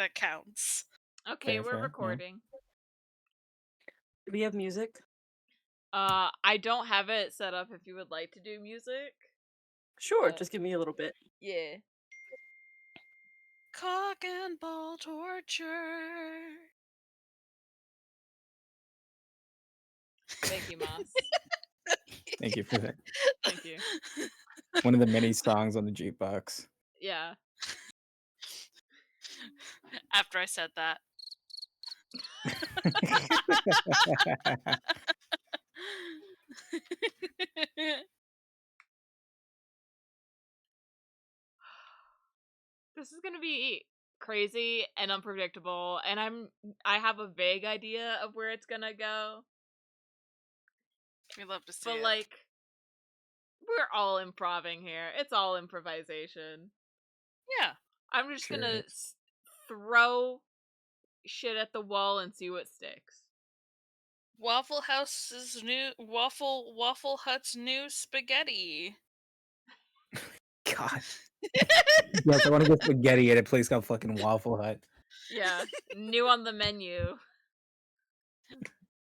that counts. Okay, Fair, we're fair, yeah. recording. Do we have music? I don't have it set up if you would like to do music. Sure, just give me a little bit. Yeah. Cock and ball torture. Thank you, Moss. Thank you for that. Thank you. One of the many songs on the jukebox. Yeah. After I said that. This is gonna be crazy and unpredictable, and I have a vague idea of where it's gonna go. We love to see But it. like, we're all improving here. It's all improvisation. Yeah. I'm just Sure gonna is. throw shit at the wall and see what sticks. Waffle Hut's new spaghetti. God. Yes, I want to get spaghetti at a place called fucking Waffle Hut. Yeah, new on the menu.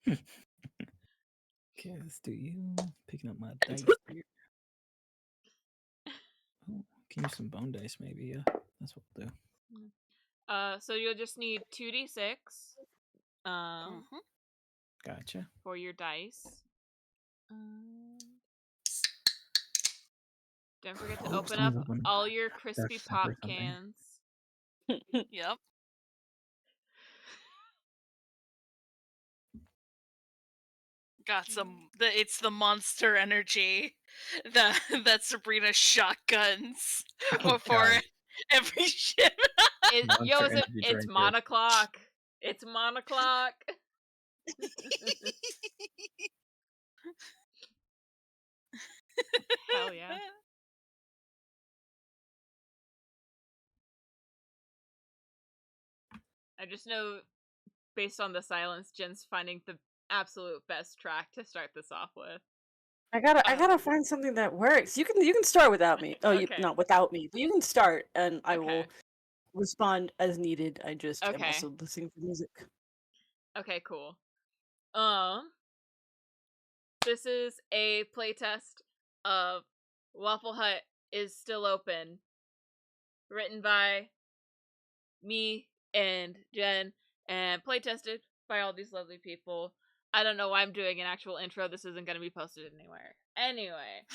Okay, let's do you. Picking up my dice here. Oh, can use some bone dice maybe, yeah. That's what we'll do. So you'll just need 2d6 Gotcha. for your dice. Don't forget to Oh, open some up of them all your crispy Dark pop Pepper something. cans. Yep. Got some. It's the monster energy that Sabrina shotguns Oh, before God. every ship. Yo, Monster it's energy drink, monoclock. It's monoclock. Hell yeah. I just know, based on the silence, Jen's finding the absolute best track to start this off with. I gotta find something that works. You can start without me. Oh, Okay. not without me. But you can start, and I will Okay. respond as needed. I just am Okay. also listening to music. Okay, cool. This is a playtest of Waffle Hut is Still Open, written by me and Jen, and playtested by all these lovely people. I don't know why I'm doing an actual intro. This isn't going to be posted anywhere. Anyway.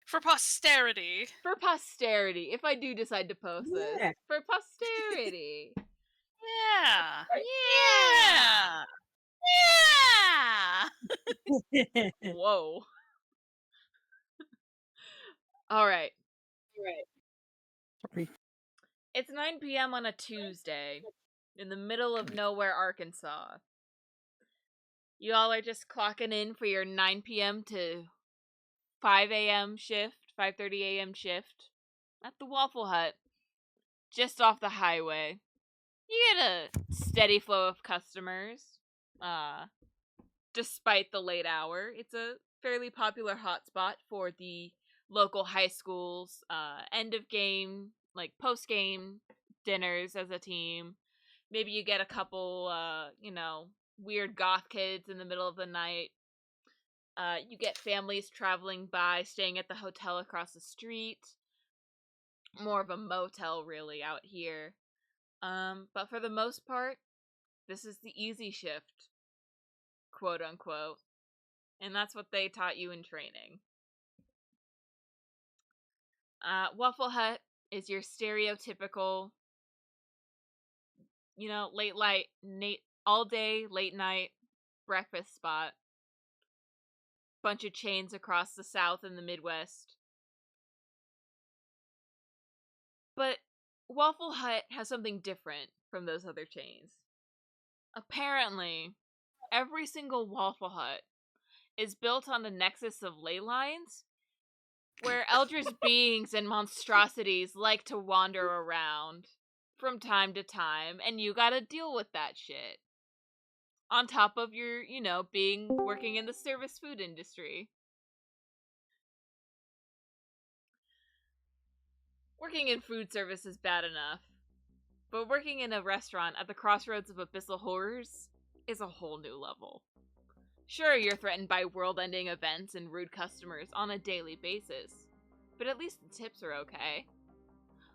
For posterity. For posterity, if I do decide to post this. Yeah. For posterity. Yeah. Yeah. Yeah. Whoa. Alright. Sorry. It's 9 p.m. on a Tuesday, in the middle of nowhere, Arkansas. You all are just clocking in for your 9 p.m. to 5 a.m. shift, 5:30 a.m. shift at the Waffle Hut, just off the highway. You get a steady flow of customers, despite the late hour. It's a fairly popular hotspot for the local high schools, end of game, like post-game dinners as a team. Maybe you get a couple, weird goth kids in the middle of the night. You get families traveling by, staying at the hotel across the street. More of a motel, really, out here. But for the most part, this is the easy shift, quote unquote. And that's what they taught you in training. Waffle Hut is your stereotypical, all day, late night breakfast spot. Bunch of chains across the South and the Midwest. But Waffle Hut has something different from those other chains. Apparently, every single Waffle Hut is built on a nexus of ley lines where eldritch beings and monstrosities like to wander around from time to time, and you gotta deal with that shit. On top of your, working in the service food industry. Working in food service is bad enough. but working in a restaurant at the crossroads of abyssal horrors is a whole new level. Sure, you're threatened by world-ending events and rude customers on a daily basis, but at least the tips are okay.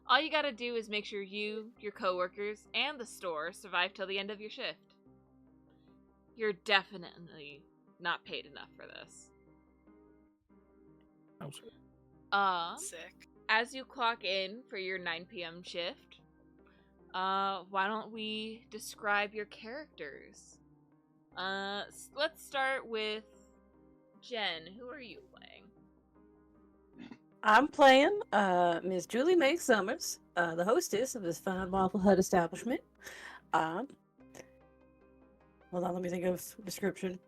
All you gotta do is make sure you, your coworkers, and the store survive till the end of your shift. You're definitely not paid enough for this. Sick. As you clock in for your 9 p.m. shift, why don't we describe your characters? Let's start with Jen. Who are you playing? I'm playing Miss Julie Mae Summers, the hostess of this fine Waffle Hut establishment. Hold on, let me think of description.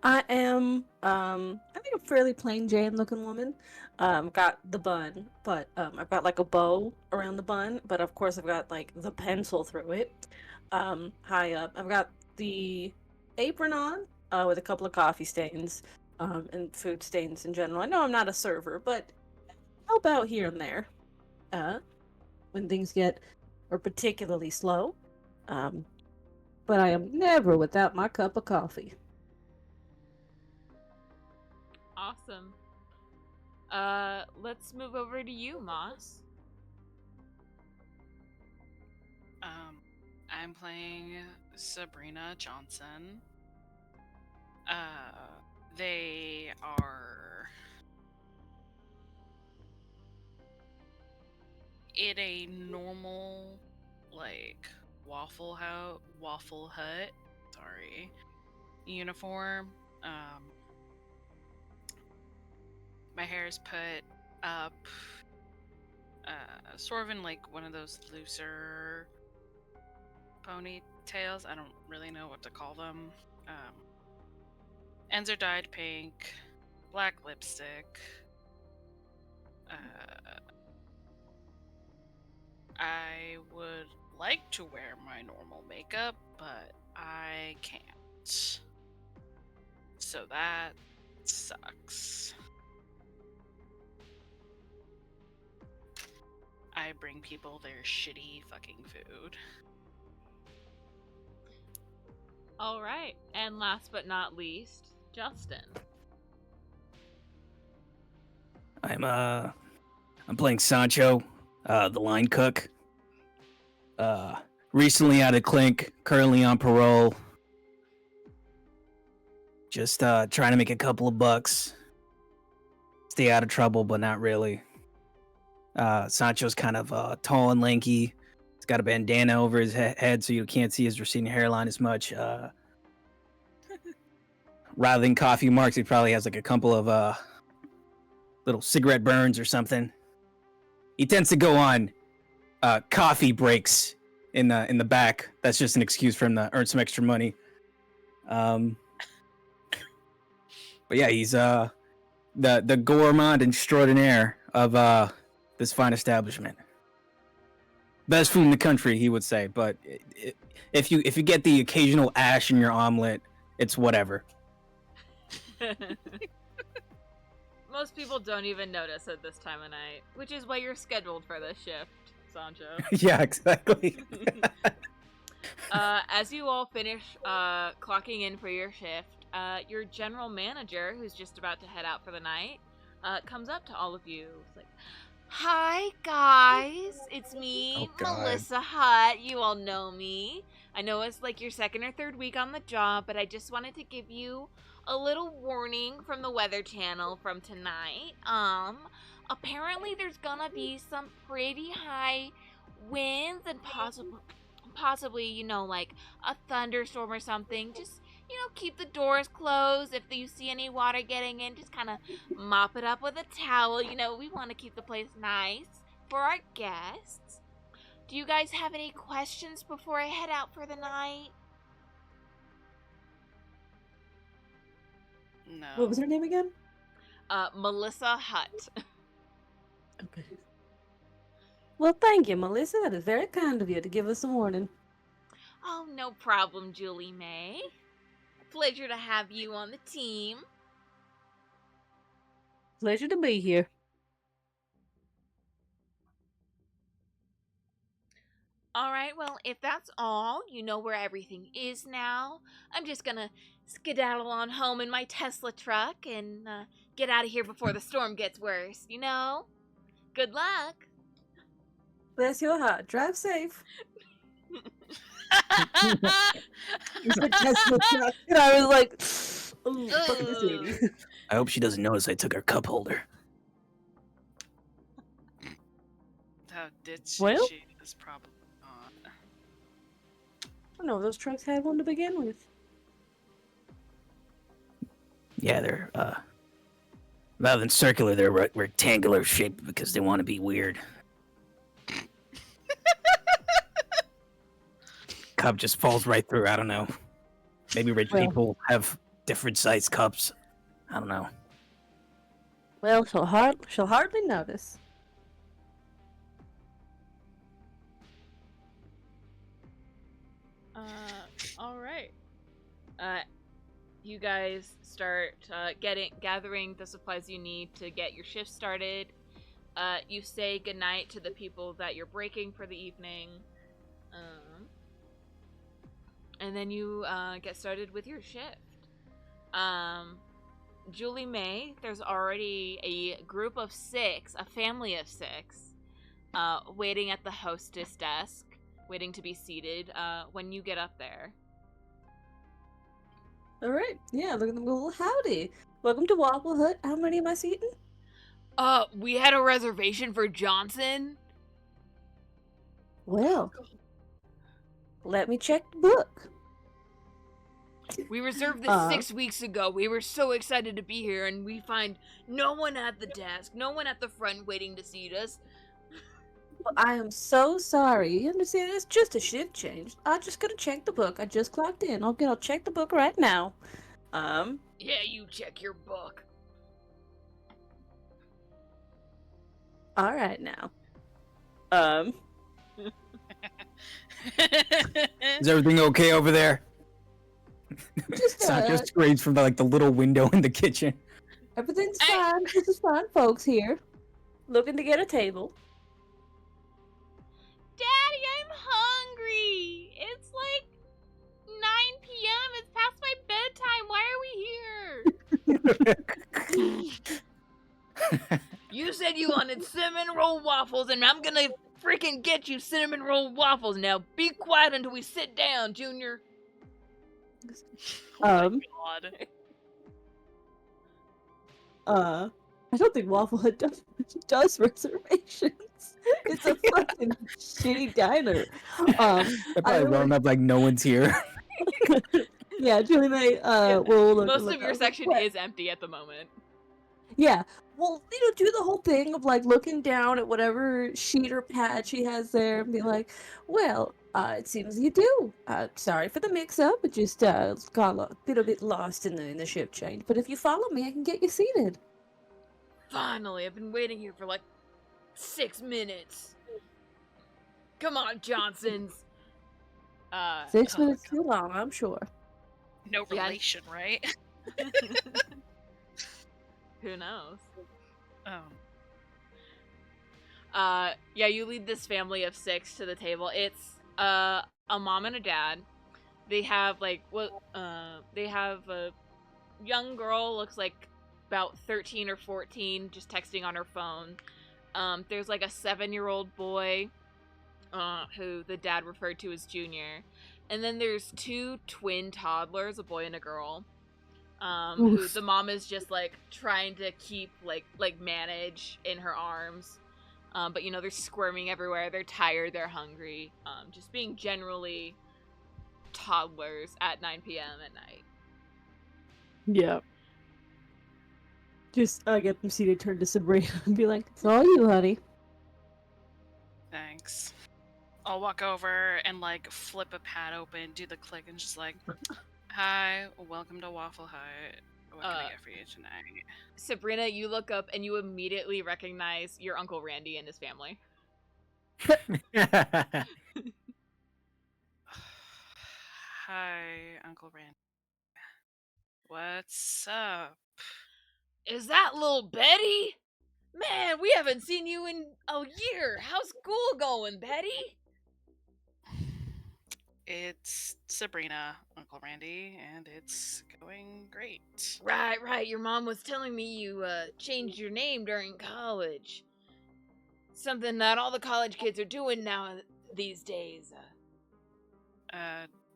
I am I think a fairly plain Jane looking woman. Got the bun, but I've got like a bow around the bun, but of course I've got like the pencil through it. High up. I've got the apron on, with a couple of coffee stains, and food stains in general. I know I'm not a server, but help out here and there. When things are particularly slow. But I am never without my cup of coffee. Awesome. Let's move over to you, Moss. I'm playing Sabrina Johnson. They are in a normal, like, Waffle Hut, uniform. My hair is put up, sort of in like one of those looser ponytails. I don't really know what to call them. Ends are dyed pink, black lipstick. I would like to wear my normal makeup, but I can't. So that sucks. I bring people their shitty fucking food. All right, and last but not least, Justin. I'm playing Sancho, the line cook. Recently out of clink, currently on parole. Just trying to make a couple of bucks. Stay out of trouble, but not really. Sancho's kind of tall and lanky. He's got a bandana over his head so you can't see his receding hairline as much. Rather than coffee marks, he probably has like a couple of little cigarette burns or something. He tends to go on coffee breaks in the back. That's just an excuse for him to earn some extra money. But yeah, he's the gourmand extraordinaire of this fine establishment. Best food in the country, he would say. But if you get the occasional ash in your omelet, it's whatever. Most people don't even notice at this time of night, which is why you're scheduled for this shift, Sancho. Yeah, exactly. As you all finish clocking in for your shift, your general manager, who's just about to head out for the night, comes up to all of you. It's like, "Hi guys, it's me, Oh, God. Melissa Hutt. You all know me. I know it's like your second or third week on the job, but I just wanted to give you a little warning from the Weather Channel from tonight. Apparently there's gonna be some pretty high winds and possibly, like a thunderstorm or something. Just, keep the doors closed. If you see any water getting in, just kind of mop it up with a towel. We want to keep the place nice for our guests. Do you guys have any questions before I head out for the night?" No. What was her name again? Melissa Hutt. Okay. Well, thank you, Melissa. That is very kind of you to give us a warning. Oh, no problem, Julie Mae. Pleasure to have you on the team. Pleasure to be here. All right, well, if that's all, you know where everything is now. I'm just gonna skedaddle on home in my Tesla truck and get out of here before the storm gets worse, you know? Good luck. Bless your heart. Drive safe. It's The Tesla truck. And I was like, ooh, fuck this Ugh. lady. I hope she doesn't notice I took her cup holder. How did she? Well? She is probably not. I don't know, those trucks had one to begin with. Yeah, they're rather than circular, they're rectangular shaped because they want to be weird. Cup just falls right through. I don't know. Maybe rich Well. people have different sized cups. I don't know. Well, she'll hardly notice. All right. You guys start gathering the supplies you need to get your shift started. You say goodnight to the people that you're breaking for the evening. And then you get started with your shift. Julie May, there's already a group of 6, a family of 6, waiting at the hostess desk, waiting to be seated when you get up there. All right. Yeah, look at them go, well, howdy. Welcome to Waffle Hut. How many am I seating? We had a reservation for Johnson. Well, let me check the book. We reserved this 6 weeks ago. We were so excited to be here, and we find no one at the desk, no one at the front waiting to seat us. Well, I am so sorry. You understand? It's just a shift change. I just gotta check the book. I just clocked in. Okay, I'll check the book right now. Yeah, you check your book. All right now. Is everything okay over there? Just, Sancho screams from the little window in the kitchen. everything's fine. This is fine, folks here. Looking to get a table. Daddy, I'm hungry. It's like 9 p.m. It's past my bedtime. Why are we here? You said you wanted cinnamon roll waffles, and I'm gonna freaking get you cinnamon roll waffles. Now be quiet until we sit down, Junior. Oh my god. I don't think Waffle Hut does reservations. It's a fucking shitty diner. They're probably rolling up like no one's here. Yeah, Julie May, will Most of your section is empty at the moment. Yeah, well, do the whole thing of like looking down at whatever sheet or pad she has there and be like, well, it seems you do. Sorry for the mix-up. It just got a little bit lost in the ship change. But if you follow me, I can get you seated. Finally, I've been waiting here for like 6 minutes. Come on, Johnsons. 6 minutes too long, I'm sure. No Yeah. relation, right? Who knows? Oh. Yeah, you lead this family of 6 to the table. It's a mom and a dad. They have they have a young girl, looks like about 13 or 14, just texting on her phone. There's like a 7-year-old boy who the dad referred to as Junior. And then there's 2 twin toddlers, a boy and a girl. Who the mom is just like trying to keep like manage in her arms. But they're squirming everywhere. They're tired, they're hungry. Just being generally toddlers at 9 p.m. at night. Yeah. Just get them seated, turn to Sabrina and be like, it's all you, honey. Thanks. I'll walk over and like flip a pad open, do the click, and just like, hi, welcome to Waffle Hut. What can I get for you tonight? Sabrina, you look up and you immediately recognize your Uncle Randy and his family. Hi, Uncle Randy. What's up? Is that little Betty? Man, we haven't seen you in a year. How's school going, Betty? It's Sabrina, Uncle Randy, and it's going great. Right. Your mom was telling me you changed your name during college. Something that all the college kids are doing now these days.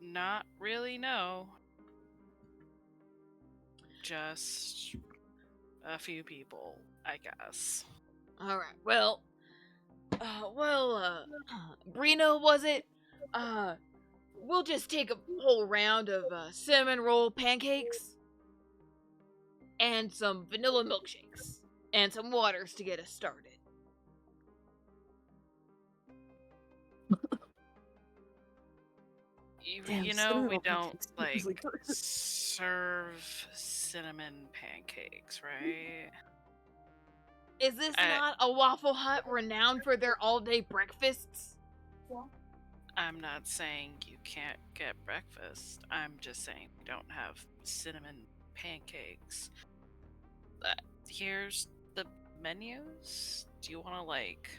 Not really, no. Just a few people, I guess. All right. Well, Brino, was it? We'll just take a whole round of cinnamon roll pancakes and some vanilla milkshakes and some waters to get us started. Damn, You know, cinnamon we roll don't, pancakes like, usually good. serve cinnamon pancakes, right? Is this not a Waffle Hut renowned for their all-day breakfasts? I'm not saying you can't get breakfast. I'm just saying we don't have cinnamon pancakes. Here's the menus. Do you want to, like,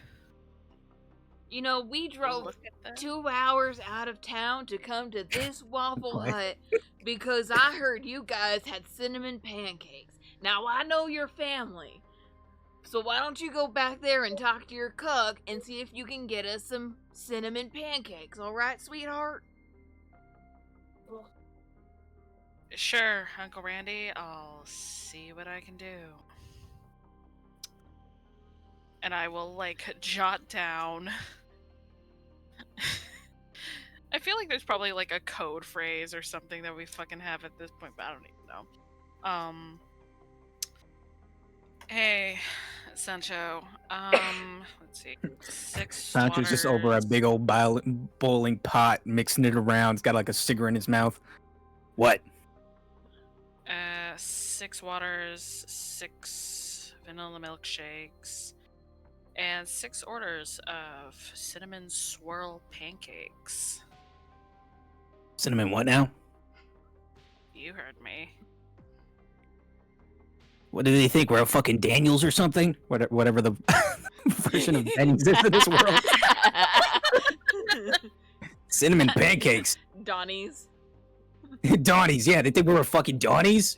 You know, we drove look at them? 2 hours out of town to come to this Waffle What? Hut because I heard you guys had cinnamon pancakes. Now, I know your family, so why don't you go back there and talk to your cook and see if you can get us some cinnamon pancakes, alright, sweetheart? Sure, Uncle Randy. I'll see what I can do. And I will, like, jot down. I feel like there's probably, like, a code phrase or something that we fucking have at this point, but I don't even know. Hey, Sancho. Let's see. 6 Sancho's just over a waters. big old boiling pot, mixing it around. He's got like a cigarette in his mouth. What? 6 waters, 6 vanilla milkshakes, and 6 orders of cinnamon swirl pancakes. Cinnamon what now? You heard me. What do they think? We're a fucking Daniels or something? Whatever the version of Benny's is in this world. Cinnamon pancakes. Donnie's. Donnies, yeah. They think we're a fucking Donnies?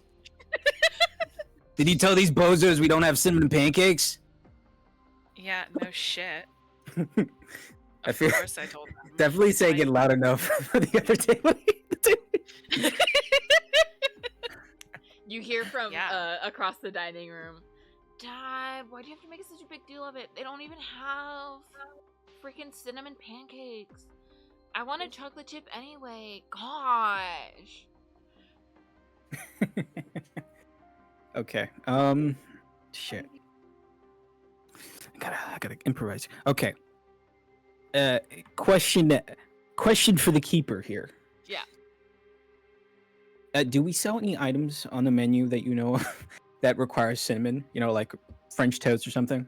Did you tell these bozos we don't have cinnamon pancakes? Yeah, no shit. I Of feel course I told them. definitely saying it loud enough for the other day. You hear from Yeah. across the dining room. Dad, why do you have to make such a big deal of it? They don't even have freaking cinnamon pancakes. I want a chocolate chip anyway. Gosh. Okay. Shit. I gotta improvise. Okay. Question for the keeper here. Yeah. Do we sell any items on the menu that you know of that requires cinnamon? You know, like French toast or something?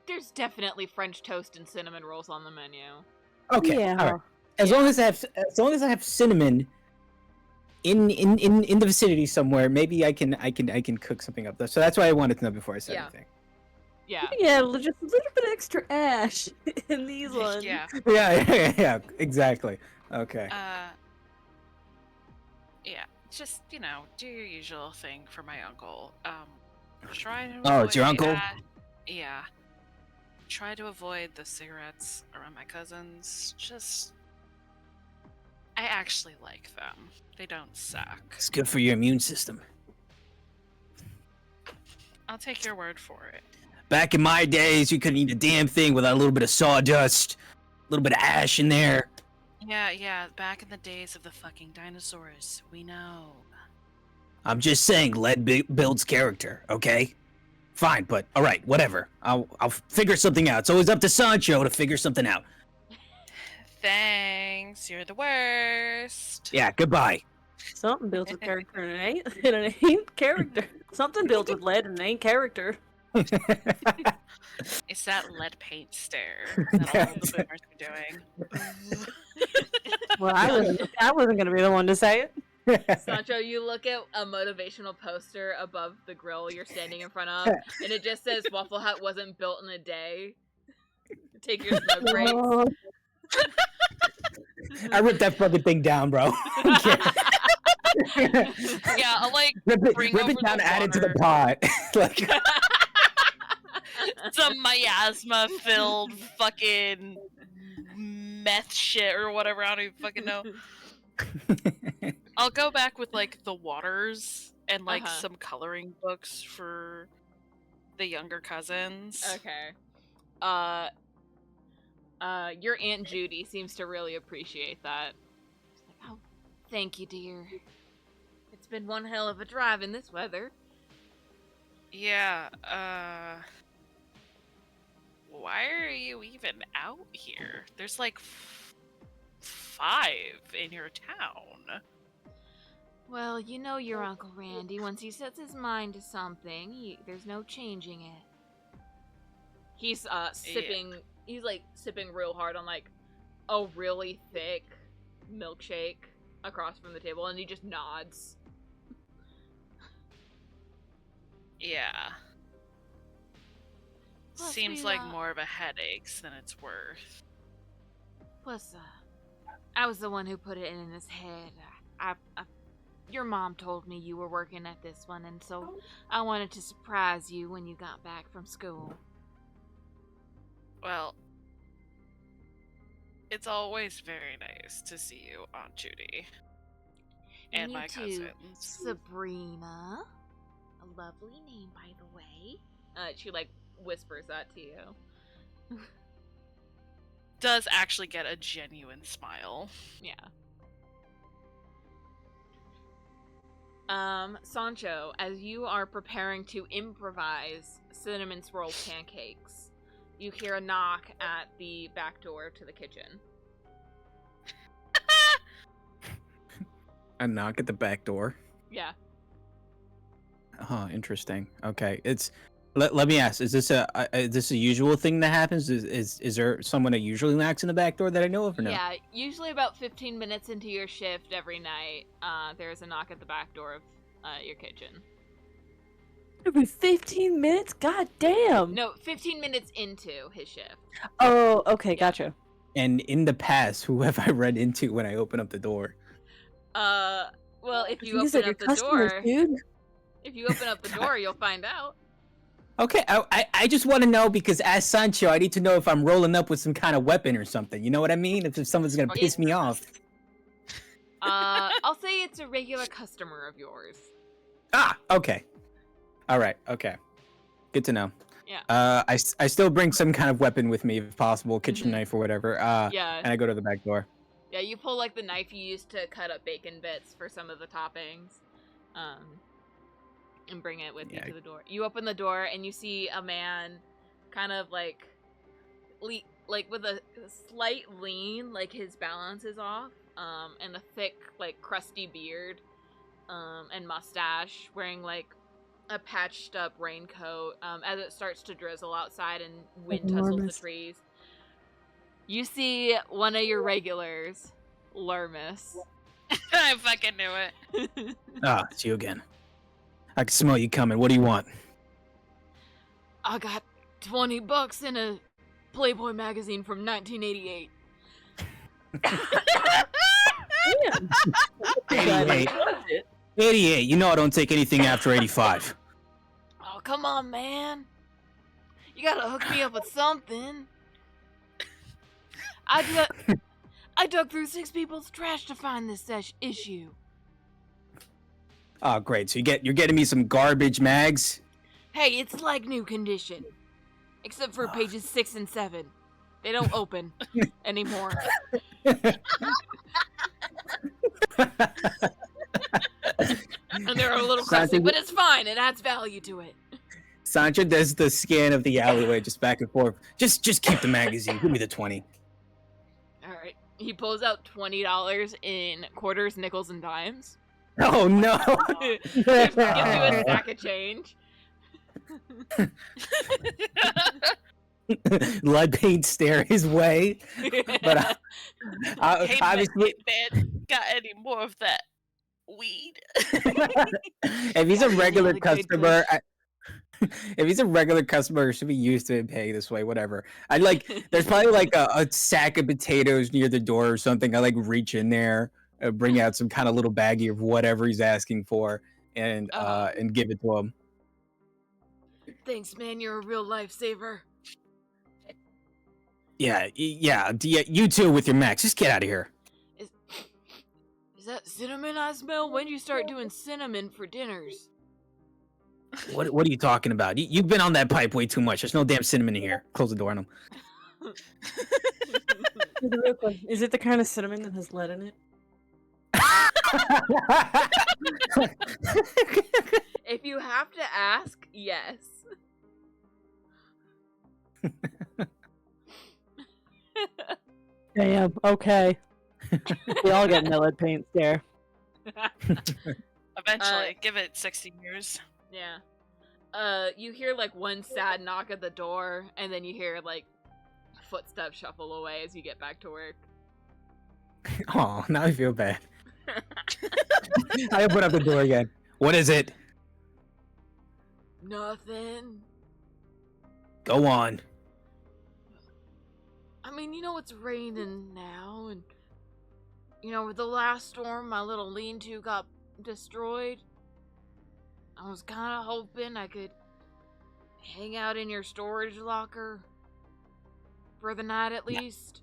There's definitely French toast and cinnamon rolls on the menu. Okay. Yeah. All right. As long as I have cinnamon in the vicinity somewhere, maybe I can cook something up. So that's why I wanted to know before I said Yeah. anything. Yeah. Yeah, just a little bit extra ash in these ones. Yeah. Yeah, exactly. Okay. Yeah. Just, you know, do your usual thing for my uncle. Try to Oh, it's your avoid- uncle? Yeah. Try to avoid the cigarettes around my cousins. Just... I actually like them. They don't suck. It's good for your immune system. I'll take your word for it. Back in my days, you couldn't eat a damn thing without a little bit of sawdust, a little bit of ash in there. Yeah, back in the days of the fucking dinosaurs. We know. I'm just saying, lead builds character, okay? Fine, but all right, whatever. I'll figure something out. It's always up to Sancho to figure something out. Thanks, you're the worst. Yeah, goodbye. Something builds with character and it ain't character. Something builds with lead and it ain't character. It's that lead paint stare that all the boomers are doing. Well, I wasn't gonna be the one to say it. Sancho, you look at a motivational poster above the grill you're standing in front of, and it just says Waffle Hut wasn't built in a day. Take your smoke breaks. Oh, I ripped that fucking thing down, bro. Yeah, I'll like rip bring it over down, the add it to the water. pot. Like, Some miasma-filled fucking meth shit or whatever. I don't even fucking know. I'll go back with like the waters and like some coloring books for the younger cousins. Okay. Your Aunt Judy seems to really appreciate that. She's like, oh, thank you, dear. It's been one hell of a drive in this weather. Yeah, why are you even out here? There's like 5 in your town. Well, you know your Uncle Randy. Once he sets his mind to something, there's no changing it. He's sipping. Yeah. He's like sipping real hard on like a really thick milkshake across from the table, and he just nods. Yeah. Plus seems like more of a headache than it's worth. Plus, I was the one who put it in his head. Your mom told me you were working at this one, and so I wanted to surprise you when you got back from school. Well, it's always very nice to see you, Aunt Judy. And you my too, cousins. Sabrina. A lovely name, by the way. She, like, whispers that to you. Does actually get a genuine smile. Yeah. Sancho, as you are preparing to improvise cinnamon swirl pancakes, you hear a knock at the back door to the kitchen. A knock at the back door? Yeah. Oh, interesting. Okay, let me ask: is this a usual thing that happens? Is there someone that usually knocks in the back door that I know of, or no? Yeah, usually about 15 minutes into your shift every night, there's a knock at the back door of your kitchen. Every 15 minutes? God damn! No, 15 minutes into his shift. Oh, okay, gotcha. And in the past, who have I run into when I open up the door? Well, if you These open are up your the customers, door, dude. if you open up the door, you'll find out. Okay, I just want to know, because as Sancho, I need to know if I'm rolling up with some kind of weapon or something. You know what I mean? If someone's gonna piss me off. I'll say it's a regular customer of yours. Ah, okay. All right, okay. Good to know. Yeah. I still bring some kind of weapon with me, if possible, kitchen knife or whatever. Yeah. And I go to the back door. Yeah, you pull like the knife you used to cut up bacon bits for some of the toppings, and bring it with you to the door. You open the door and you see a man, kind of like with a slight lean, like his balance is off, and a thick, like crusty beard, and mustache, wearing like a patched up raincoat. As it starts to drizzle outside and wind tussles the trees. You see one of your regulars, Lermis. I fucking knew it. Ah, it's you again. I can smell you coming. What do you want? I got $20 in a Playboy magazine from 1988. Damn. 88. You know I don't take anything after 85. Oh, come on, man. You gotta hook me up with something. I dug through 6 people's trash to find this issue. Oh, great. So you're getting me some garbage mags? Hey, it's like new condition. Except for pages 6 and 7. They don't open anymore. And they're a little crusty, but it's fine. It adds value to it. Sancho does the scan of the alleyway, just back and forth. Just keep the magazine. Give me the 20. Alright. He pulls out $20 in quarters, nickels, and dimes. Oh, no! Gives you a stack of change. Lead paint stare his way. But hey, obviously... man, got any more of that weed? If he's a regular customer... if he's a regular customer, he should be used to paying this way. Whatever. I like. There's probably like a sack of potatoes near the door or something. I like reach in there, bring out some kind of little baggie of whatever he's asking for, and give it to him. Thanks, man. You're a real lifesaver. Yeah. You too with your Max. Just get out of here. Is that cinnamon I smell? When you start doing cinnamon for dinners? What are you talking about? You've been on that pipe way too much. There's no damn cinnamon in here. Close the door on him. Is it the kind of cinnamon that has lead in it? If you have to ask, yes. Damn. Okay. We all get lead paint there. Eventually, give it 60 years. Yeah. You hear like one sad knock at the door, and then you hear like footsteps shuffle away as you get back to work. Oh, now I feel bad. I open up the door again. What is it? Nothing. Go on. I mean, you know it's raining now, and you know with the last storm, my little lean-to got destroyed. I was kind of hoping I could hang out in your storage locker for the night at least.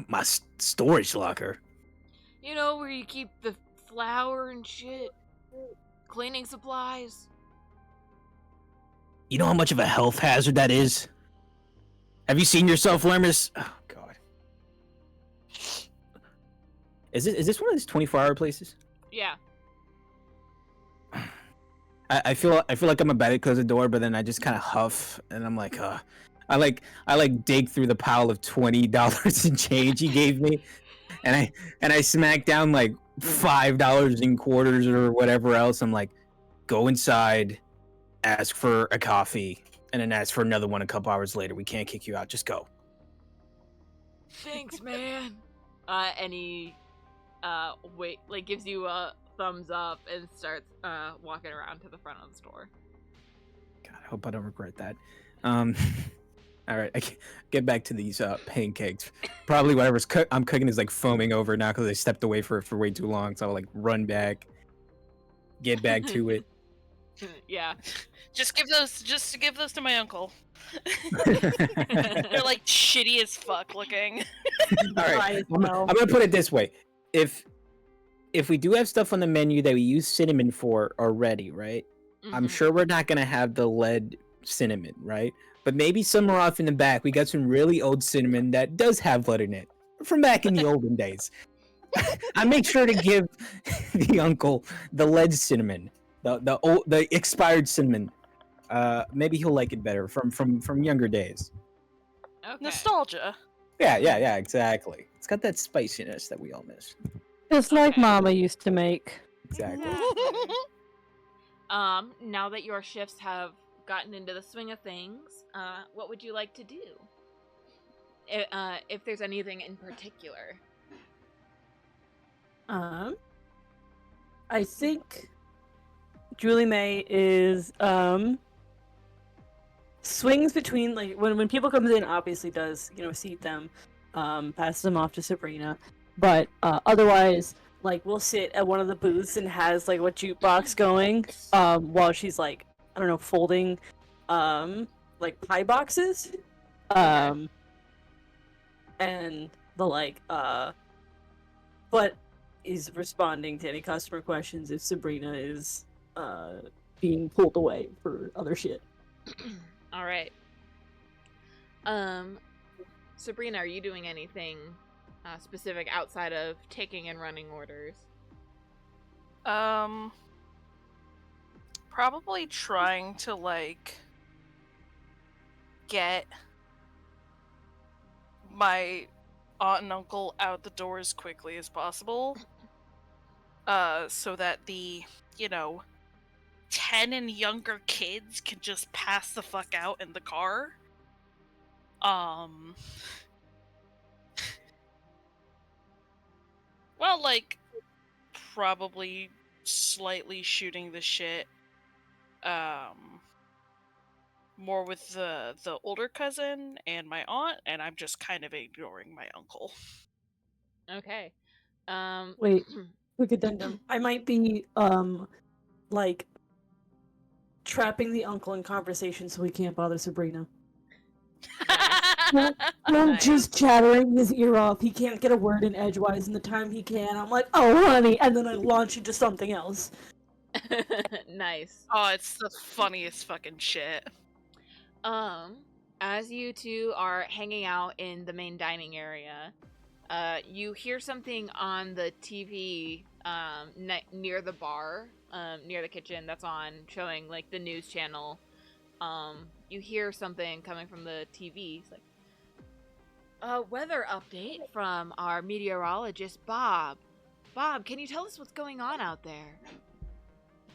My storage locker. You know, where you keep the flour and shit, cleaning supplies. You know how much of a health hazard that is? Have you seen yourself, Lermis? Oh, God. Is this one of these 24-hour places? Yeah. I feel like I'm about to close the door, but then I just kind of huff, and I'm like, I dig through the pile of $20 in change he gave me, and I smack down like $5 in quarters or whatever else. I'm like, go inside, ask for a coffee, and then ask for another one a couple hours later. We can't kick you out. Just go. Thanks, man. And he, gives you a thumbs up and starts walking around to the front of the store. God, I hope I don't regret that. All right, I get back to these pancakes. Probably whatever's I'm cooking is like foaming over now because I stepped away for way too long. So I'll like run back, get back to it. Yeah. Just give those to my uncle. They're like shitty as fuck looking. All right, I'm gonna put it this way: if we do have stuff on the menu that we use cinnamon for already, right? Mm-hmm. I'm sure we're not gonna have the lead cinnamon, right? But maybe somewhere off in the back, we got some really old cinnamon that does have lead in it from back in the olden days. I make sure to give the uncle the lead cinnamon, the expired cinnamon. Maybe he'll like it better from younger days. Okay. Nostalgia. Yeah, exactly. It's got that spiciness that we all miss. Just like Mama used to make. Exactly. Now that your shifts have gotten into the swing of things, what would you like to do? If there's anything in particular. I think Julie May is swings between like when people comes in, obviously does seat them, passes them off to Sabrina, but otherwise like we'll sit at one of the booths and has like a jukebox going while she's like I don't know folding like pie boxes and the like but is responding to any customer questions if Sabrina is being pulled away for other shit. All right. Sabrina, are you doing anything specific outside of taking and running orders? Probably trying to like get my aunt and uncle out the door as quickly as possible. So that the 10 and younger kids can just pass the fuck out in the car. Well, like, probably slightly shooting the shit. more with the older cousin and my aunt, and I'm just kind of ignoring my uncle. Okay. Wait, quick addendum. I might be like trapping the uncle in conversation so he can't bother Sabrina. Well, Nice. just chattering his ear off. He can't get a word in edgewise in the time he can. I'm like, oh, honey, and then I launch into something else. Nice. Oh, it's the funniest fucking shit. As you two are hanging out in the main dining area, you hear something on the TV near the bar, near the kitchen that's on, showing like the news channel. You hear something coming from the TV. It's like a weather update from our meteorologist Bob. Bob, can you tell us what's going on out there?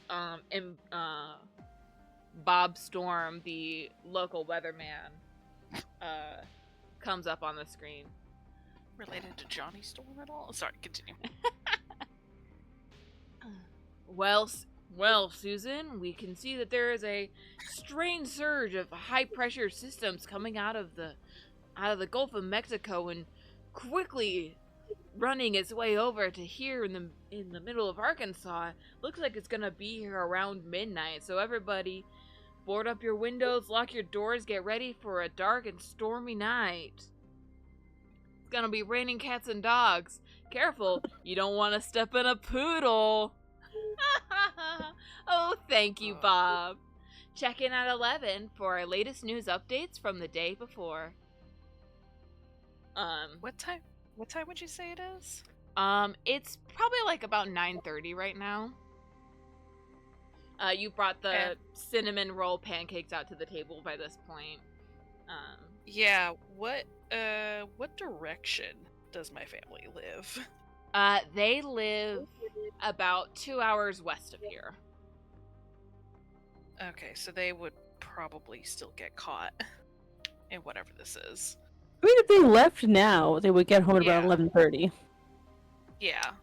And Bob Storm, the local weatherman, comes up on the screen. Related to Johnny Storm at all? Sorry, continue. Well, Susan, we can see that there is a strange surge of high-pressure systems coming out of the Gulf of Mexico and quickly running its way over to here in the middle of Arkansas. Looks like it's gonna be here around midnight. So everybody, board up your windows, lock your doors, get ready for a dark and stormy night. It's gonna be raining cats and dogs. Careful, you don't want to step in a poodle. Oh, thank you, Bob. Check in at 11 for our latest news updates from the day before. What time would you say it is? It's probably like about 9:30 right now. You brought the cinnamon roll pancakes out to the table by this point. Yeah, what direction does my family live? They live about 2 hours west of here. Okay, so they would probably still get caught in whatever this is. I mean, if they left now, they would get home at about Yeah. 11:30. Yeah.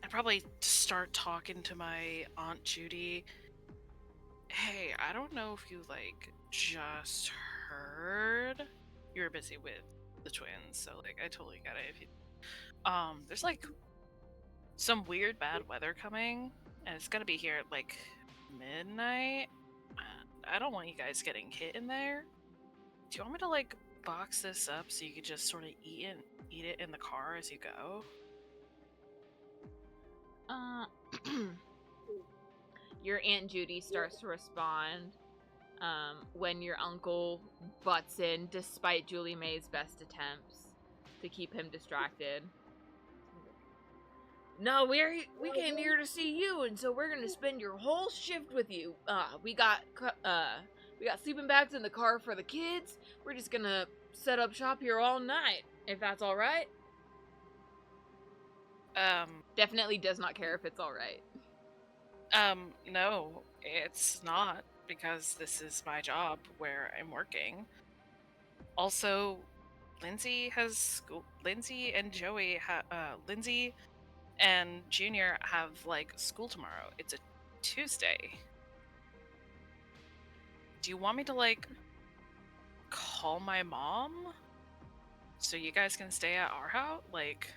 I'd probably start talking to my Aunt Judy. Hey, I don't know if you like just heard. You were busy with the twins, so like I totally got it. If you, there's like some weird bad weather coming, and it's gonna be here at like midnight. I don't want you guys getting hit in there. Do you want me to like box this up so you could just sort of eat it in the car as you go? Your Aunt Judy starts to respond when your uncle butts in despite Julie May's best attempts to keep him distracted. No, we came here to see you, and so we're gonna spend your whole shift with you. We got sleeping bags in the car for the kids. We're just gonna set up shop here all night, if that's all right. Definitely does not care if it's all right. No, it's not, because this is my job where I'm working. Also, Lindsay has school. Lindsay and Lindsay and Junior have like school tomorrow. It's a Tuesday. Do you want me to like call my mom so you guys can stay at our house? Like,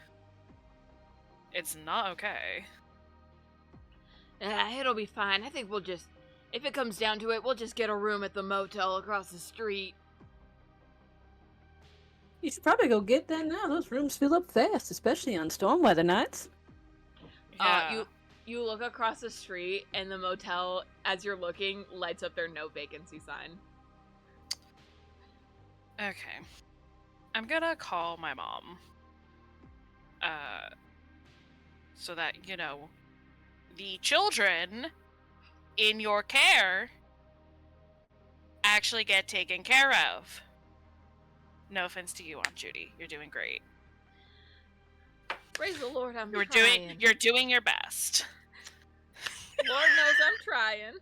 it's not okay. It'll be fine. I think we'll just, if it comes down to it, we'll just get a room at the motel across the street. You should probably go get that now. Those rooms fill up fast, especially on storm weather nights. Yeah. You look across the street, and the motel, as you're looking, lights up their no vacancy sign. Okay. I'm gonna call my mom. So that, you know, the children in your care actually get taken care of. No offense to you, Aunt Judy. You're doing great. Praise the Lord, I'm You're trying. doing your best. Lord knows I'm trying.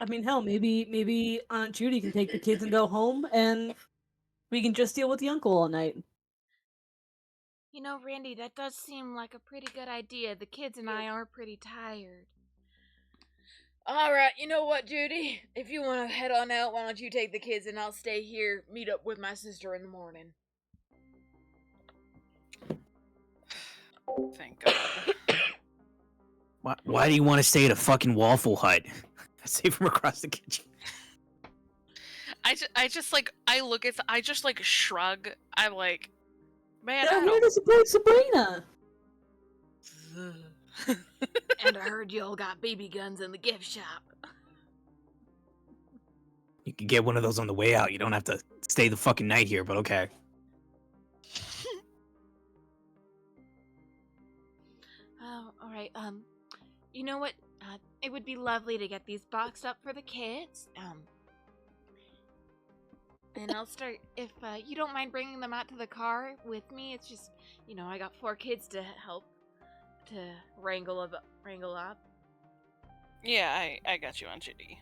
I mean, hell, maybe Aunt Judy can take the kids and go home, and we can just deal with the uncle all night. You know, Randy, that does seem like a pretty good idea. The kids and I are pretty tired. Alright, you know what, Judy? If you want to head on out, why don't you take the kids and I'll stay here, meet up with my sister in the morning. Thank God. Why do you want to stay at a fucking Waffle Hut? I say from across the kitchen. I just like, I just like shrug. I'm like, man, They're I here don't... to support Sabrina. And I heard y'all got BB guns in the gift shop. You can get one of those on the way out. You don't have to stay the fucking night here, but okay. Oh, alright, you know what? It would be lovely to get these boxed up for the kids. And I'll start, if you don't mind bringing them out to the car with me. It's just, you know, I got 4 kids to help to wrangle up. Yeah, I got you on Judy.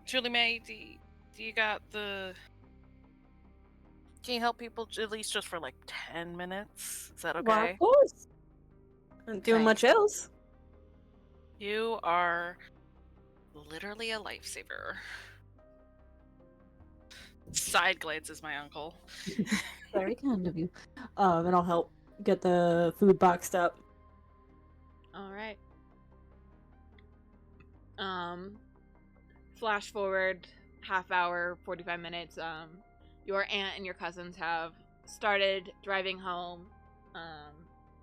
Julie May, do you got the... Can you help people at least just for like 10 minutes? Is that okay? Well, of course. Not doing much else. You are literally a lifesaver. Side glances my uncle. Very kind of you. And I'll help get the food boxed up. Alright. Flash forward half hour, 45 minutes. Your aunt and your cousins have started driving home,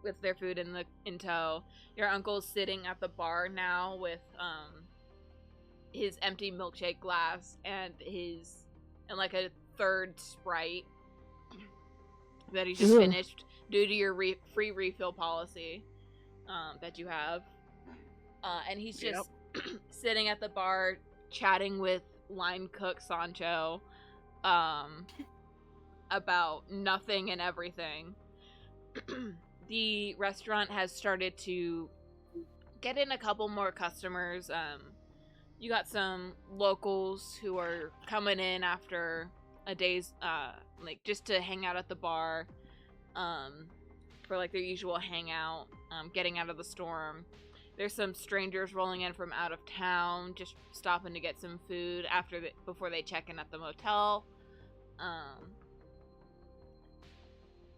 with their food in tow. Your uncle's sitting at the bar now with, his empty milkshake glass and like a third Sprite that he just finished due to your free refill policy, that you have. And he's just sitting at the bar chatting with line cook Sancho about nothing and everything. The restaurant has started to get in a couple more customers. You got some locals who are coming in after a day's like just to hang out at the bar, for like their usual hangout, getting out of the storm. There's some strangers rolling in from out of town, just stopping to get some food before they check in at the motel.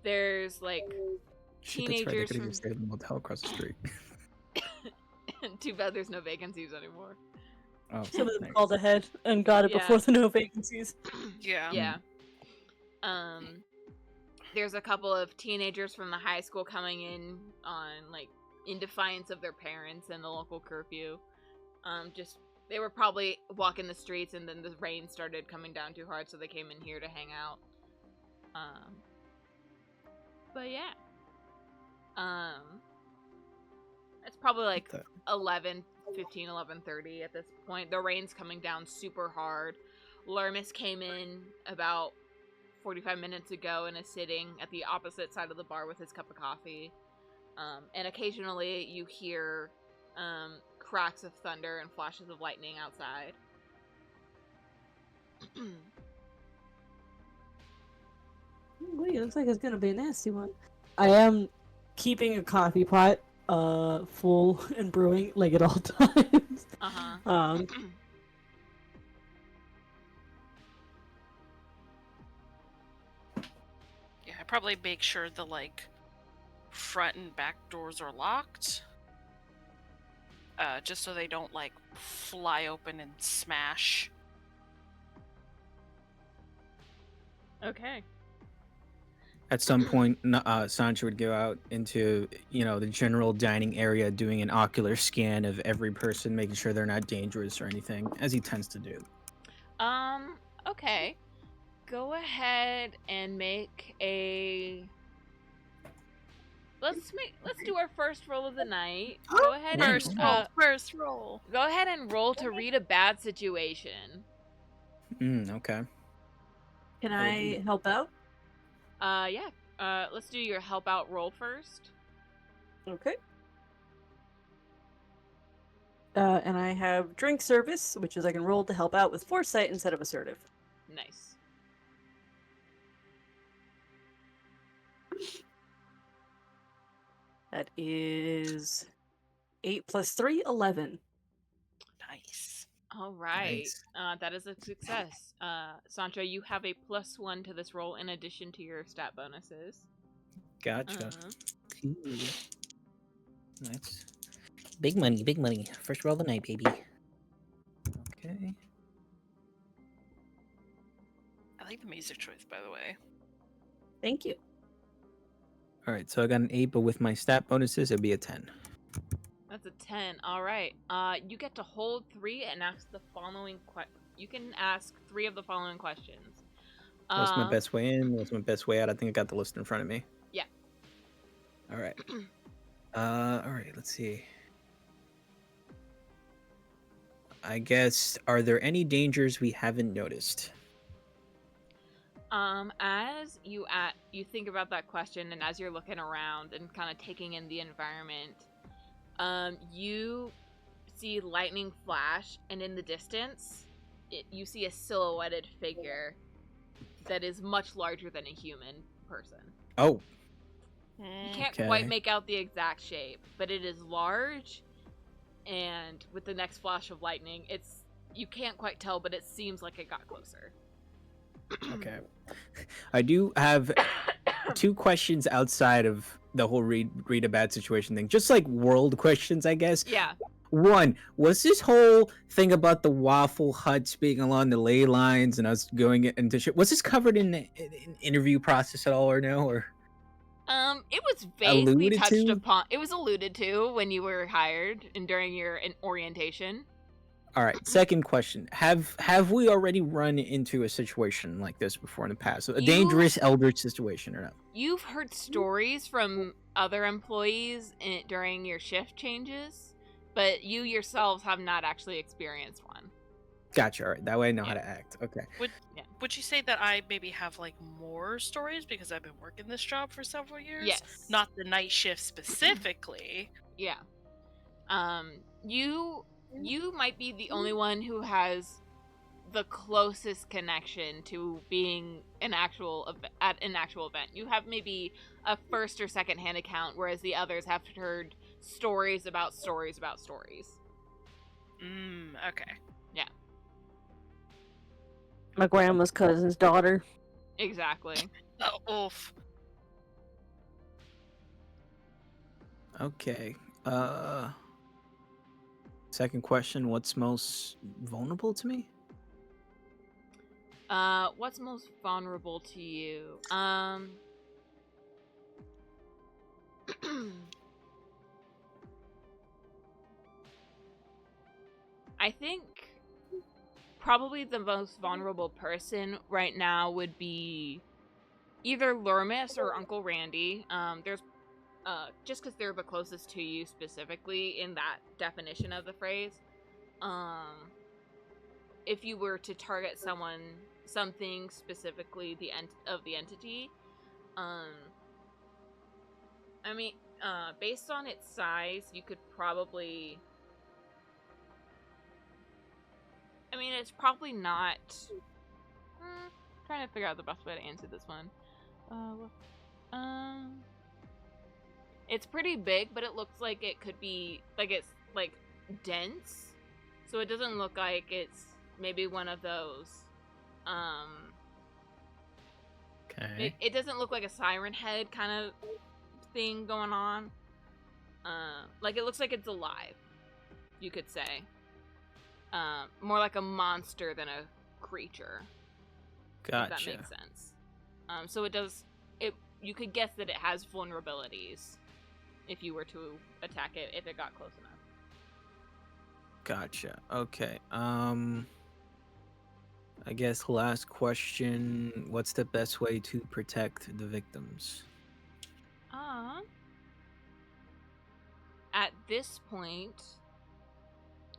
There's like teenagers They could from... have stayed at the motel across the street. Too bad there's no vacancies anymore. Oh, Some of them nice. called ahead and got it before the no vacancies. Yeah. Yeah. There's a couple of teenagers from the high school coming in in defiance of their parents and the local curfew. They were probably walking the streets and then the rain started coming down too hard, so they came in here to hang out. But yeah. It's probably like 11:30 at this point. The rain's coming down super hard. Lermis came in about 45 minutes ago and is sitting at the opposite side of the bar with his cup of coffee. And occasionally you hear cracks of thunder and flashes of lightning outside. Wait, it looks like it's gonna be a nasty one. I am keeping a coffee pot full and brewing like at all times. Yeah, I probably make sure the front and back doors are locked. Just so they don't fly open and smash. Okay. At some point, Sancho would go out into, the general dining area, doing an ocular scan of every person, making sure they're not dangerous or anything, as he tends to do. Okay. Go ahead and make a... Let's do our first roll of the night. Go ahead First roll. Go ahead and roll to read a bad situation. Okay. Can I help out? Yeah. Let's do your help out roll first. Okay. And I have drink service, which is I can roll to help out with foresight instead of assertive. Nice. That is 8 plus 3, 11. Nice. All right. Nice. That is a success. Sancho, you have a +1 to this roll in addition to your stat bonuses. Gotcha. Cool. Nice. Big money, big money. First roll of the night, baby. Okay. I like the music choice, by the way. Thank you. All right, so I got an 8, but with my stat bonuses, it'd be a 10. That's a 10. All right. You get to hold 3 and ask the following you can ask 3 of the following questions. What's my best way in? What's my best way out? I think I got the list in front of me. Yeah. All right. All right, let's see. I guess, are there any dangers we haven't noticed? As you think about that question, and as you're looking around and kind of taking in the environment, you see lightning flash, and in the distance, you see a silhouetted figure that is much larger than a human person. Oh. You can't quite make out the exact shape, but it is large, and with the next flash of lightning, you can't quite tell, but it seems like it got closer. Okay. I do have 2 questions outside of the whole read a bad situation thing. Just like world questions, I guess. Yeah. 1, was this whole thing about the Waffle Hut being along the ley lines and us going into shit, was this covered in an interview process at all or no? Or it was vaguely alluded touched to? upon. It was alluded to when you were hired and during your orientation. All right. Second question: Have we already run into a situation like this before in the past? A dangerous elder situation or not? You've heard stories from other employees during your shift changes, but you yourselves have not actually experienced one. Gotcha. All right. That way I know how to act. Okay. Would you say that I maybe have like more stories because I've been working this job for several years? Yes. Not the night shift specifically. Yeah. You might be the only one who has the closest connection to being at an actual event. You have maybe a first or second hand account, whereas the others have heard stories about stories about stories. Okay. Yeah. My grandma's cousin's daughter. Exactly. Oh, oof. Okay. Second question: what's most vulnerable to me? What's most vulnerable to you? I think probably the most vulnerable person right now would be either Lurmis or Uncle Randy. There's just because they're the closest to you specifically in that definition of the phrase. If you were to target something specifically the entity, I mean, based on its size, you could probably. I mean, it's probably not. Trying to figure out the best way to answer this one. It's pretty big, but it looks like it could be it's dense, so it doesn't look like it's maybe one of those. Okay. It doesn't look like a siren head kind of thing going on. It looks like it's alive, you could say. More like a monster than a creature. Gotcha. If that makes sense. So you could guess that it has vulnerabilities if you were to attack it if it got close enough. Gotcha. Okay. I guess last question: what's the best way to protect the victims? At this point,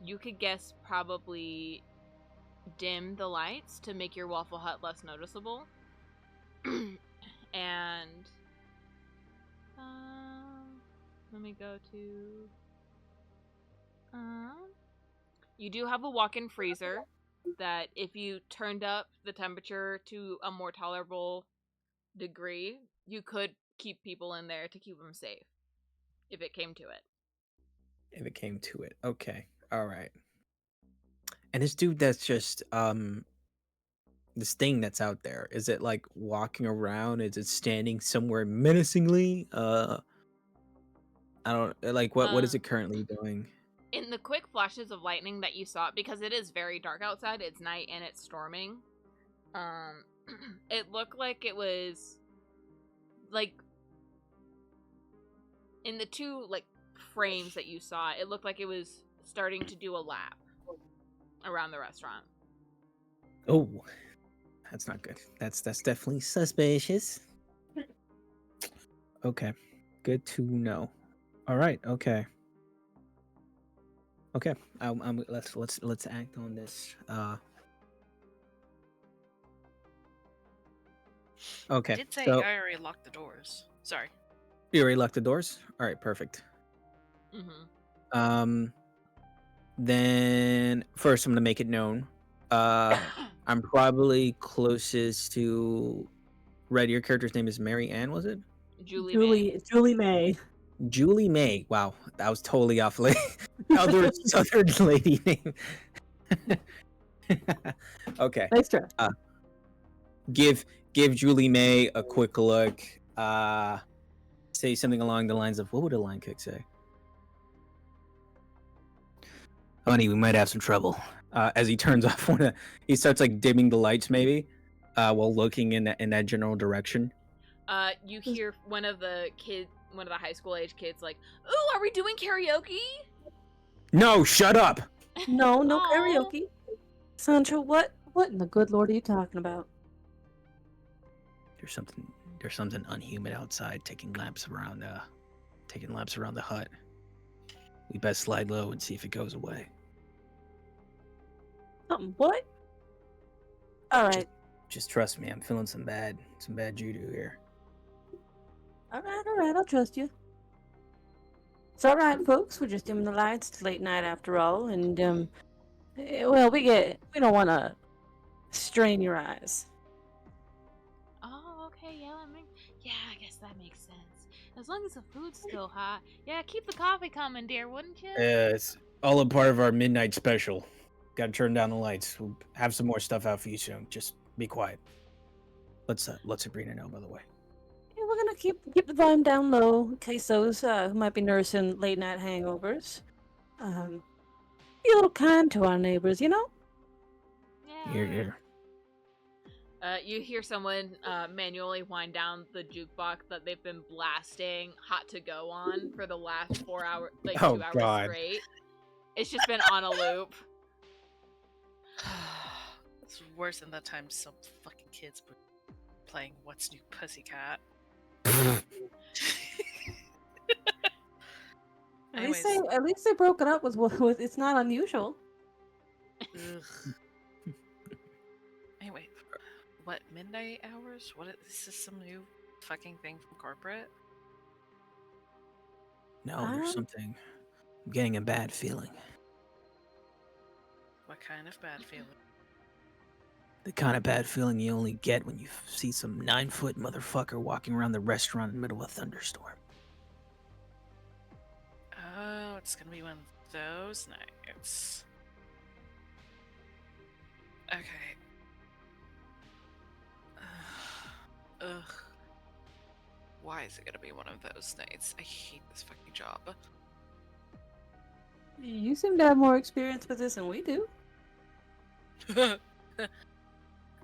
you could guess probably dim the lights to make your Waffle Hut less noticeable. And let me go to you do have a walk-in freezer that if you turned up the temperature to a more tolerable degree, you could keep people in there to keep them safe if it came to it. If it came to it. Okay. All right. And this dude that's just this thing that's out there, is it like walking around? Is it standing somewhere menacingly? I don't like what is it currently doing? In the quick flashes of lightning that you saw, because it is very dark outside, it's night and it's storming. It looked like it was like in the two like frames that you saw, it looked like it was starting to do a lap around the restaurant. Oh, that's not good. That's definitely suspicious. Okay, good to know. All right. Okay. Okay. Let's act on this. Okay. I did say So I already locked the doors. Sorry. you already locked the doors. All right. Perfect. Mm-hmm. Then first I'm gonna make it known. I'm probably closest to Red. Your character's name is Mary Ann, was it? Julie May. Julie May. Wow, that was totally off. Other southern lady name. Okay. Nice try. Give Julie May a quick look. Say something along the lines of, what would a line kick say? Honey, we might have some trouble. As he turns off he starts like dimming the lights maybe, while looking in that general direction. You hear one of the high school age kids like, "Ooh, are we doing karaoke?" No, shut up. No Aw. karaoke. Sancho, what in the good Lord are you talking about? There's something unhuman outside taking laps around the hut. We best slide low and see if it goes away. What? All right. Just trust me, I'm feeling some bad juju here. All right, I'll trust you. It's all right, folks. We're just dimming the lights. It's late night after all, and well, we don't want to strain your eyes. Oh, okay, yeah, I guess that makes sense. As long as the food's still hot. Yeah, keep the coffee coming, dear, wouldn't you? It's all a part of our midnight special. Got to turn down the lights. We'll have some more stuff out for you soon. Just be quiet. Let's Sabrina know, by the way. Yeah, we're gonna keep the volume down low in case those who might be nursing late night hangovers. Be a little kind to our neighbors, you know. Yeah. Here. You hear someone manually wind down the jukebox that they've been blasting Hot to Go on for the last 4 hours, like 2 hours God. straight. It's just been on a loop. It's worse than that time some fucking kids were playing What's New Pussycat. At least they broke it up with it's not unusual. Anyway, what, midnight hours? Is this some new fucking thing from corporate? No, there's something. I'm getting a bad feeling. What kind of bad feeling? The kind of bad feeling you only get when you see some 9-foot motherfucker walking around the restaurant in the middle of a thunderstorm. Oh, it's gonna be one of those nights. Okay. Ugh. Why is it gonna be one of those nights? I hate this fucking job. You seem to have more experience with this than we do.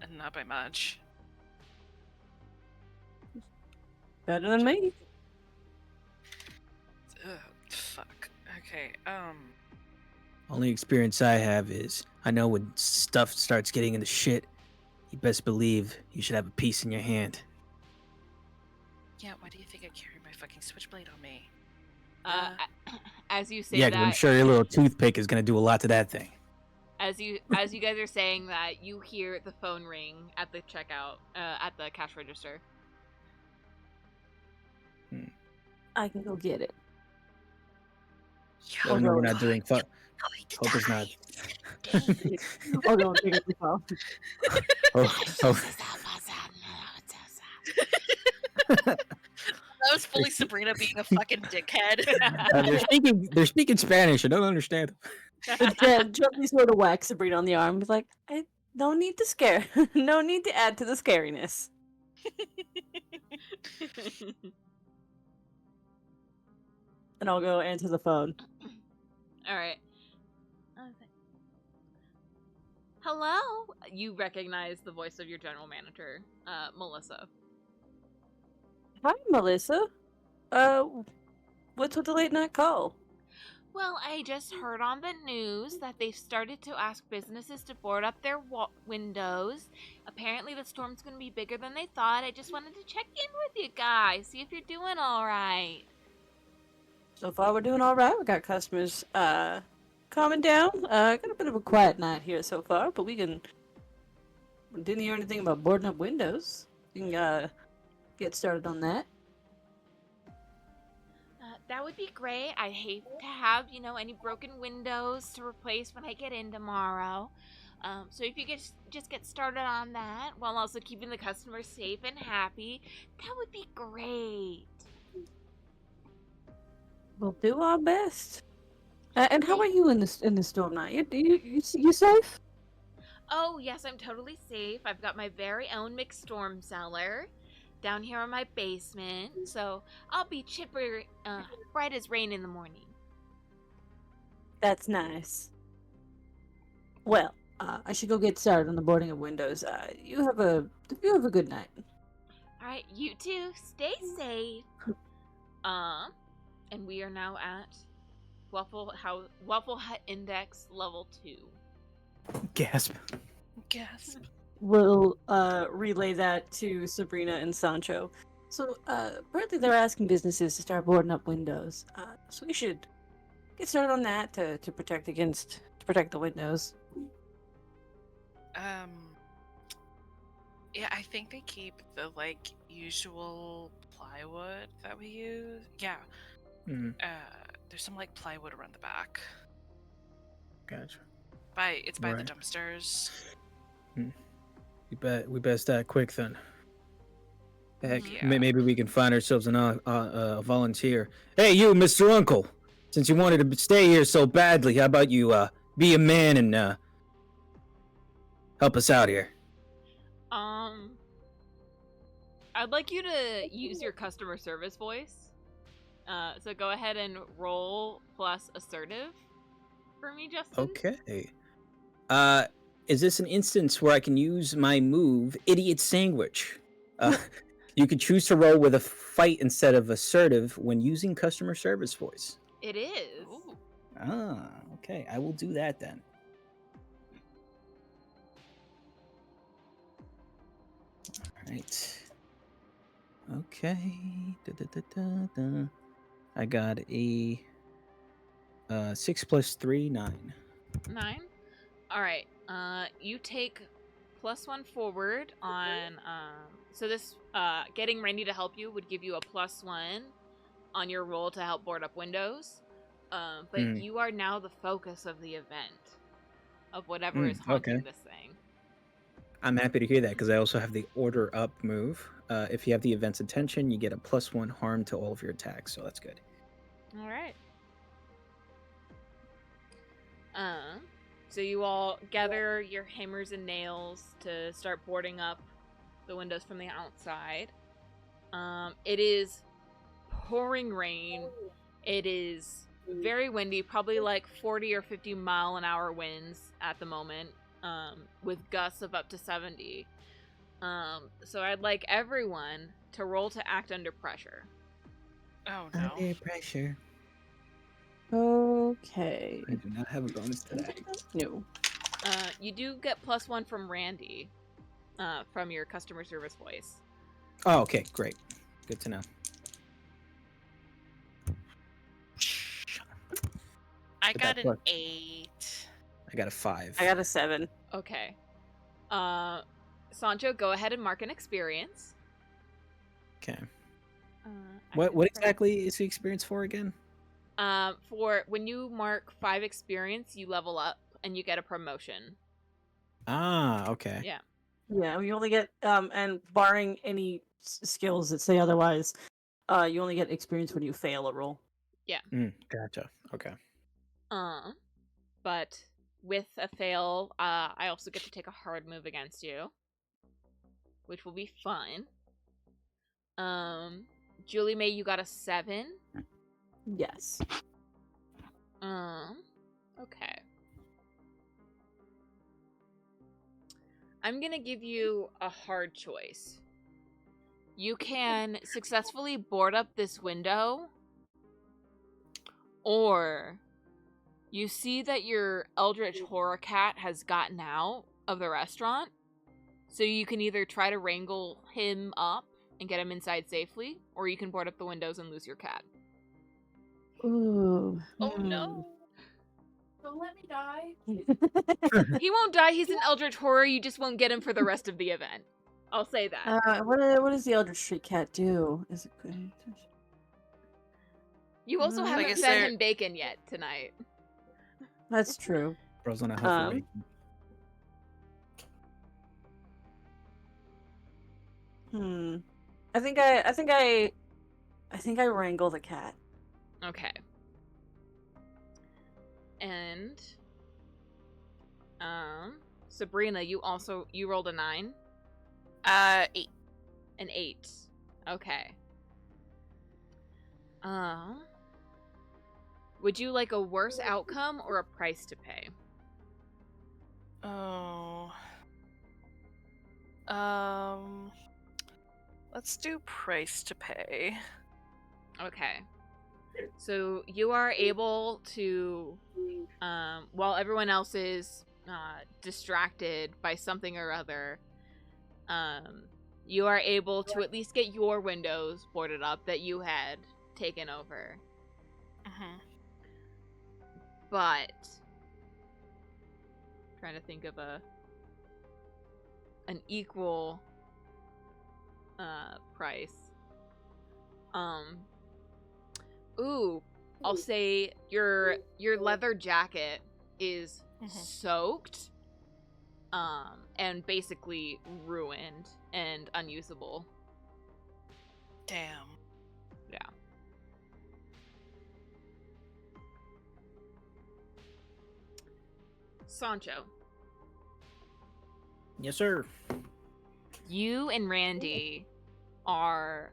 And not by much. Better than me. Ugh, fuck. Okay, Only experience I have is I know when stuff starts getting into shit, you best believe you should have a piece in your hand. yeah, why do you think I carry my fucking switchblade on me? As you say Yeah, that, 'cause I'm sure your little toothpick is gonna do a lot to that thing. as you guys are saying that, you hear the phone ring at the checkout, at the cash register. I can go get it. Let me know we're not doing fuck. Hope it's not. Oh no, take it off. That was fully Sabrina being a fucking dickhead. They're speaking Spanish. I don't understand. Jen gently sort of whacks Sabrina on the arm. He's like, I no need to scare. No need to add to the scariness. And I'll go answer the phone. All right. Hello? You recognize the voice of your general manager, Melissa. Hi, Melissa. What's with the late night call? Well, I just heard on the news that they've started to ask businesses to board up their windows. Apparently the storm's going to be bigger than they thought. I just wanted to check in with you guys, see if you're doing all right. So far, we're doing all right. We got customers calming down. Got a bit of a quiet night here so far, but we didn't hear anything about boarding up windows. You can get started on that. That would be great. I hate to have, any broken windows to replace when I get in tomorrow. So if you could just get started on that while also keeping the customers safe and happy, that would be great. We'll do our best. And how are you in the storm night? You safe? Oh, yes, I'm totally safe. I've got my very own mixed storm cellar down here in my basement, so I'll be chipper, bright as rain in the morning. That's nice. Well, I should go get started on the boarding of windows. You have a good night. All right, you too. Stay safe. And we are now at Waffle Hut Index Level 2. Gasp. Gasp. We'll relay that to Sabrina and Sancho. So apparently they're asking businesses to start boarding up windows. So we should get started on that to protect the windows. Yeah, I think they keep the usual plywood that we use. Yeah. There's some plywood around the back. Gotcha. It's by the Right. dumpsters. We best start quick then. Heck, Yeah. maybe we can find ourselves a volunteer. Hey, you, Mr. Uncle. Since you wanted to stay here so badly, how about you be a man and help us out here? I'd like you to use your customer service voice. So go ahead and roll plus assertive for me, Justin. Okay. Is this an instance where I can use my move, Idiot Sandwich? You could choose to roll with a fight instead of assertive when using customer service voice. It is. Ooh. Ah, okay. I will do that then. All right. Okay. I got a 6 plus 3, 9. 9. All right. You take +1 forward on. So this getting ready to help you would give you a +1 on your roll to help board up windows. But you are now the focus of the event, of whatever is haunting this thing. I'm happy to hear that because I also have the order up move. If you have the event's attention, you get a +1 harm to all of your attacks, so that's good. All right. So you all gather your hammers and nails to start boarding up the windows from the outside. It is pouring rain. It is very windy, probably 40 or 50 mile an hour winds at the moment, with gusts of up to 70. So I'd like everyone to roll to act under pressure. Oh no. Under pressure. Okay. I do not have a bonus to that. No. You do get +1 from Randy, from your customer service voice. Oh, okay, great. Good to know. I But got that an worked. 8. I got a 5. I got a 7. Okay. Sancho, go ahead and mark an experience. Okay. I What can- exactly is the experience for again? For when you mark 5 experience, you level up and you get a promotion. Ah, okay. Yeah. Yeah, we only get and barring any skills that say otherwise, You only get experience when you fail a roll. Gotcha. Okay. But with a fail, I also get to take a hard move against you, which will be fun. Julie May, you got a 7. Yes. Okay. I'm gonna give you a hard choice. You can successfully board up this window, or you see that your Eldritch Horror Cat has gotten out of the restaurant, so you can either try to wrangle him up and get him inside safely, or you can board up the windows and lose your cat. Ooh. Oh no. Don't let me die. He won't die, he's an Eldritch Horror, you just won't get him for the rest of the event. I'll say that. What does the Eldritch Street Cat do? Is it good? You also Like, haven't is fed there- him bacon yet tonight. That's true. Bros on a huff for me. I think I wrangle the cat. Okay. And Sabrina, you rolled a 9? 8. An 8. Okay. Would you like a worse outcome or a price to pay? Oh. Let's do price to pay. Okay. So you are able to, while everyone else is distracted by something or other, you are able to at least get your windows boarded up that you had taken over. But trying to think of an equal price. I'll say your leather jacket is soaked, and basically ruined and unusable. Damn. Yeah. Sancho, Yes, sir. you and Randy are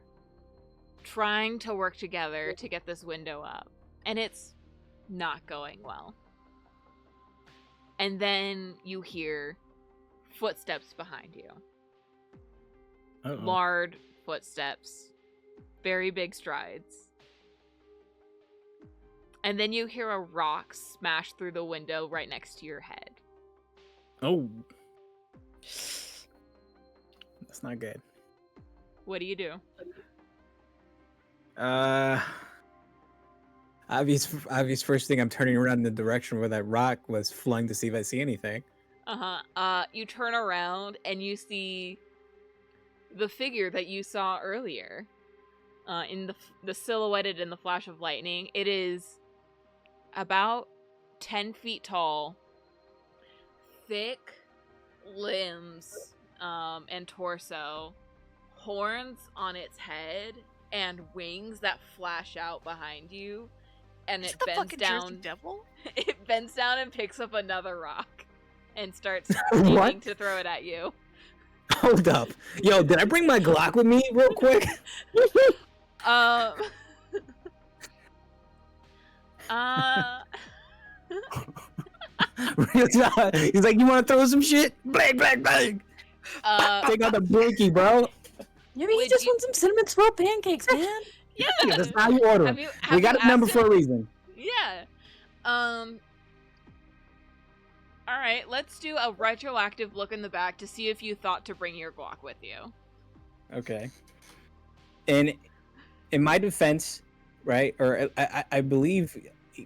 trying to work together to get this window up, and it's not going well. And then you hear footsteps behind you. Uh-oh. Large footsteps, very big strides. And then you hear a rock smash through the window right next to your head. Oh. That's not good. What do you do? Obvious first thing, I'm turning around in the direction where that rock was flung to see if I see anything. You turn around and you see the figure that you saw earlier. In the silhouetted in the flash of lightning. It is about 10 feet tall, thick limbs, and torso, horns on its head, and wings that flash out behind you, and Is it it the bends fucking Jersey down. Devil? It bends down and picks up another rock and starts What? aiming to throw it at you. Hold up. Yo, did I bring my Glock with me real quick? He's like, you want to throw some shit? Bang, bang, bang. Take out the blinky, bro. Maybe he Would just you- wants some cinnamon swirl pancakes, man. Yeah, Yeah, that's how you order Have them. you We got a number asked for him? a reason. Yeah. All right, let's do a retroactive look in the back to see if you thought to bring your Glock with you. Okay. And in my defense, right, or I believe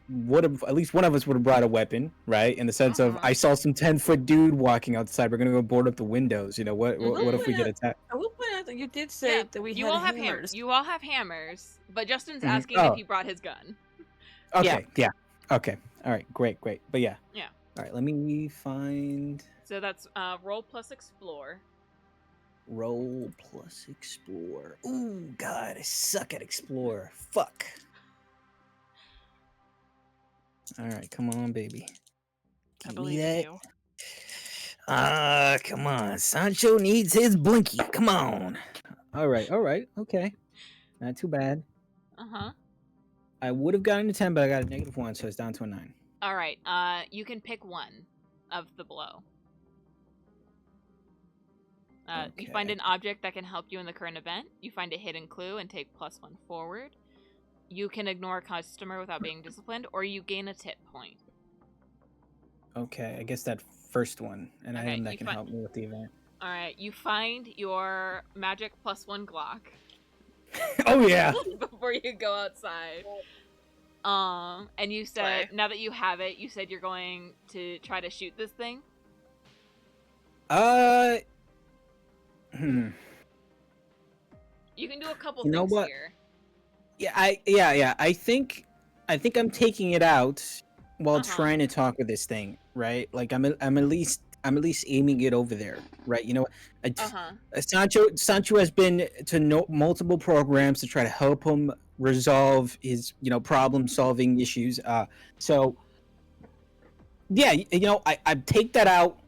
would have at least one of us would have brought a weapon, right? In the sense of I saw some 10-foot dude walking outside. We're gonna go board up the windows. You know what? What if we get attacked? I will point out that you did say Yeah, that we you had all have hammers. You all have hammers, but Justin's Mhm. asking Oh. if he brought his gun. Okay. Yeah. Okay. All right. Great. But yeah. Yeah. All right. Let me find. So that's roll plus explore. Roll plus explore. Ooh, God, I suck at explore. Fuck. All right, come on, baby. I Give me believe in that. you. Come on. Sancho needs his blinky. Come on. All right, okay. Not too bad. Uh-huh. I would have gotten a 10, but I got a -1, so it's down to a 9. All right. You can pick one of the below. You find Okay. an object that can help you in the current event. You find a hidden clue and take +1 forward. You can ignore a customer without being disciplined, or you gain a tip point. Okay, I guess that first one, an Okay, item that you can fi- help me with the event. All right. You find your magic +1 Glock Oh yeah. before you go outside. And you said, now that you have it, you said you're going to try to shoot this thing. You can do a couple You know things what? here. Yeah. I think I'm taking it out while Uh-huh. trying to talk with this thing, right? Like I'm at least aiming it over there, right? You know, Sancho has been to multiple programs to try to help him resolve his problem solving issues. So yeah, I take that out,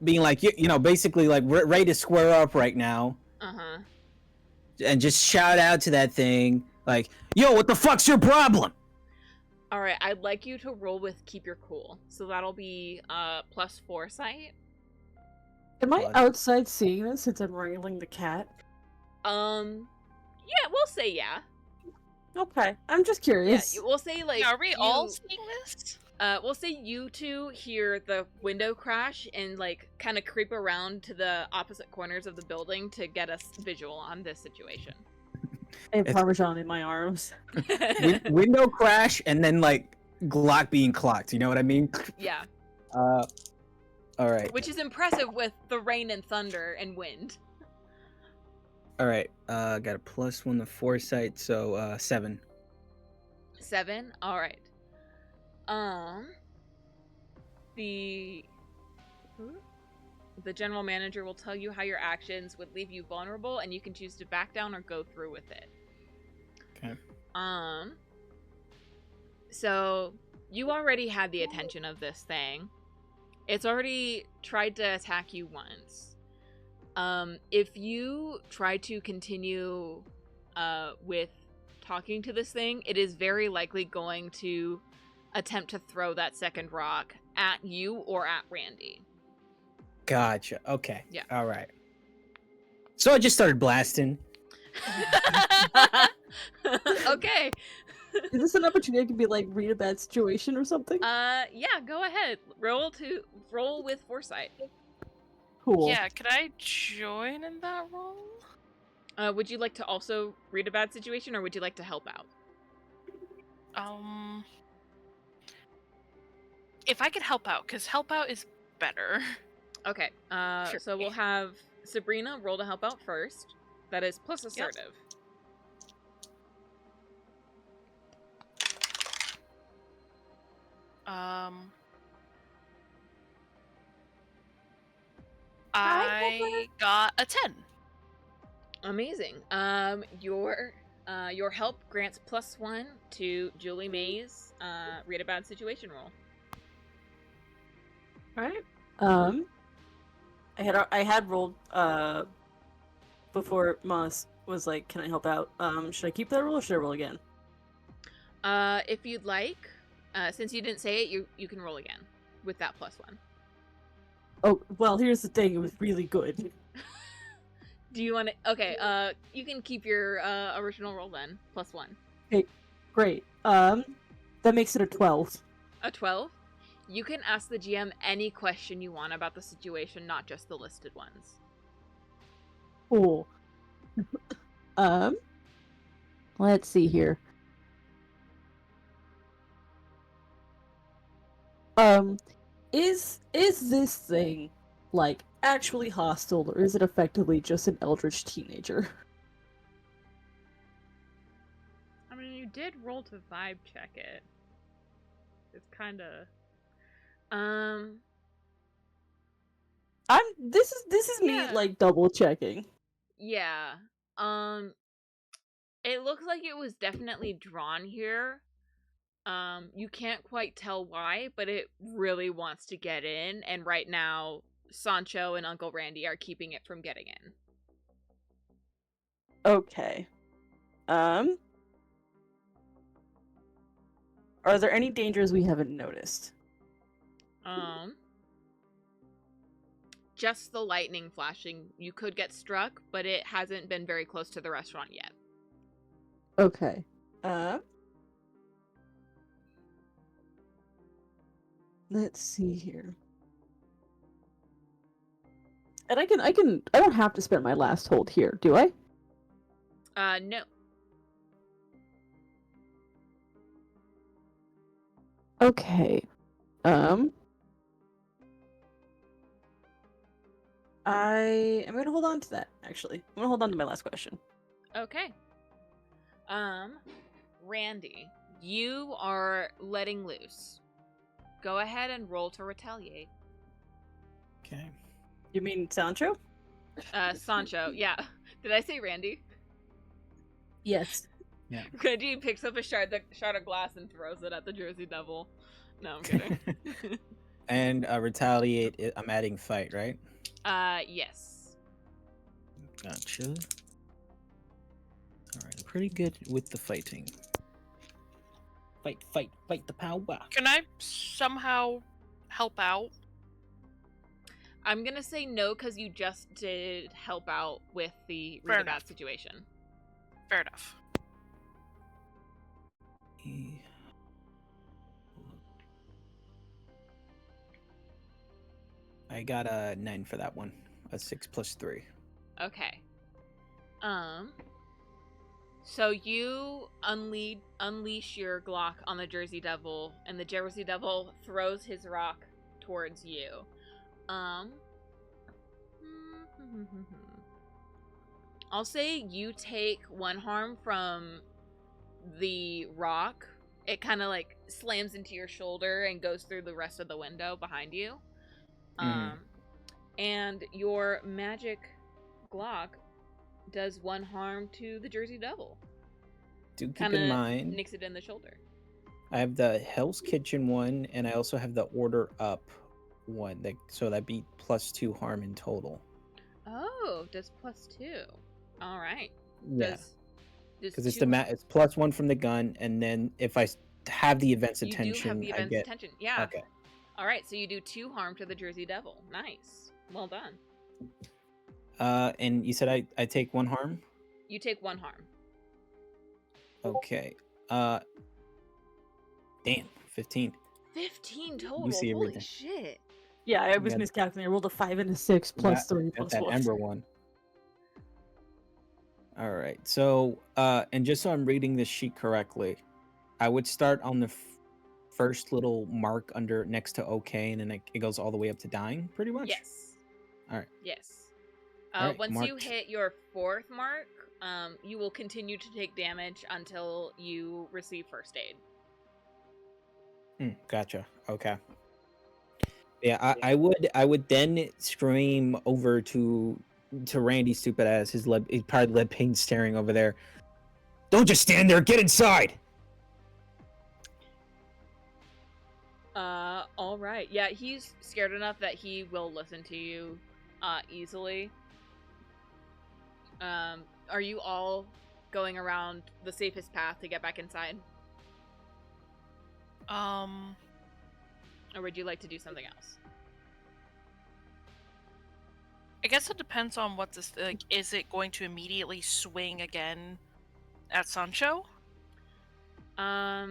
being like basically like we're ready to square up right now. And just shout out to that thing like, yo, what the fuck's your problem? All right, I'd like you to roll with keep your cool. So that'll be plus foresight. Am I outside seeing this since I'm wrangling the cat? Yeah, we'll say yeah. Okay, I'm just curious. Yeah, we'll say like. Are we all seeing this? We'll say you two hear the window crash and like kind of creep around to the opposite corners of the building to get us visual on this situation. I have Parmesan in my arms. Window crash and then like Glock being clocked. You know what I mean? Yeah. All right. Which is impressive with the rain and thunder and wind. All right. Got a +1 to foresight, so 7. 7. All right. The general manager will tell you how your actions would leave you vulnerable, and you can choose to back down or go through with it. Okay. So you already had the attention of this thing. It's already tried to attack you once. If you try to continue with talking to this thing, it is very likely going to attempt to throw that second rock at you or at Randy. Gotcha. Okay. Yeah. All right. So I just started blasting. Okay. Is this an opportunity to be like read a bad situation or something? Yeah, go ahead. Roll with foresight. Cool. Yeah, could I join in that role? Would you like to also read a bad situation, or would you like to help out? If I could help out, because help out is better. Okay. Sure. So we'll have Sabrina roll to help out first. That is plus assertive. I got a 10. Amazing. Your help grants +1 to Julie May's read a bad situation roll. Alright. I had rolled before Moss was like, "Can I help out?" Should I keep that roll or should I roll again? If you'd like, since you didn't say it, you can roll again with that +1. Oh, well, here's the thing. It was really good. Do you want to? Okay. You can keep your original roll then, +1. Okay, great. That makes it a 12. A 12. You can ask the GM any question you want about the situation, not just the listed ones. Cool. Let's see here. Is this thing like actually hostile, or is it effectively just an eldritch teenager? I mean, you did roll to vibe check it. It's kind of This is me Yeah. like double checking. Yeah. It looks like it was definitely drawn here. You can't quite tell why, but it really wants to get in, and right now Sancho and Uncle Randy are keeping it from getting in. Okay. Are there any dangers we haven't noticed? Just the lightning flashing. You could get struck, but it hasn't been very close to the restaurant yet. Okay. Let's see here. And I don't have to spend my last hold here, do I? No. Okay. I am gonna hold on to that, actually. I'm gonna hold on to my last question. Okay. Randy, you are letting loose. Go ahead and roll to retaliate. Okay. You mean Sancho? Sancho, yeah. Did I say Randy? Yes. Yeah. Randy picks up a shard of glass and throws it at the Jersey Devil. No, I'm kidding. And retaliate. I'm adding fight, right? Yes. Gotcha. All right, I'm pretty good with the fighting. Fight the power. Can I somehow help out? I'm gonna say no because you just did help out with the Fair read-about enough. situation. Fair enough. I got a 9 for that one. A 6 plus 3. Okay. So you unleash your Glock on the Jersey Devil, and the Jersey Devil throws his rock towards you. I'll say you take 1 harm from the rock. It kind of like slams into your shoulder and goes through the rest of the window behind you. And your magic Glock does 1 harm to the Jersey Devil. Do keep Kinda in mind, nicks it in the shoulder. I have the Hell's Kitchen one, and I also have the Order Up one. So that'd be plus 2 harm in total. Oh, does +2. All right. Yeah. Does Because it's 2 it's plus 1 from the gun, and then if I have the event's You do attention, have the I event's get. attention. Yeah. Okay. All right, so you do 2 harm to the Jersey Devil. Nice. Well done. And you said I take 1 harm. You take 1 harm. Okay. Damn, 15. 15 total. You see Holy everything. shit. Yeah, I was Yeah. miscalculating. I rolled a 5 and a 6 plus 3 Got plus that 4. Ember one. All right. So, and just so I'm reading this sheet correctly, I would start on the first little mark under next to OK, and then it goes all the way up to dying, pretty much. Yes. All right. Yes. All right, Once you marked. hit your 4th mark, you will continue to take damage until you receive first aid. Gotcha. Okay. Yeah, I would then scream over to Randy's stupid ass. He's probably lead paint staring over there. Don't just stand there. Get inside. All right. Yeah, he's scared enough that he will listen to you, easily. Are you all going around the safest path to get back inside? Or would you like to do something else? I guess it depends on what this like. Is it going to immediately swing again at Sancho? I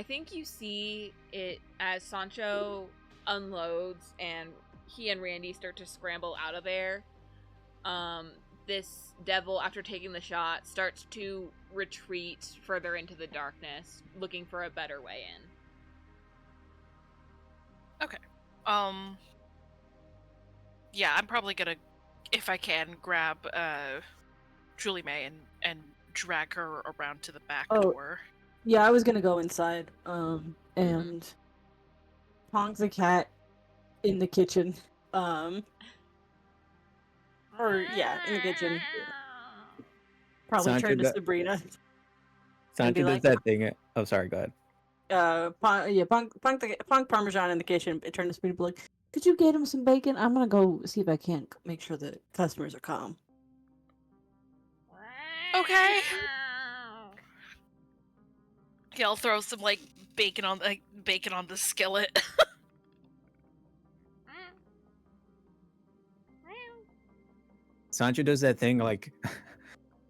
think you see it as Sancho unloads and he and Randy start to scramble out of there. This devil, after taking the shot, starts to retreat further into the darkness, looking for a better way in. Okay. Yeah, I'm probably gonna, if I can, grab Julie May and drag her around to the back door. Yeah, I was gonna go inside. And Pong's a cat in the kitchen. Or yeah, in the kitchen. Probably Sancho turn to do- Sabrina. Sancho be does like- that thing. Oh, sorry. Go ahead. Punk Parmesan in the kitchen. And turn to Sabrina. Be like, could you get him some bacon? I'm gonna go see if I can't make sure the customers are calm. Okay. Yeah, I'll throw some like bacon on the skillet. Sancho does that thing like,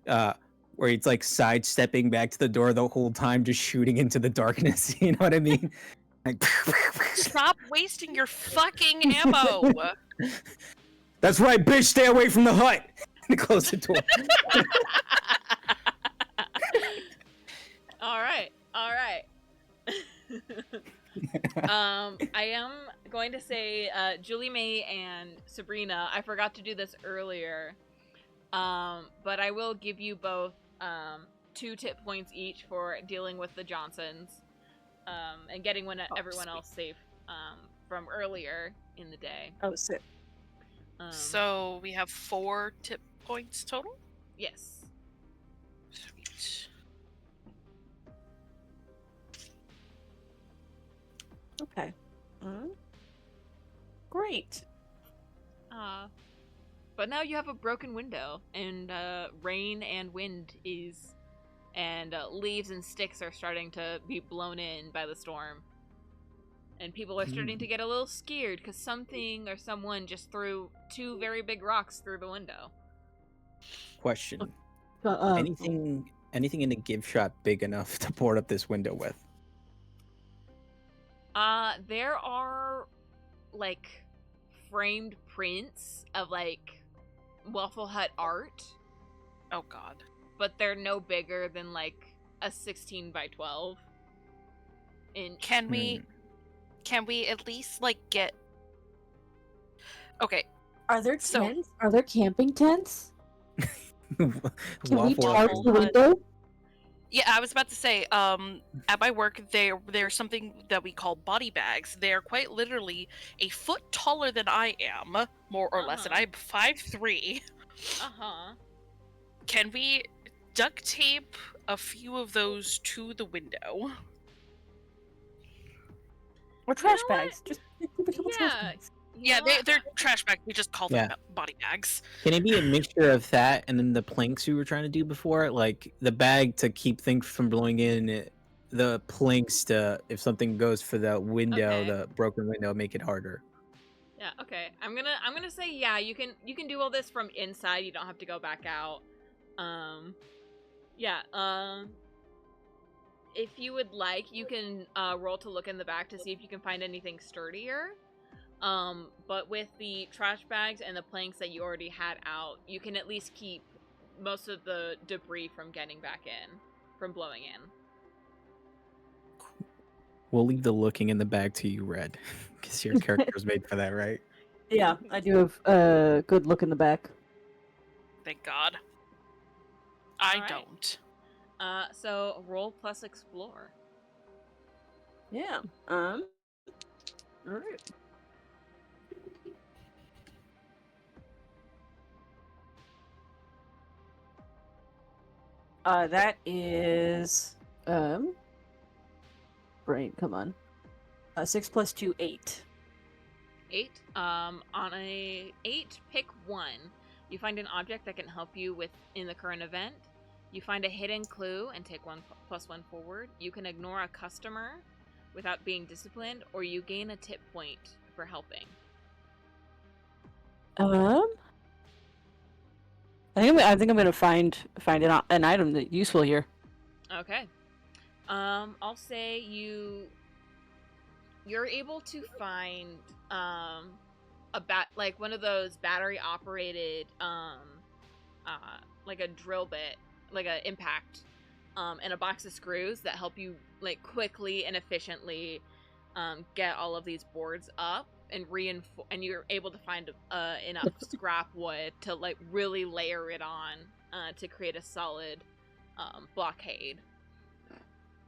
where he's like sidestepping back to the door the whole time, just shooting into the darkness. You know what I mean? Like, Stop wasting your fucking ammo. that's right, bitch. Stay away from the hut. Close the door. All right. I am going to say Julie May and Sabrina. I forgot to do this earlier, but I will give you both 2 tip points each for dealing with the Johnsons and getting everyone else safe from earlier in the day. Oh, sick. So we have 4 tip points total? Yes. Sweet. Okay. Great. But now you have a broken window, and rain and wind and leaves and sticks are starting to be blown in by the storm. And people are starting to get a little scared because something or someone just threw 2 very big rocks through the window. Question. Uh, Anything in the gift shop big enough to board up this window with? There are like framed prints of like Waffle Hut art, Oh god. but they're no bigger than like a 16 by 12 inch. Can we at least like get Okay, Are there So- tents? Are there camping tents? Can we Waffle tarp Hut. the window? yeah, I was about to say, at my work there's something that we call body bags. They're quite literally a foot taller than I am, more or less, and Uh-huh. I'm 5'3". Uh-huh. Can we duct tape a few of those to the window? Or trash know what? bags? Just keep a couple Yeah. trash bags. You Yeah, know what? they're trash bags. We just call them Yeah. body bags. Can it be a mixture of that and then the planks you were trying to do before? Like the bag to keep things from blowing in, the planks to, if something goes for the window, Okay. the broken window, make it harder. Yeah, okay. I'm gonna say yeah, you can do all this from inside. You don't have to go back out. If you would like, you can roll to look in the back to see if you can find anything sturdier. But with the trash bags and the planks that you already had out, you can at least keep most of the debris from getting back in, from blowing in. We'll leave the looking in the bag to you, Red, because your character was made for that, right? Yeah, I do have a good look in the back. Thank God. I Alright. don't. So roll plus explore. Yeah. Alright. That is brain, come on. 6 + 2, 8. 8. On a 8, pick 1. You find an object that can help you in the current event. You find a hidden clue and take 1 + 1 forward. You can ignore a customer without being disciplined, or you gain a tip point for helping. I think I'm gonna find an item that's useful here. Okay. I'll say you're able to find like one of those battery operated like a drill bit, like an impact, and a box of screws that help you like quickly and efficiently get all of these boards up and and you're able to find enough scrap wood to like really layer it on to create a solid blockade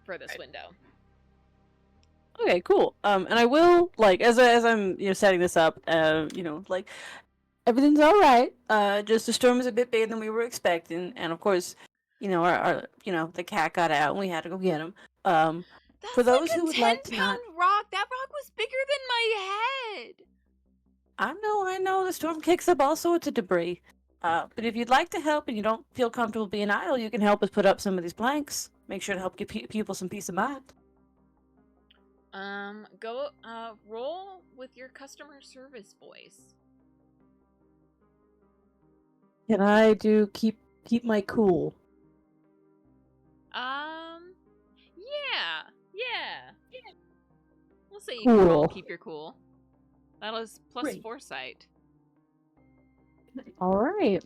for this window. Okay, cool. And I will like as I'm setting this up, like everything's all right. Just the storm is a bit bigger than we were expecting, and of course, our the cat got out and we had to go get him. For That's those like a who would like to 10-pound not, rock. That rock was bigger than my head. I know, the storm kicks up all sorts of debris. But if you'd like to help and you don't feel comfortable being idle, you can help us put up some of these planks. Make sure to help give people some peace of mind. Go roll with your customer service voice. Can I do keep my cool? Yeah. We'll say you can roll Cool. keep your cool. That is plus Great. foresight. All right.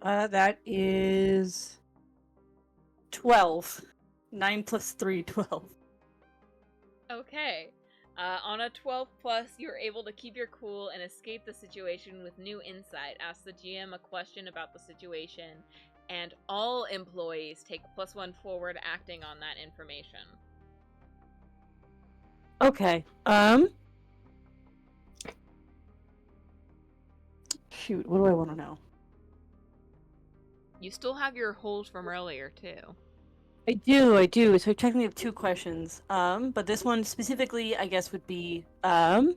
That is 12. 9 plus 3, 12. Okay. On a 12 plus, you're able to keep your cool and escape the situation with new insight. Ask the GM a question about the situation, and all employees take +1 forward acting on that information. Okay. Shoot, what do I want to know? You still have your hold from earlier, too. I do. So I technically have 2 questions. But this one specifically, I guess, would be, how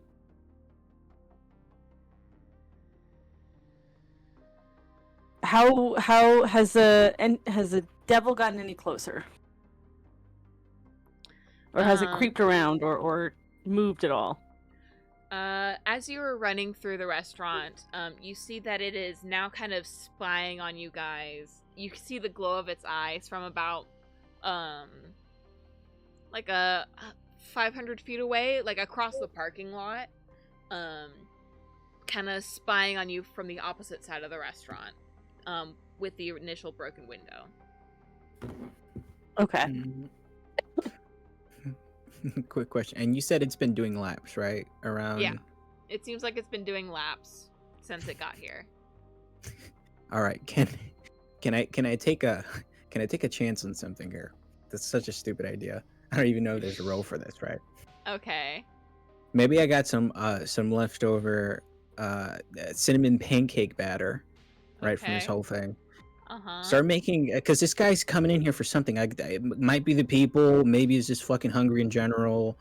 has the devil gotten any closer? Or has it creeped around or moved at all? As you were running through the restaurant, you see that it is now kind of spying on you guys. You see the glow of its eyes from about, like 500 feet away, like across the parking lot, kind of spying on you from the opposite side of the restaurant, with the initial broken window. Okay. Quick question. And you said it's been doing laps, right? Around. Yeah. It seems like it's been doing laps since it got here. All right. Can I take a chance on something here? That's such a stupid idea. I don't even know there's a roll for this, right? Okay. Maybe I got some leftover cinnamon pancake batter, right, from this Okay. whole thing. Uh-huh. Start making, because this guy's coming in here for something. It might be the people, maybe he's just fucking hungry in general.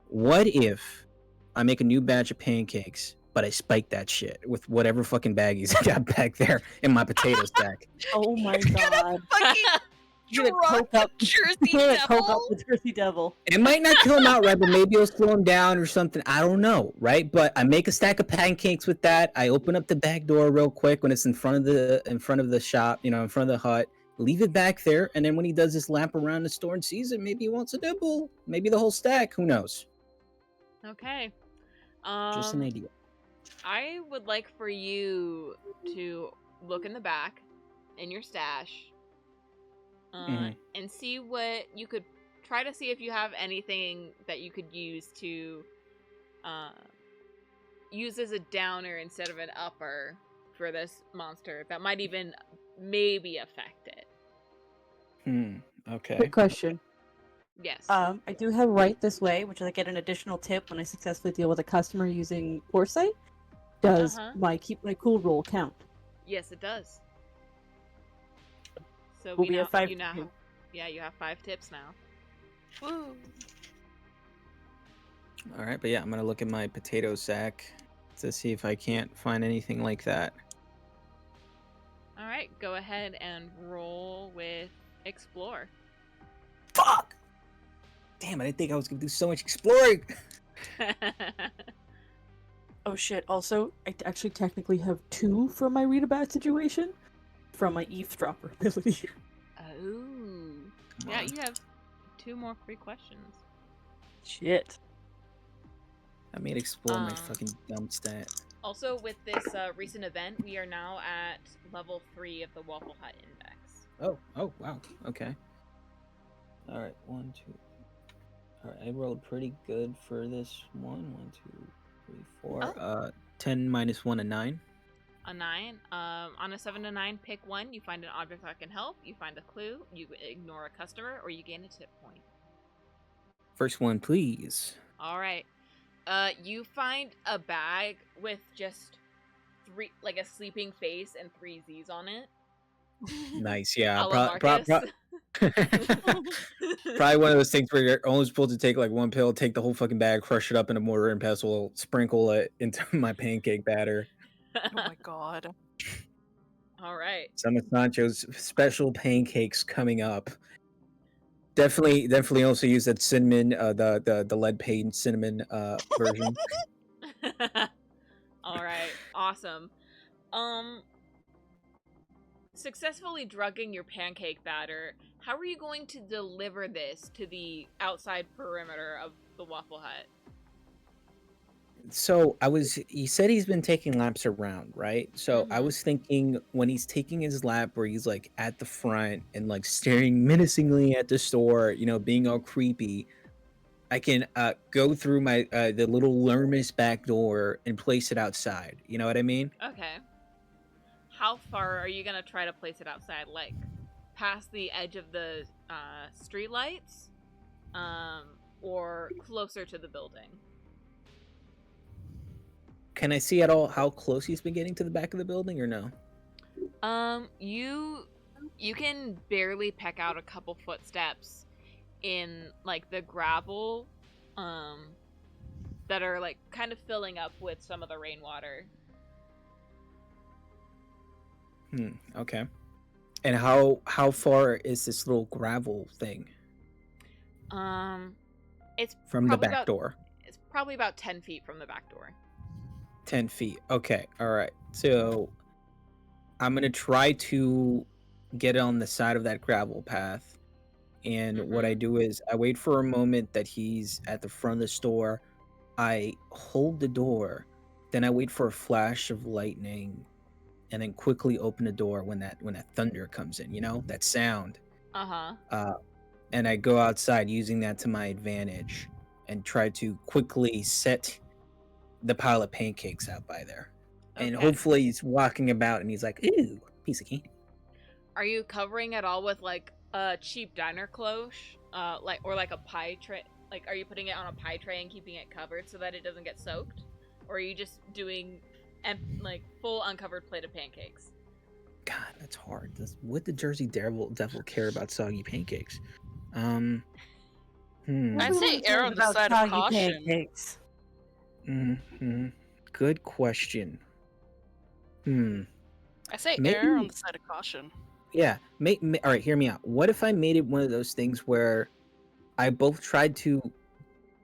What if I make a new batch of pancakes, but I spike that shit with whatever fucking baggies I got back there in my potato stack? Oh my god. Fucking You're gonna drunk coke up Jersey you're gonna coke up devil. the Jersey Devil. It might not kill him outright, but maybe it'll slow him down or something. I don't know, right? But I make a stack of pancakes with that. I open up the back door real quick when it's in front of the shop, in front of the hut. Leave it back there, and then when he does this lap around the store and sees it, maybe he wants a nibble, maybe the whole stack. Who knows? Okay. Just an idea. I would like for you to look in the back in your stash, and see what you could try to see if you have anything that you could use to use as a downer instead of an upper for this monster that might even maybe affect it. Okay. Quick question. Yes. I do have right this way, which I get an additional tip when I successfully deal with a customer using foresight. Does my keep my cool roll count? Yes, it does. So Will be a 5 you now have, you have 5 tips now. Woo. All right, but yeah, I'm gonna look at my potato sack to see if I can't find anything like that. All right, go ahead and roll with explore. Fuck! Damn, I didn't think I was gonna do so much exploring. Oh shit, also, I actually technically have 2 from my read about situation from my eavesdropper ability. Oh. Yeah, you have 2 more free questions. Shit. I made explore my fucking dumb stat. Also, with this recent event, we are now at level 3 of the Waffle Hut Index. Oh, wow. Okay. All right, 1, 2. All right, I rolled pretty good for this one. 1, 2, 3, 4. 10 minus 1 and 9. A 9. On a 7 to 9, pick one. You find an object that can help. You find a clue. You ignore a customer, or you gain a tip point. First one, please. All right. You find a bag with just 3, like a sleeping face and 3 Z's on it. Nice, yeah. A la Marcus. Probably one of those things where you're only supposed to take like one pill, take the whole fucking bag, crush it up in a mortar and pestle, sprinkle it into my pancake batter. Oh my god. All right. Some of Sancho's special pancakes coming up. Definitely also use that cinnamon, the lead paint cinnamon version. All right. Awesome. Successfully drugging your pancake batter, how are you going to deliver this to the outside perimeter of the Waffle Hut? So he said he's been taking laps around, right? So I was thinking when he's taking his lap where he's like at the front and like staring menacingly at the store, being all creepy, I can go through my the little Lermis back door and place it outside. You know what I mean? Okay. How far are you gonna try to place it outside? Like past the edge of the street lights, or closer to the building? Can I see at all how close he's been getting to the back of the building or no? You can barely peck out a couple footsteps in like the gravel that are like kind of filling up with some of the rainwater. Okay. And how far is this little gravel thing? It's from the back door. It's probably about 10 feet from the back door. 10 feet. Okay. All right. So I'm going to try to get on the side of that gravel path. And what I do is I wait for a moment that he's at the front of the store. I hold the door. Then I wait for a flash of lightning and then quickly open the door when that thunder comes in, that sound. And I go outside using that to my advantage and try to quickly set the pile of pancakes out by there. And hopefully he's walking about and he's like, ooh, piece of candy. Are you covering it all with like a cheap diner cloche? Or like a pie tray? Like, are you putting it on a pie tray and keeping it covered so that it doesn't get soaked? Or are you just doing like full uncovered plate of pancakes? God, that's hard. What the Jersey Devil care about soggy pancakes? I'd say err on the side of caution. Pancakes. Good question. I say err on the side of caution. Yeah. All right, hear me out. What if I made it one of those things where I both tried to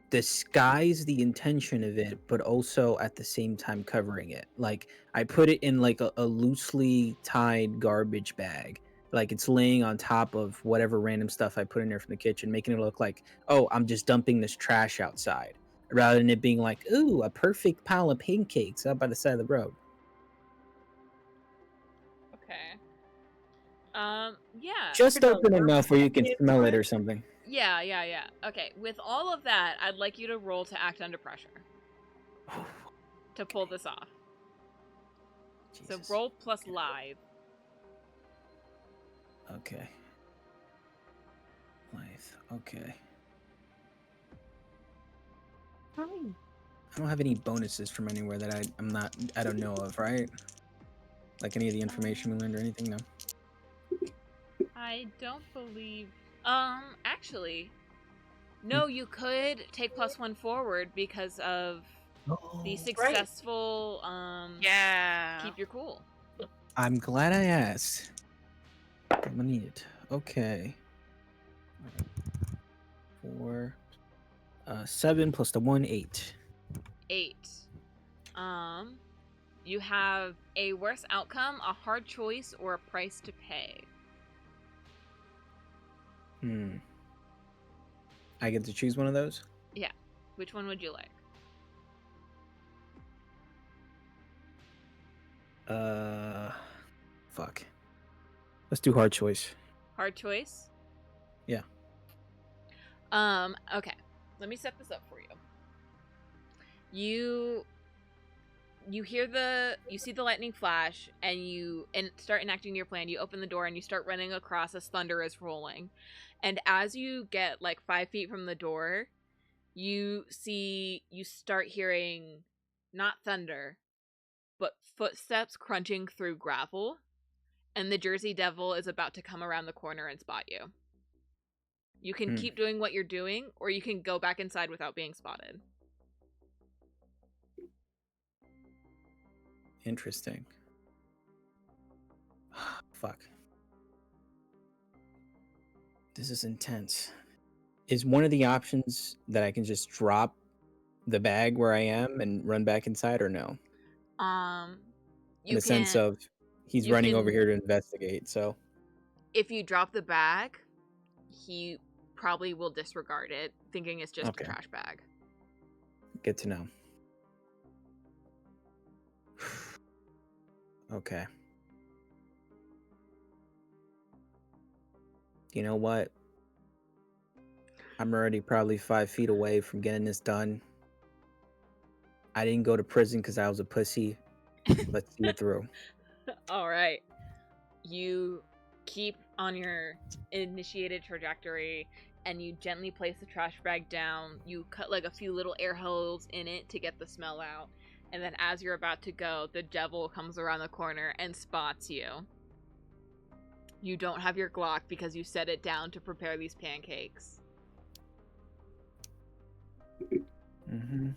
disguise the intention of it, but also at the same time covering it? Like I put it in like a loosely tied garbage bag. Like it's laying on top of whatever random stuff I put in there from the kitchen, making it look like, oh, I'm just dumping this trash outside, rather than it being like, ooh, a perfect pile of pancakes out by the side of the road. Okay. Yeah. Just open enough where you can smell it or something. Yeah. Okay, with all of that, I'd like you to roll to act under pressure. To pull this off. Jesus. So roll plus live. Okay. Life. Okay. Hi. I don't have any bonuses from anywhere that I don't know of, right? Like any of the information we learned or anything, no? I don't believe... actually... No, you could take +1 forward because of the successful, keep your cool. I'm glad I asked. I'm gonna need it. Okay. 4, 7 plus the 1, 8. 8. You have a worse outcome, a hard choice, or a price to pay. I get to choose one of those? Yeah. Which one would you like? Fuck. Let's do hard choice. Hard choice? Yeah. Okay. Let me set this up for you. You you see the lightning flash, and you start enacting your plan. You open the door and you start running across as thunder is rolling. And as you get like 5 feet from the door, you start hearing not thunder, but footsteps crunching through gravel. And the Jersey Devil is about to come around the corner and spot you. You can keep doing what you're doing, or you can go back inside without being spotted. Interesting. Fuck. This is intense. Is one of the options that I can just drop the bag where I am and run back inside, or no? In the sense of he's running over here to investigate, so... If you drop the bag, he probably will disregard it, thinking it's just a trash bag. Good to know. Okay. You know what? I'm already probably 5 feet away from getting this done. I didn't go to prison because I was a pussy. Let's see it through. All right. You keep on your initiated trajectory, and you gently place the trash bag down. You cut like a few little air holes in it to get the smell out. And then as you're about to go, the devil comes around the corner and spots you. You don't have your Glock because you set it down to prepare these pancakes. Mm-hmm.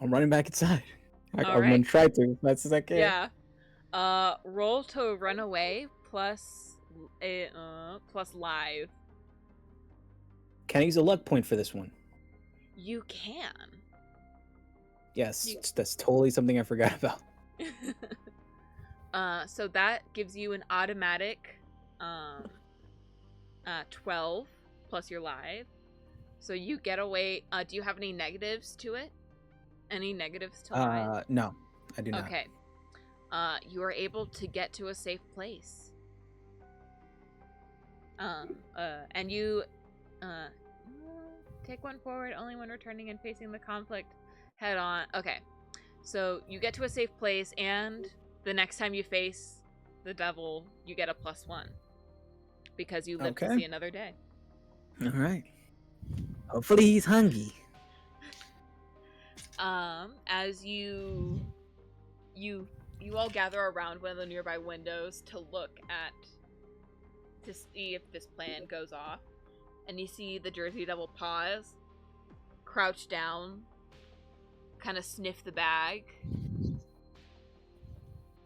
I'm running back inside. I'm right. gonna try to as fast as I can. Yeah. Roll to run away plus live. Can I use a luck point for this one? You can. Yes, that's totally something I forgot about. So that gives you an automatic 12 plus your live. So you get away. Do you have any negatives to it? Any negatives to live? No, I do not. Okay. You are able to get to a safe place. And you take one forward only when returning and facing the conflict head on. Okay. So you get to a safe place, and the next time you face the devil, you get a +1 because you live to see another day. All right. Hopefully he's hungry. As you all gather around one of the nearby windows to see if this plan goes off, and you see the Jersey Devil pause, crouch down, kind of sniff the bag,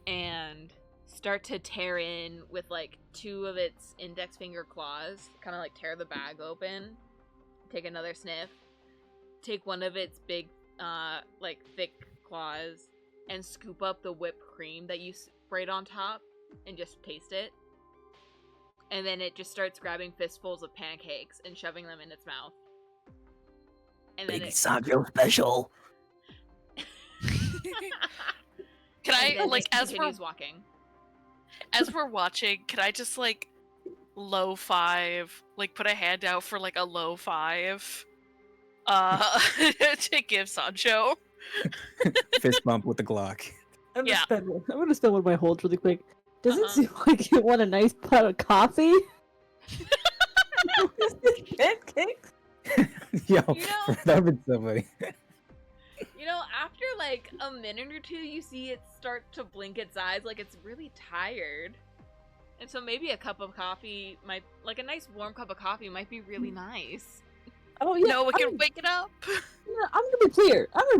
and start to tear in with like 2 of its index finger claws, kind of like tear the bag open, take another sniff, take one of its big like thick claws and scoop up the whipped cream that you sprayed on top and just taste it. And then it just starts grabbing fistfuls of pancakes and shoving them in its mouth. And then Baby Sancho special. Can I, like, walking? As we're watching, can I just, like, low 5, like, put a hand out for, like, a low 5, to give Sancho? Fist bump with the Glock. I'm gonna spend one of my holds really quick. Does it seem like you want a nice pot of coffee? Pancakes? Yo, that would be somebody. You know, after like a minute or two, you see it start to blink its eyes like it's really tired. And so maybe a cup of coffee like a nice warm cup of coffee might be really nice. Oh yeah. No, we can wake it up. Yeah, I'm gonna be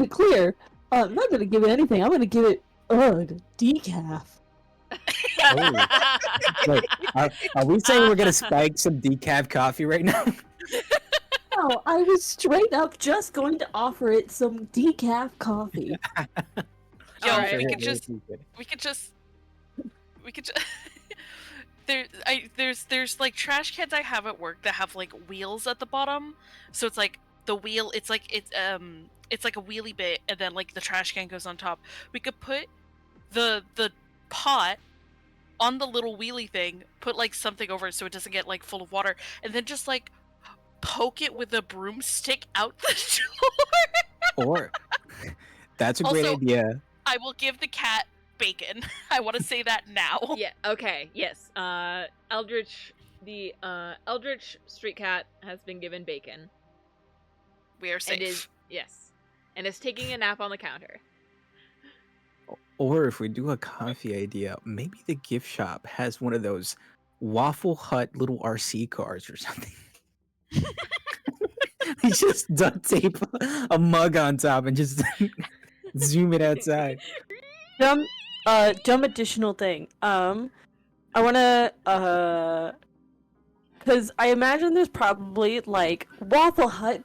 clear. I'm not gonna give it anything. I'm gonna give it decaf. Oh. Wait, are we saying we're gonna spike some decaf coffee right now? No, I was straight up just going to offer it some decaf coffee. Yo, Right. we could just there's like trash cans I have at work that have like wheels at the bottom. So it's like the wheel, it's like a wheelie bit, and then like the trash can goes on top. We could put the pot on the little wheelie thing, put like something over it so it doesn't get like full of water, and then just like poke it with a broomstick out the door. Or that's a great idea. I will give the cat bacon. I want to say that now. Yeah. Okay. Yes. Eldritch, the Eldritch street cat has been given bacon. We are safe. And is taking a nap on the counter. Or if we do a coffee idea, maybe the gift shop has one of those Waffle Hut little RC cars or something. They just duct tape a mug on top and just zoom it outside. Dumb additional thing. I wanna because I imagine there's probably like Waffle Hut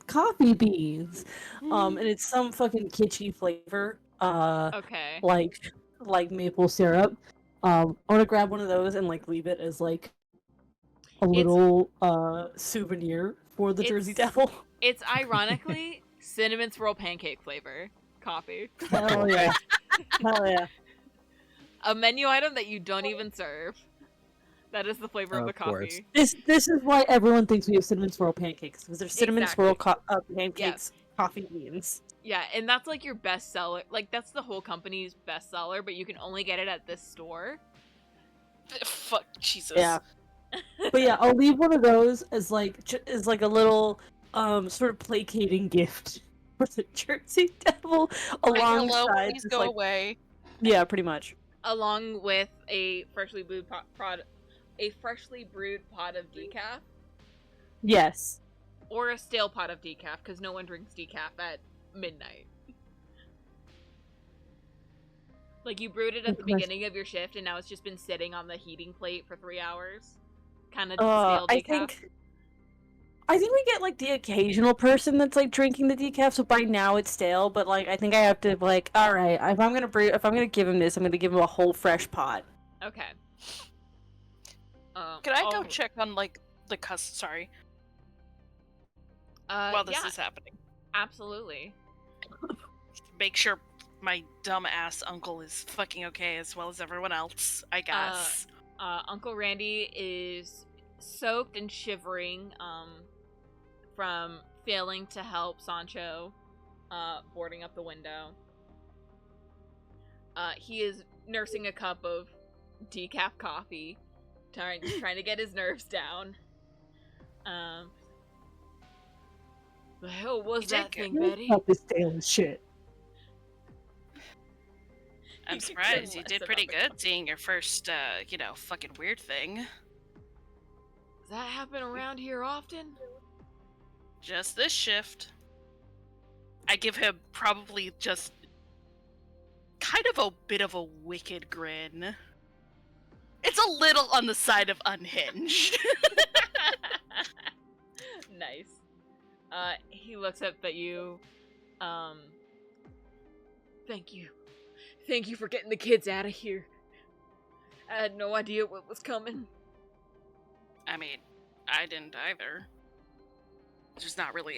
coffee beans, and it's some fucking kitschy flavor. Okay. Like maple syrup. I want to grab one of those and like leave it as like a little souvenir for the Jersey Devil. It's ironically cinnamon swirl pancake flavor coffee. Hell yeah! Hell yeah! A menu item that you don't even serve. That is the flavor of the course. coffee. This is why everyone thinks we have cinnamon swirl pancakes, because they're cinnamon swirl pancakes, coffee beans. Yeah, and that's like your best seller. Like that's the whole company's best seller, but you can only get it at this store. Fuck Jesus. Yeah. But yeah, I'll leave one of those as like a little sort of placating gift for the Jersey Devil alongside. Hello, please this, go like, away. Yeah, pretty much. Along with a freshly brewed pot of decaf, Yes. or a stale pot of decaf, because no one drinks decaf at midnight. Like you brewed it at the beginning of your shift, and now it's just been sitting on the heating plate for 3 hours. Kind of stale decaf. I think we get like the occasional person that's like drinking the decaf, so by now it's stale. But like, I think I have to like, all right, if I'm gonna give him this, I'm gonna give him a whole fresh pot. Okay. Can I go check on like the sorry. While this is happening. Absolutely. Make sure my dumb ass uncle is fucking okay as well as everyone else, I guess. Uncle Randy is soaked and shivering from failing to help Sancho boarding up the window. He is nursing a cup of decaf coffee, trying to get his nerves down. The hell was that thing, Betty? Cup is stale as shit. I'm surprised you did pretty good seeing your first, fucking weird thing. Does that happen around here often? Just this shift. I give him probably just kind of a bit of a wicked grin. It's a little on the side of unhinged. Nice. He looks up at you. Thank you. Thank you for getting the kids out of here. I had no idea what was coming. I mean, I didn't either. There's not really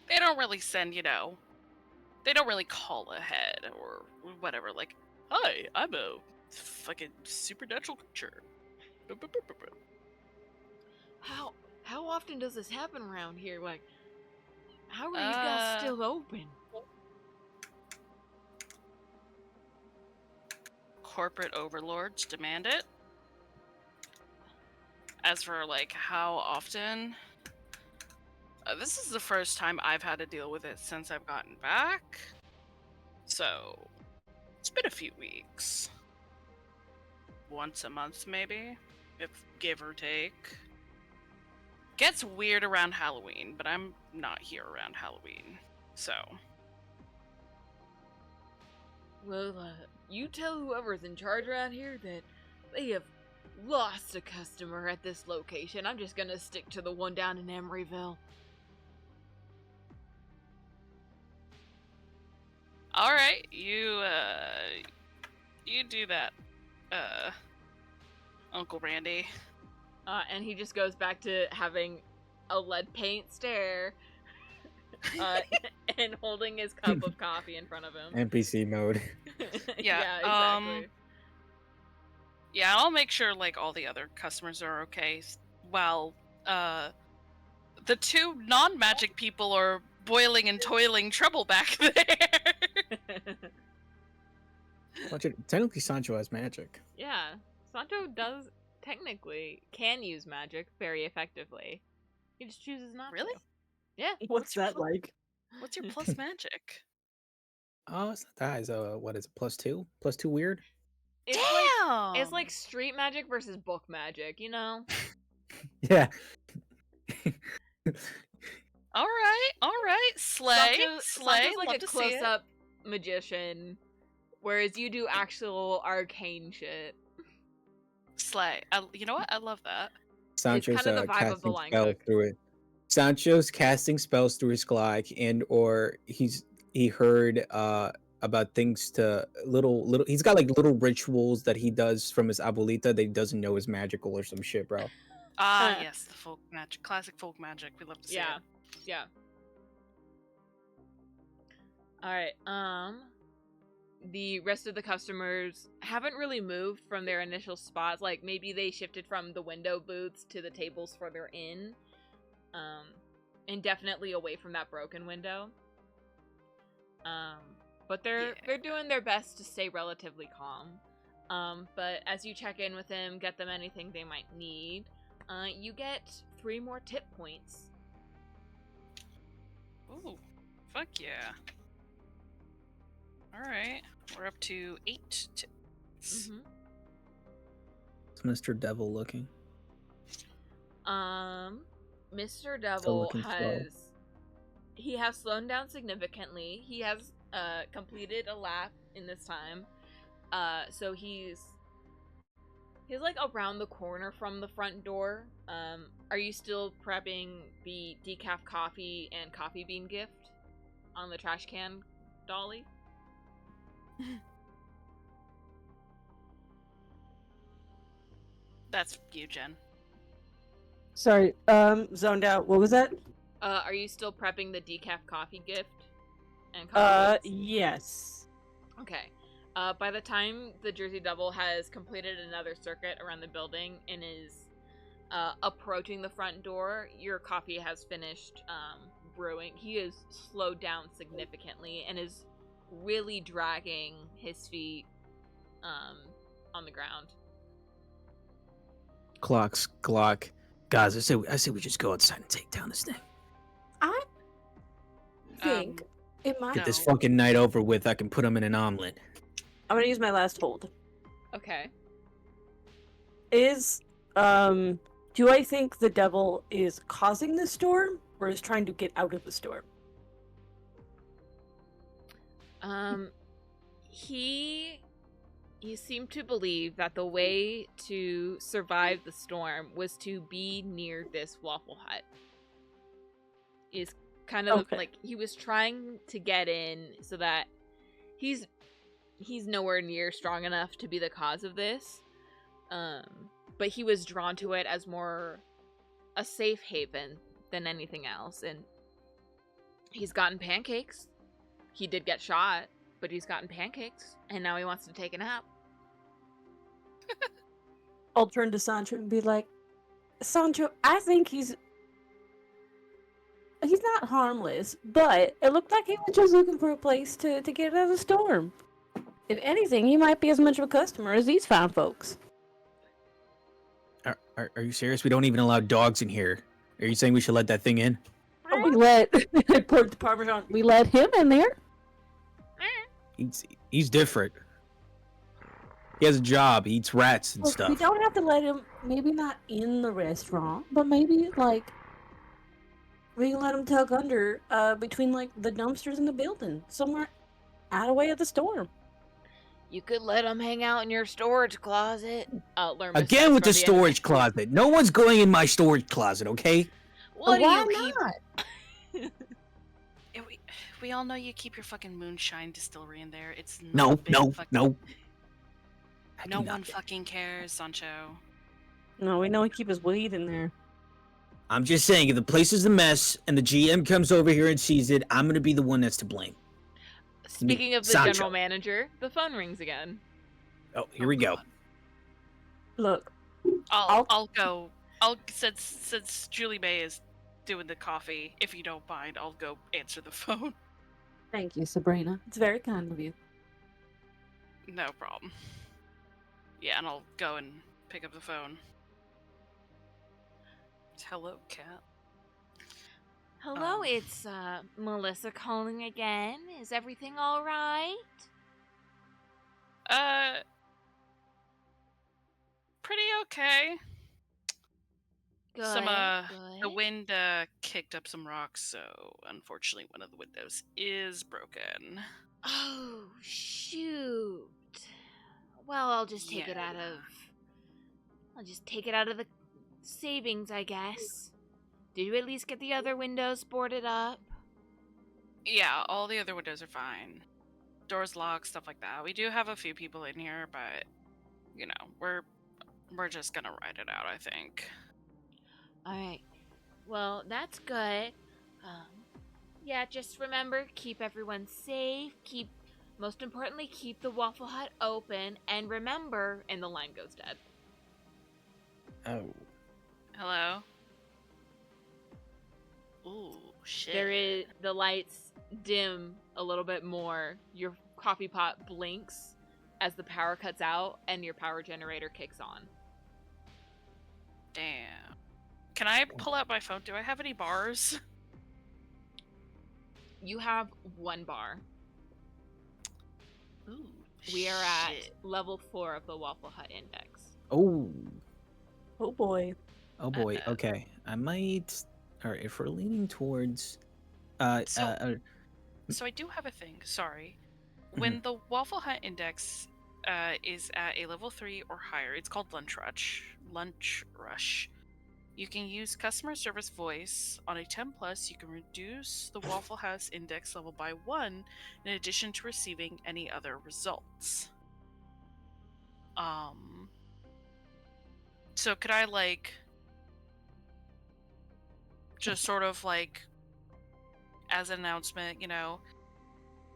they don't really send, they don't really call ahead or whatever, like, hi, I'm a fucking supernatural creature. How often does this happen around here? Like, how are you guys still open? Corporate overlords demand it. As for, like, how often, this is the first time I've had to deal with it since I've gotten back. So, it's been a few weeks. Once a month, maybe, if give or take. Gets weird around Halloween, but I'm not here around Halloween, so. Well, you tell whoever's in charge around here that they have lost a customer at this location. I'm just gonna stick to the one down in Emeryville. Alright, you do that, Uncle Randy. And he just goes back to having a lead paint stare, and holding his cup of coffee in front of him. NPC mode. Yeah, exactly. Yeah, I'll make sure, like, all the other customers are okay, while, the two non-magic people are boiling and toiling trouble back there. Technically, Sancho has magic. Yeah, Sancho can use magic very effectively. He just chooses not Really? to. Yeah. What's that like? What's your plus magic? Oh, it's not that. It's what is it? +2? +2 weird? It's Damn! it's like street magic versus book magic, you know? Yeah. All right. Slay. Sancho's like Love a to see it. close-up magician, whereas you do actual arcane shit. Slay. You know what? I love that. Sancho's kind of the vibe of the casting line spells cook. through it. Sancho's casting spells through his clock, and or he heard about things to little. He's got like little rituals that he does from his abuelita that he doesn't know is magical or some shit, bro. Yes, the folk magic, classic folk magic. We love to see it. Yeah. All right. The rest of the customers haven't really moved from their initial spots. Like maybe they shifted from the window booths to the tables further in. And definitely away from that broken window. But they're doing their best to stay relatively calm. But as you check in with them, get them anything they might need, you get 3 more tip points. Ooh, fuck yeah. All right, we're up to 8 tips. Mm-hmm. It's Mr. Devil looking. Mr. Devil looking slow. has slowed down significantly. He has completed a lap in this time. So he's like around the corner from the front door. Are you still prepping the decaf coffee and coffee bean gift on the trash can dolly? That's you, Jen. Sorry, zoned out. What was that? Are you still prepping the decaf coffee gift and coffee beans? Yes. Okay. By the time the Jersey Devil has completed another circuit around the building and is approaching the front door, your coffee has finished brewing. He is slowed down significantly and is really dragging his feet on the ground. Glock. Guys, I say we just go outside and take down this thing. I think it might. Get this fucking night over with. I can put him in an omelet. I'm gonna use my last hold. Okay. Do I think the devil is causing the storm or is trying to get out of the storm? He seemed to believe that the way to survive the storm was to be near this Waffle Hut. Is kind of like he was trying to get in so that he's nowhere near strong enough to be the cause of this. But he was drawn to it as more a safe haven than anything else, and he's gotten pancakes. He did get shot, but he's gotten pancakes, and now he wants to take a nap. I'll turn to Sancho and be like, Sancho, I think he's not harmless, but it looked like he was just looking for a place to get out of the storm. If anything, he might be as much of a customer as these fine folks. Are you serious? We don't even allow dogs in here. Are you saying we should let that thing in? Oh, we let put the Parmesan. We let him in there. He's different. He has a job. He eats rats and Look, stuff. we don't have to let him. Maybe not in the restaurant, but maybe like we can let him tuck under between like the dumpsters in the building, somewhere out of way of the storm. You could let him hang out in your storage closet. Again with the storage closet. No one's going in my storage closet, okay? What do Why you not? We all know you keep your fucking moonshine distillery in there. It's No. No one fucking cares, Sancho. No, we know he keep his weed in there. I'm just saying, if the place is a mess and the GM comes over here and sees it, I'm gonna be the one that's to blame. Speaking of the Sancho. general manager, the phone rings again. Oh, here we go. Look, I'll go. Since Julie May is doing the coffee. If you don't mind, I'll go answer the phone. Thank you, Sabrina. It's very kind of you. No problem. Yeah, and I'll go and pick up the phone. Hello, cat. Hello, it's Melissa calling again. Is everything all right? Pretty okay. Good. The good. wind kicked up some rocks, so unfortunately one of the windows is broken. Oh shoot. Well, I'll just take it out of. I'll just take it out of the savings, I guess. Did you at least get the other windows boarded up? Yeah, all the other windows are fine. Doors locked, stuff like that. We do have a few people in here, but you know, we're just gonna ride it out, I think. Alright. Well, that's good. Yeah, just remember, keep everyone safe, most importantly, keep the Waffle Hut open, and remember, and the line goes dead. Oh. Hello? Ooh, shit. The lights dim a little bit more. Your coffee pot blinks as the power cuts out, and your power generator kicks on. Damn. Can I pull out my phone? Do I have any bars? You have 1 bar. Ooh, We are at shit. level 4 of the Waffle Hut index. Oh. Oh boy. Oh boy. Okay. I might. All right. If we're leaning towards. So I do have a thing. Sorry. Mm-hmm. When the Waffle Hut index is at a level 3 or higher, it's called Lunch Rush. Lunch Rush. You can use customer service voice. On a 10 plus, you can reduce the Waffle House index level by 1 in addition to receiving any other results. So could I just sort of as an announcement,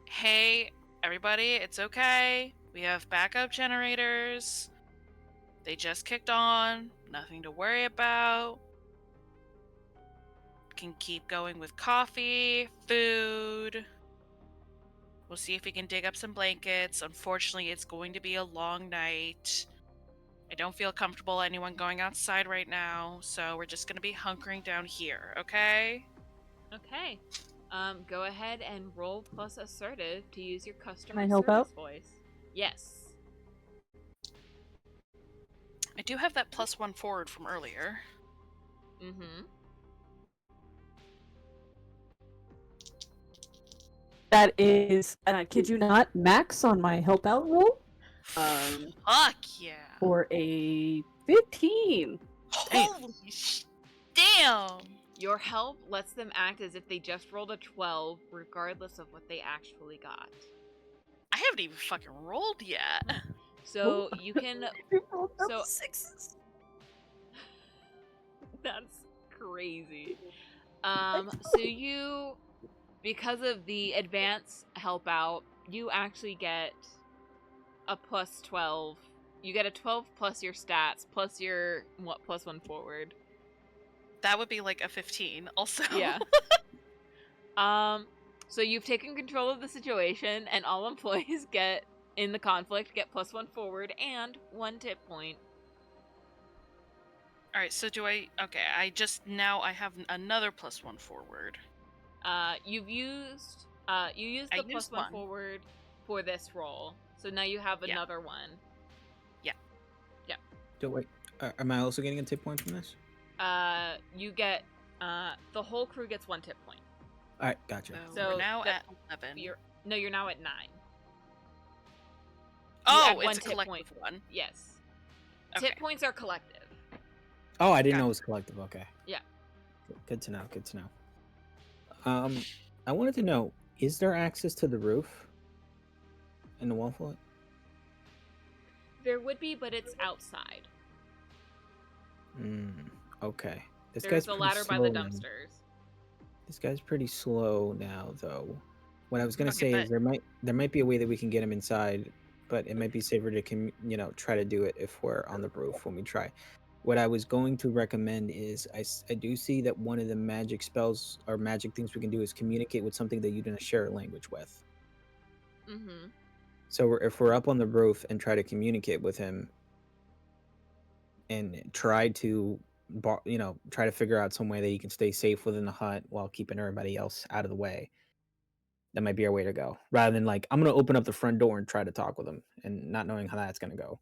hey everybody, it's okay. We have backup generators. They just kicked on. Nothing to worry about. Can keep going with coffee, food. We'll see if we can dig up some blankets. Unfortunately, it's going to be a long night. I don't feel comfortable anyone going outside right now, so we're just going to be hunkering down here, okay? Okay. Go ahead and roll plus assertive to use your customer Can I help service out? voice. Yes. I do have that +1 forward from earlier. Mm-hmm. That is, and I kid you not, max on my help out roll. Fuck yeah. For a 15. Holy damn! Your help lets them act as if they just rolled a 12, regardless of what they actually got. I haven't even fucking rolled yet. So you can. So 6s. That's crazy. So you, because of the advance help out, you actually get a +12. You get a 12 plus your stats, plus your, +1 forward. That would be like a 15 also. Yeah. So you've taken control of the situation, and all employees in the conflict get +1 forward and 1 tip point. Alright, so I have another +1 forward. You used I the used +1 one. forward for this roll, so now you have another one. So wait. Am I also getting a tip point from this? You get the whole crew gets 1 tip point. All right. Gotcha. So we're now at 11. You're now at 9. Oh, add it's a 1 tip collective point. one. Yes. Okay. Tip points are collective. Oh, I didn't Got know it was collective. Okay. Yeah. Good to know. Good to know. I wanted to know: is there access to the roof in the Waffle Hut? There would be, but it's outside. Okay. This There's guy's a pretty ladder by the slow now. dumpsters. This guy's pretty slow now, though. What I was gonna Okay, say is but- there might be a way that we can get him inside, but it might be safer to try to do it if we're on the roof when we try. what I was going to recommend is I do see that one of the magic spells or magic things we can do is communicate with something that you don't share a language with. Mm-hmm. So if we're up on the roof and try to communicate with him and try to try to figure out some way that he can stay safe within the hut while keeping everybody else out of the way, that might be our way to go, rather than like I'm gonna open up the front door and try to talk with him and not knowing how that's gonna go.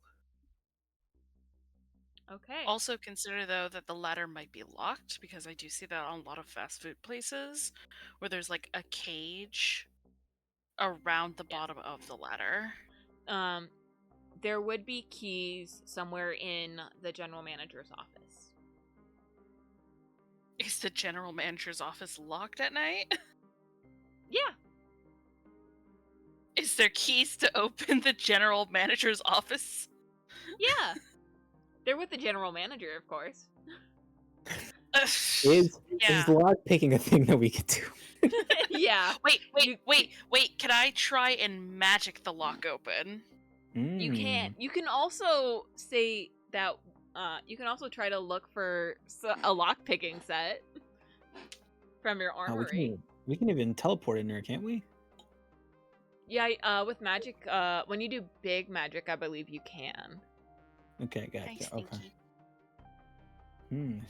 Okay. Also consider though that the ladder might be locked, because I do see that on a lot of fast food places where there's like a cage around the bottom of the ladder. There would be keys somewhere in the general manager's office. Is the general manager's office locked at night? Yeah. Is there keys to open the general manager's office? Yeah. They're with the general manager, of course. Is Yeah. lock picking a thing that we could do? Yeah. Wait. Can I try and magic the lock open? You can. You can also say that. You can also try to look for a lock picking set from your armory. We can even teleport in there, can't we? Yeah. With magic, when you do big magic, I believe you can. Okay, gotcha. Nice, Okay.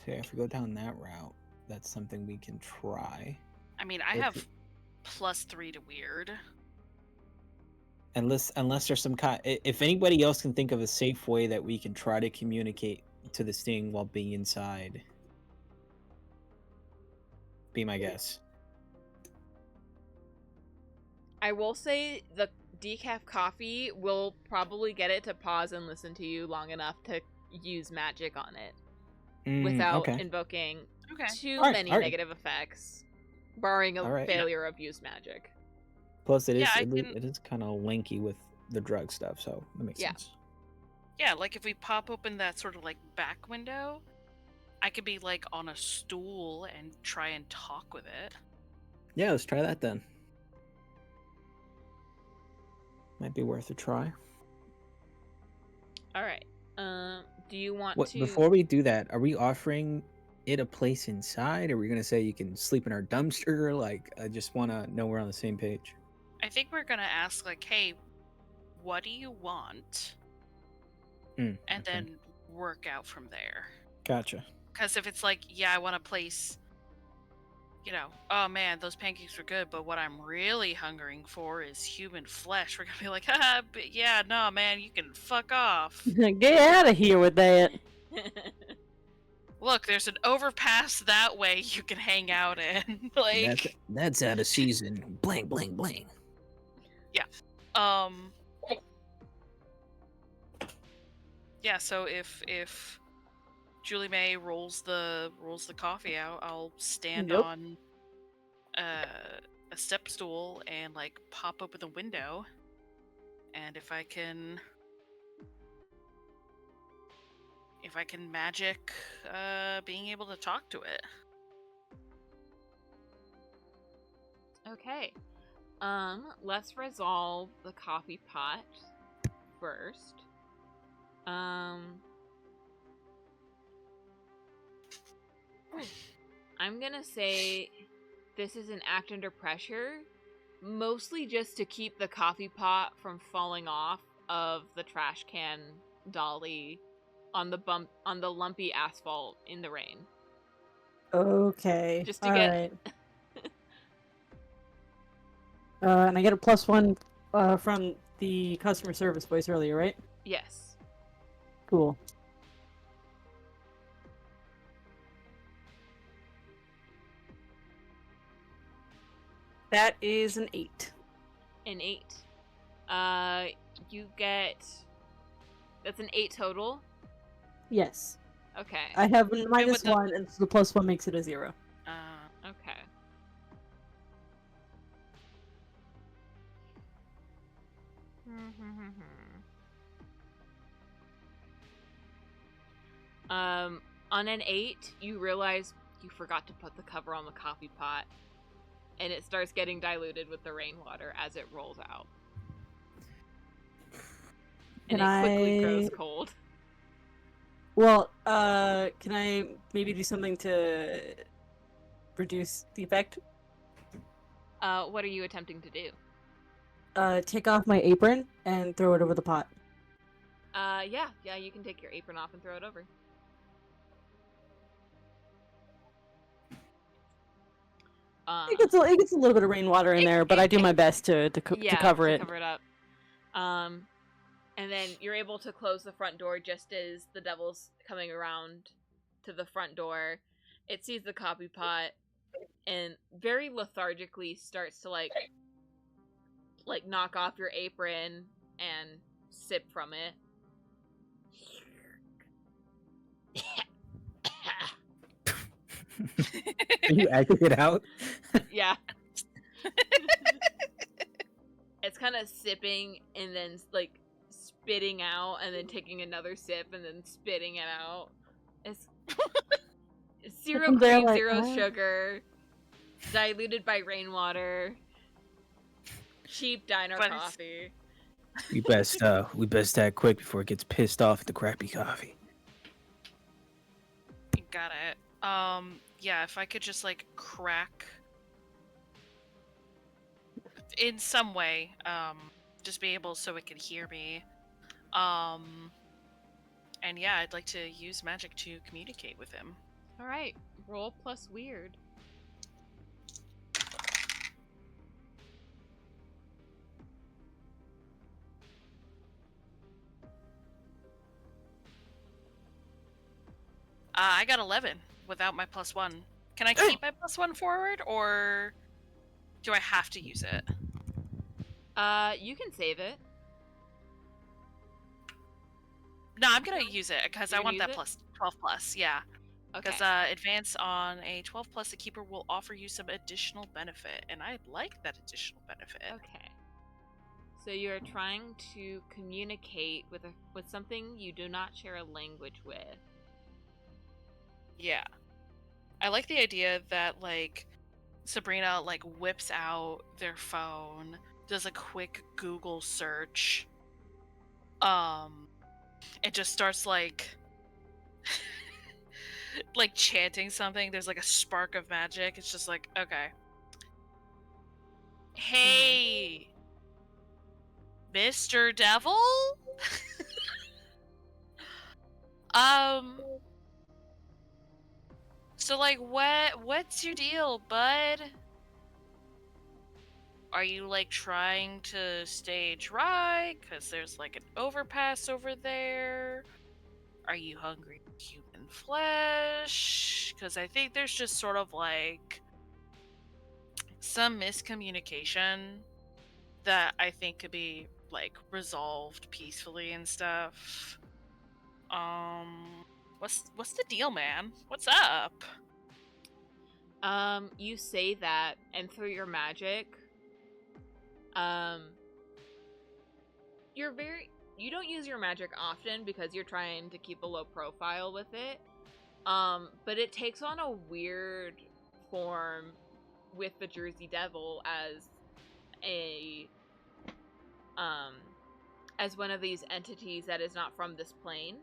So if we go down that route, that's something we can try. I mean, I have +3 to weird. Unless there's some kind. If anybody else can think of a safe way that we can try to communicate to this thing while being inside, be my guess. I will say the decaf coffee will probably get it to pause and listen to you long enough to use magic on it without invoking too many negative effects, barring a failure of use magic. Plus, it is kind of lanky with the drug stuff, so that makes sense. Yeah, like if we pop open that sort of like back window, I could be like on a stool and try and talk with it. Yeah, let's try that then. Might be worth a try. All right. Do you want to? Before we do that, are we offering it a place inside? Are we gonna say you can sleep in our dumpster? Like, I just want to know we're on the same page. I think we're gonna ask like, hey, what do you want? And then work out from there. Gotcha. Because if it's like, yeah, I want a place, oh man, those pancakes are good, but what I'm really hungering for is human flesh. We're gonna be like, but yeah, no, man, you can fuck off. Get out of here with that. Look, there's an overpass that way you can hang out in. Like that's out of season. Bling, bling, bling. Yeah. Yeah, so if Julie May rolls the coffee out, I'll stand on a step stool and like pop open the window, and if I can magic being able to talk to it. Okay. Let's resolve the coffee pot first. I'm gonna say this is an act under pressure, mostly just to keep the coffee pot from falling off of the trash can dolly on the lumpy asphalt in the rain. Okay. Just to get. Right. And I get a +1 from the customer service voice earlier, right? Yes. Cool. That is an 8. An 8. You get. That's an 8 total? Yes. Okay. I have a -1, and so the +1 makes it a 0. Okay. On an 8, you realize you forgot to put the cover on the coffee pot, and it starts getting diluted with the rainwater as it rolls out. And it quickly grows cold. Well, can I maybe do something to reduce the effect? What are you attempting to do? Take off my apron and throw it over the pot. Yeah, you can take your apron off and throw it over. It gets a little bit of rainwater in there, but I do my best to cover it. Cover it up. And then you're able to close the front door just as the devil's coming around to the front door. It sees the coffee pot and very lethargically starts to like knock off your apron and sip from it. Are you acting it out? Yeah. It's kind of sipping and then like spitting out and then taking another sip and then spitting it out. It's zero And they're cream, like, zero "Oh." sugar, diluted by rainwater, cheap diner But it's- coffee. We best act quick before it gets pissed off at the crappy coffee. Got it. Yeah, if I could just like crack in some way, just be able so it could hear me. And yeah, I'd like to use magic to communicate with him. All right, roll plus weird. I got 11 without my +1. Can I keep my +1 forward, or do I have to use it? You can save it. No, I'm gonna use it because You're I want gonna that use it? +12+. Yeah, Okay. because advance on a 12+, the keeper will offer you some additional benefit, and I like that additional benefit. Okay. So you're trying to communicate with something you do not share a language with. Yeah. I like the idea that, like, Sabrina, like, whips out their phone, does a quick Google search, and just starts, like, like, chanting something. There's, like, a spark of magic. It's just like, okay. Hey, Mr. Devil? So, like, what's your deal, bud? Are you, like, trying to stay dry? Because there's, like, an overpass over there? Are you hungry for human flesh? Because I think there's just sort of, like, some miscommunication that I think could be, like, resolved peacefully and stuff. What's the deal, man? What's up? You say that, and through your magic, you don't use your magic often because you're trying to keep a low profile with it. But it takes on a weird form with the Jersey Devil as one of these entities that is not from this plane.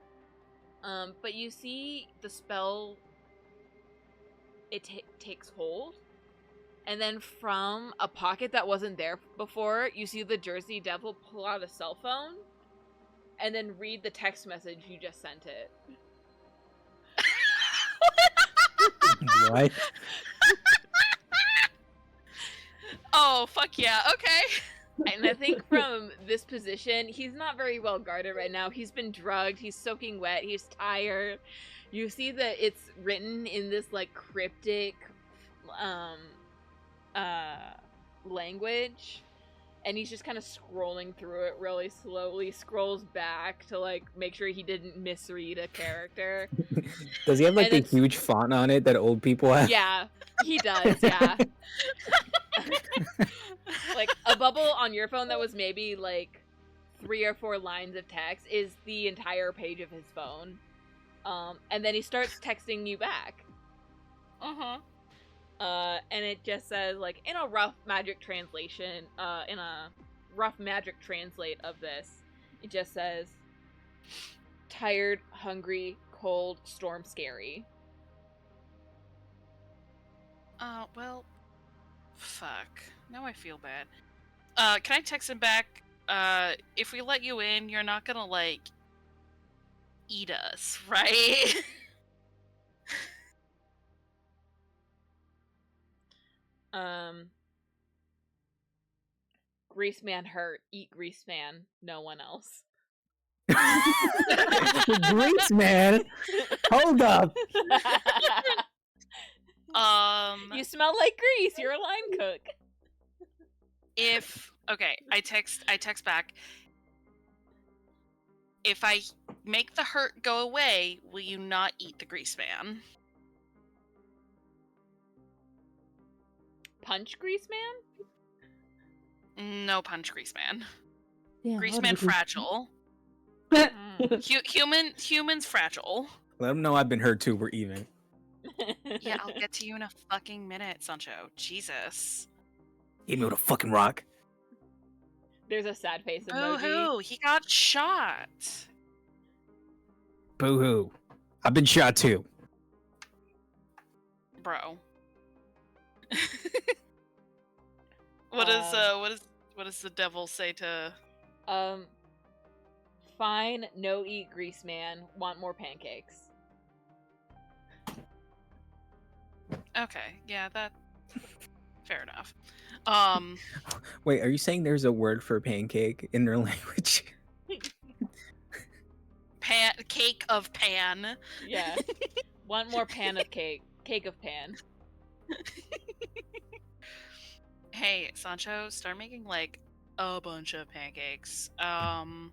But you see the spell, it takes hold, and then from a pocket that wasn't there before, you see the Jersey Devil pull out a cell phone and then read the text message you just sent it. What? Oh, fuck yeah, okay. And I think from this position, he's not very well guarded right now. He's been drugged, he's soaking wet, he's tired. You see that it's written in this, like, cryptic language, and he's just kind of scrolling through it really slowly, scrolls back to, like, make sure he didn't misread a character. Does he have like And the huge font on it that old people have? Yeah, he does, yeah. Like, a bubble on your phone that was maybe, like, 3 or 4 lines of text is the entire page of his phone. And then he starts texting you back. Uh-huh. And it just says, like, in a rough magic translation, in a rough magic translate of this, it just says, tired, hungry, cold, storm scary. Well, fuck. Now I feel bad. Can I text him back? If we let you in, you're not gonna, like, eat us, right? Grease man hurt. Eat grease man. No one else. Grease man. Hold up. You smell like grease. You're a line cook. I text back. If I make the hurt go away, will you not eat the grease man? Punch grease man? No punch grease man. Yeah, Grease man fragile. Humans fragile. Let him know I've been hurt too. We're even. Yeah, I'll get to you in a fucking minute, Sancho. Jesus. Hit me with a fucking rock. There's a sad face Boo emoji. hoo! He got shot. Boo hoo. I've been shot too. Bro. What does the devil say to? Fine, no eat grease man. Want more pancakes. Okay, yeah, that fair enough. Wait, are you saying there's a word for pancake in their language? Cake of pan. Yeah. Want more pan of cake. Cake of pan. Hey, Sancho, start making like a bunch of pancakes. I'll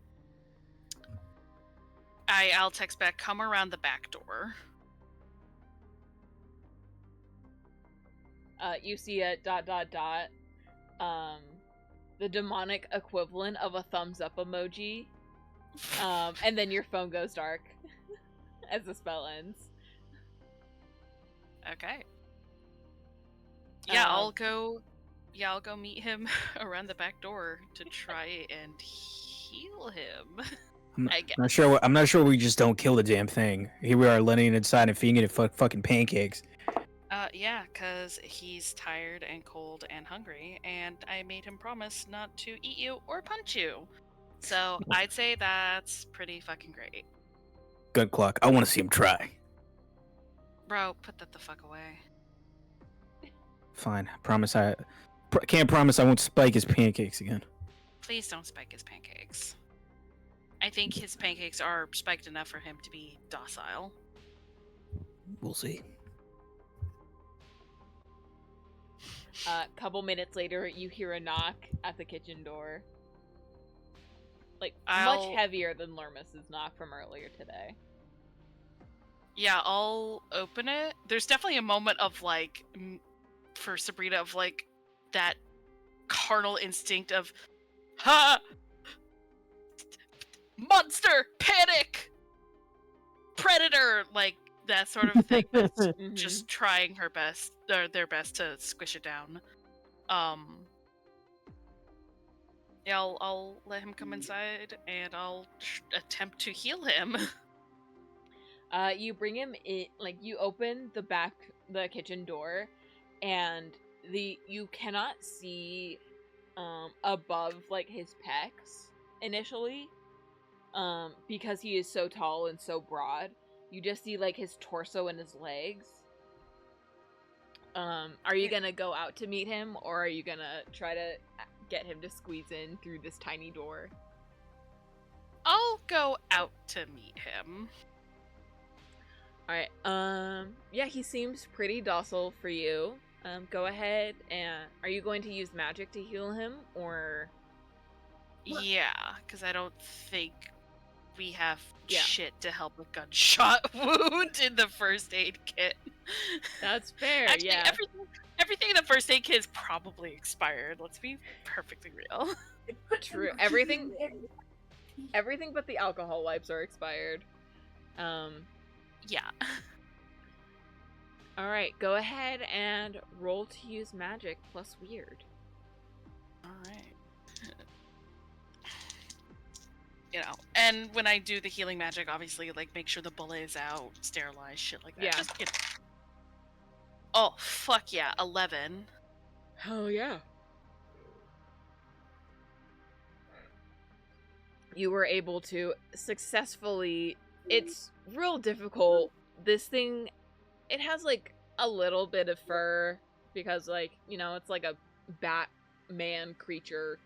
text back, come around the back door. You see a ... the demonic equivalent of a thumbs up emoji. And then your phone goes dark as the spell ends. Okay. Yeah, I'll go meet him around the back door to try and heal him. I'm not sure we just don't kill the damn thing. Here we are letting it inside and feeding it fucking pancakes. Yeah, because he's tired and cold and hungry, and I made him promise not to eat you or punch you. So I'd say that's pretty fucking great. Good clock. I want to see him try. Bro, put that the fuck away. Fine. Can't promise I won't spike his pancakes again. Please don't spike his pancakes. I think his pancakes are spiked enough for him to be docile. We'll see. Couple minutes later, you hear a knock at the kitchen door. Like, I'll- much heavier than Lurmus's knock from earlier today. Yeah, I'll open it. There's definitely a moment of, like, for Sabrina, of, like, that carnal instinct of, ha! Monster! Panic! Predator! Like, that sort of thing. That's just trying her best, or their best to squish it down. Yeah, I'll let him come inside, and I'll attempt to heal him. You bring him in, like, you open the kitchen door, and you cannot see above, like, his pecs initially, because he is so tall and so broad. You just see, like, his torso and his legs. Are you gonna go out to meet him, or are you gonna try to get him to squeeze in through this tiny door? I'll go out to meet him. Alright, yeah, he seems pretty docile for you. Go ahead and... Are you going to use magic to heal him, or... Yeah, because I don't think we have Yeah. shit to help a gunshot wound in the first aid kit. That's fair, Actually, yeah. everything in the first aid kit is probably expired. Let's be perfectly real. True. Everything but the alcohol wipes are expired. Yeah. Alright, go ahead and roll to use magic plus weird. Alright. you know. And when I do the healing magic, obviously, like, make sure the bullet is out, sterilize, shit like that. Yeah. Just, you know. Oh, fuck yeah, 11. Oh yeah. You were able to successfully. It's real difficult. This thing, it has like a little bit of fur because, like, you know, it's like a Batman creature,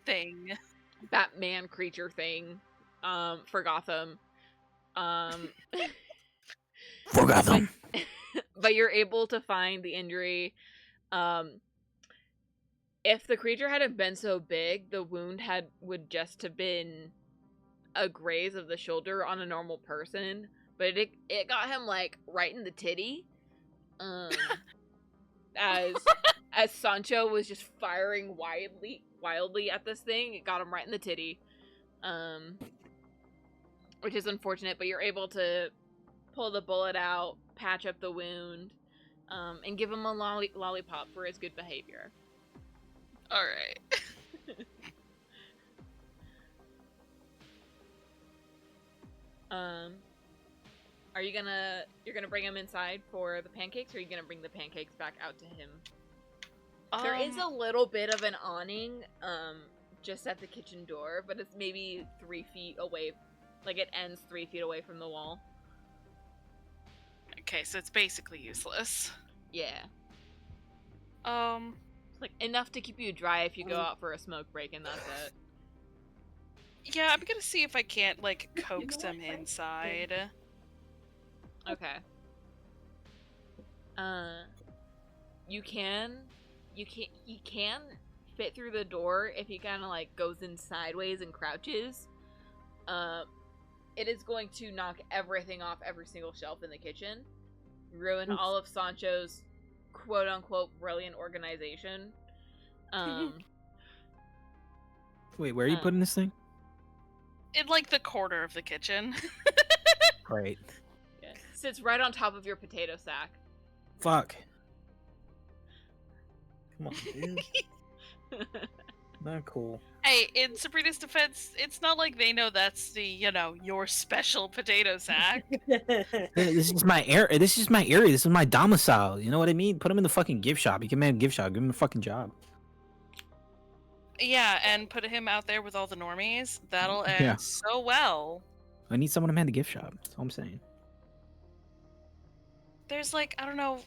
Thing. Batman creature thing, for Gotham, For Gotham. but you're able to find the injury. If the creature hadn't been so big, the wound would just have been a graze of the shoulder on a normal person, but it got him like right in the titty. As Sancho was just firing wildly at this thing, it got him right in the titty. Which is unfortunate, but you're able to pull the bullet out, patch up the wound, and give him a lollipop for his good behavior. Alright. Are you you're gonna bring him inside for the pancakes, or are you gonna bring the pancakes back out to him? There is a little bit of an awning, just at the kitchen door, but it's maybe 3 feet away. Like, it ends 3 feet away from the wall. Okay, so it's basically useless. Yeah. It's like enough to keep you dry if you go out for a smoke break, and that's it. Yeah, I'm gonna see if I can't, like, coax them inside. Okay. You can fit through the door if he kind of like goes in sideways and crouches. It is going to knock everything off every single shelf in the kitchen, ruin all of Sancho's quote unquote brilliant organization. Wait, where are you putting this thing? In, like, the corner of the kitchen. Great. Yeah. Sits right on top of your potato sack. Fuck. Come on, dude. Not cool. Hey, in Sabrina's defense, it's not like they know that's the, you know, your special potato sack. This is my area. This is my area. This is my domicile. You know what I mean? Put him in the fucking gift shop. He can man gift shop. Give him a fucking job. Yeah, and put him out there with all the normies. That'll end so well. I need someone to man the gift shop. That's all I'm saying. There's, like, I don't know,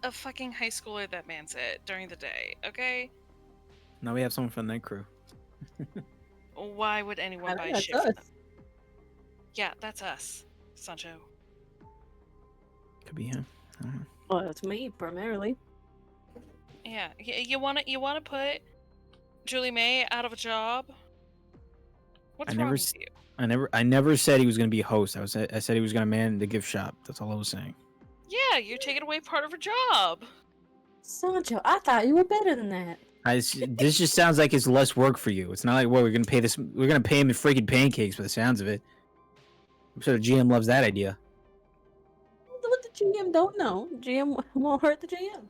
a fucking high schooler that mans it during the day, okay? Now we have someone from that crew. Why would anyone buy That's shit from us. them? Yeah, that's us, Sancho. Could be him. I don't know. Well, that's me primarily. Yeah, you wanna put Julie May out of a job? What's wrong with you? I never said he was gonna be a host. I said he was gonna man the gift shop. That's all I was saying. Yeah, you're taking away part of her job. Sancho, I thought you were better than that. This just sounds like it's less work for you. It's not like, well, we're gonna pay him in freaking pancakes by the sounds of it. I'm sure the GM loves that idea. What the GM don't know, GM won't hurt the GM.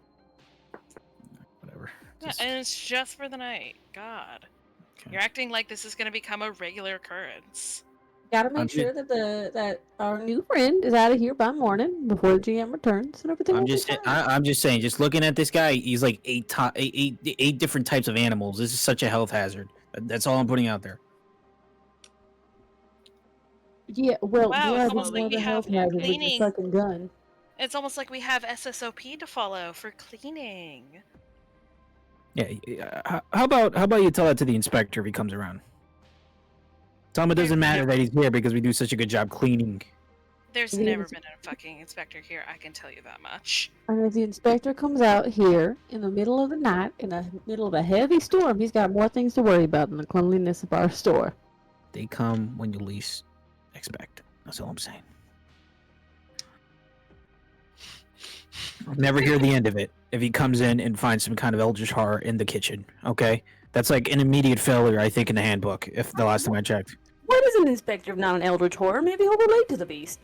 Whatever. Yeah, and it's just for the night. God. Okay. You're acting like this is gonna become a regular occurrence. Gotta make sure that that our new friend is out of here by morning before the GM returns and everything. I'm will be just fine. I'm just saying, just looking at this guy, he's like eight different types of animals. This is such a health hazard. That's all I'm putting out there. Yeah, well, Wow, yeah, it's this almost is like more we than have health hazard with cleaning. your fucking gun. It's almost like we have SSOP to follow for cleaning. Yeah. How about you tell that to the inspector if he comes around? Tell him it doesn't matter that he's here because we do such a good job cleaning. There's The never ins- been a fucking inspector here, I can tell you that much. And if the inspector comes out here in the middle of the night, in the middle of a heavy storm, he's got more things to worry about than the cleanliness of our store. They come when you least expect. That's all I'm saying. I'll never hear the end of it if he comes in and finds some kind of eldritch horror in the kitchen. Okay, that's like an immediate failure, I think, in the handbook. If the last time I checked. What is an inspector if not an eldritch horror? Maybe he'll relate to the beast.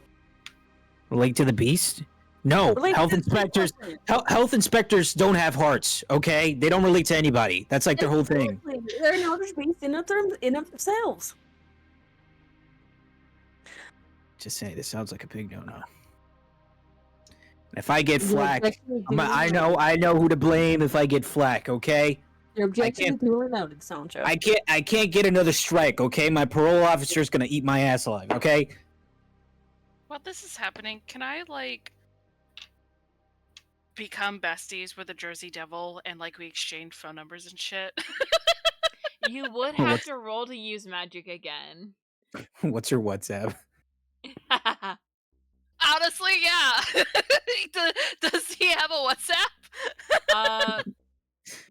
Relate to the beast? No, Relate health to the inspectors. beast. Health inspectors don't have hearts. Okay, they don't relate to anybody. That's like their whole thing. Exactly. They're an eldritch beast in of themselves. Just saying, this sounds like a big no-no. And if I get Your flack, objection is duly I noted. know who to blame if I get flack. Okay. Your objection is duly noted, Sancho. I can't get another strike. Okay, my parole officer's gonna eat my ass alive. Okay. While this is happening, can I like become besties with the Jersey Devil and like we exchange phone numbers and shit? You would have to roll to use magic again. What's your WhatsApp? Honestly, yeah. Does he have a WhatsApp?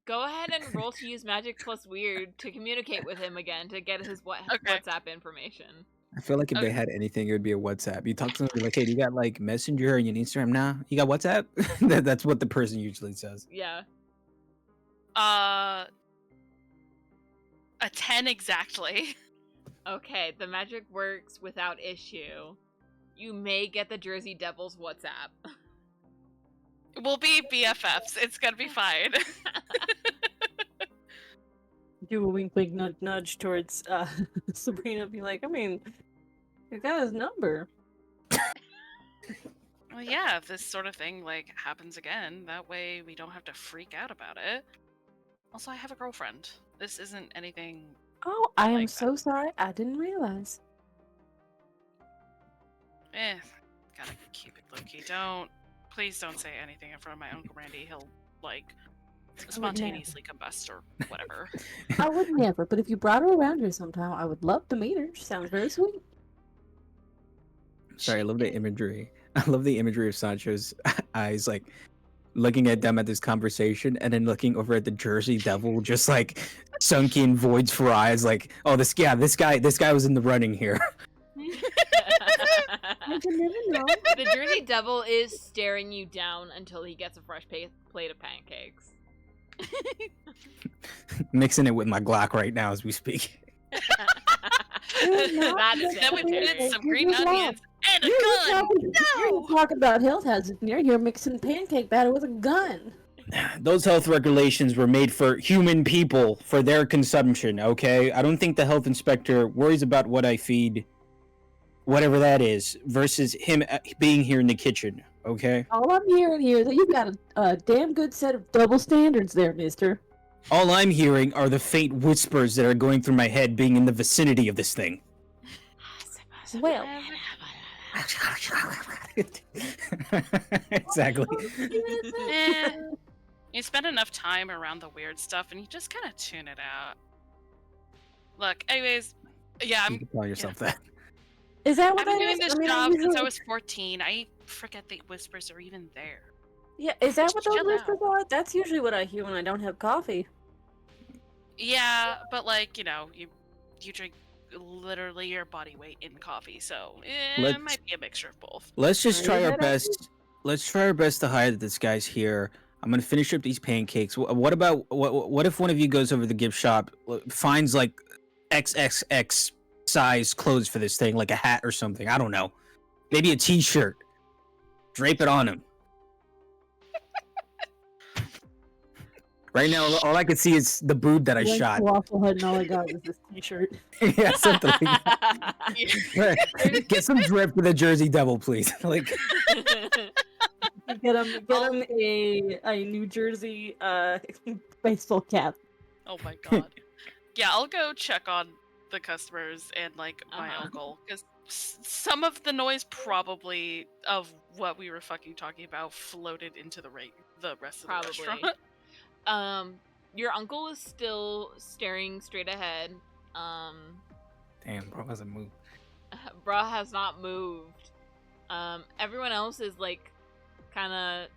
Go ahead and roll to use magic plus weird to communicate with him again to get his WhatsApp information. I feel like if they had anything, it would be a WhatsApp. You talk to them, like, hey, you got like Messenger and your Instagram now? You got WhatsApp? That's what the person usually says. Yeah. A 10 exactly. Okay, the magic works without issue. You may get the Jersey Devil's WhatsApp. We'll be BFFs. It's gonna be fine. Do a wink, wink, nudge, nudge towards Sabrina. Be like, I mean, you got his number. Well, yeah, if this sort of thing like happens again, that way we don't have to freak out about it. Also, I have a girlfriend. This isn't anything. Oh, I am like so sorry. I didn't realize. Gotta keep it low-key. Please don't say anything in front of my Uncle Randy. He'll like spontaneously combust or whatever. I would never, but if you brought her around here sometime, I would love to meet her. She sounds very sweet. Sorry, I love the imagery. I love the imagery of Sancho's eyes, like looking at them at this conversation, and then looking over at the Jersey Devil, just like sunken voids for eyes, like, oh, this guy was in the running here. I can never know. The Jersey Devil is staring you down until he gets a fresh plate of pancakes. Mixing it with my Glock right now as we speak. Then we put in some green onions and a gun. You're talking about health hazards, and you're mixing pancake batter with a gun. Those health regulations were made for human people, for their consumption, okay? I don't think the health inspector worries about what I feed, whatever that is, versus him being here in the kitchen, okay? All I'm hearing here is that you've got a damn good set of double standards there, mister. All I'm hearing are the faint whispers that are going through my head being in the vicinity of this thing. Well, exactly. You spend enough time around the weird stuff and you just kind of tune it out. Look, anyways, yeah, You can tell yourself that. is that what I've been that doing is? this I mean, job since I usually- was 14. I forget the whispers are even there. Yeah, is that what those Chill whispers are? That's usually what I hear when I don't have coffee. Yeah, but like, you know, you drink literally your body weight in coffee, so it might be a mixture of both. Let's just try our Right. best. Let's try our best to hide that this guy's here. I'm gonna finish up these pancakes. What about what if one of you goes over to the gift shop, finds like XXX size clothes for this thing, like a hat or something? I don't know. Maybe a T-shirt. Drape it on him. Right now, all I can see is the boob that I Went to shot. Waffle Hut and all I got was this T-shirt. Yeah, something like that. Get some drip for the Jersey Devil, please. Like, Get him a New Jersey baseball cap. Oh my god. Yeah, I'll go check on the customers and like my uncle, because some of the noise probably of what we were fucking talking about floated into the rest of the restaurant. Your uncle is still staring straight ahead. damn, bro, hasn't moved. Bra has not moved. Everyone else is like kind of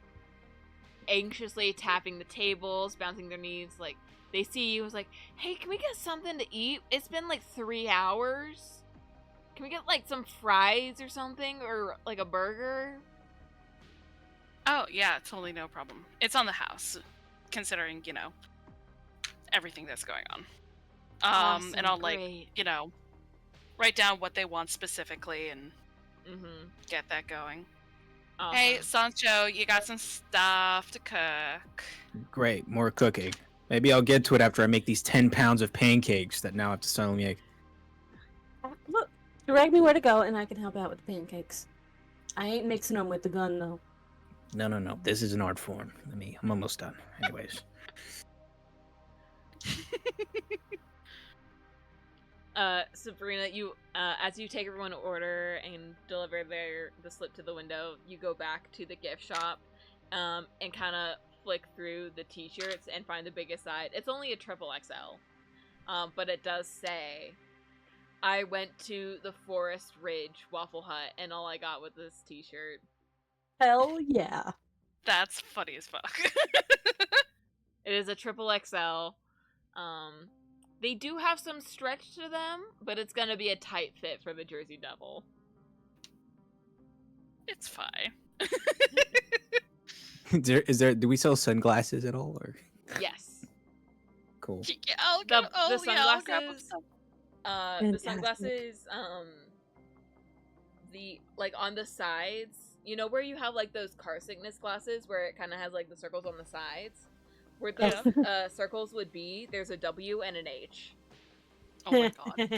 anxiously tapping the tables, bouncing their knees. Like they see you, it's like, hey, can we get something to eat? It's been like 3 hours. Can we get like some fries or something, or like a burger? Oh yeah, totally no problem. It's on the house, considering, you know, everything that's going on. Awesome, and I'll great. like, you know, write down what they want specifically and get that going. Awesome. Hey, Sancho, you got some stuff to cook. Great, more cooking. Maybe I'll get to it after I make these 10 pounds of pancakes that now have to suddenly make. Look, Direct me where to go, and I can help out with the pancakes. I ain't mixing them with the gun, though. No. This is an art form. I'm almost done. Anyways. Sabrina, you as you take everyone to order and deliver the slip to the window, you go back to the gift shop, and kind of flick through the t-shirts and find the biggest side. It's only a triple XL, but it does say, "I went to the Forest Ridge Waffle Hut, and all I got was this t-shirt." Hell yeah. That's funny as fuck. It is a triple XL. They do have some stretch to them, but it's gonna be a tight fit for the Jersey Devil. It's fine. Do we sell sunglasses at all, or? Yes. Cool. Yeah, The I'll grab sunglasses. some. The sunglasses. The on the sides. You know where you have like those car sickness glasses where it kind of has like the circles on the sides. Where those circles would be, there's a W and an H. Oh my god.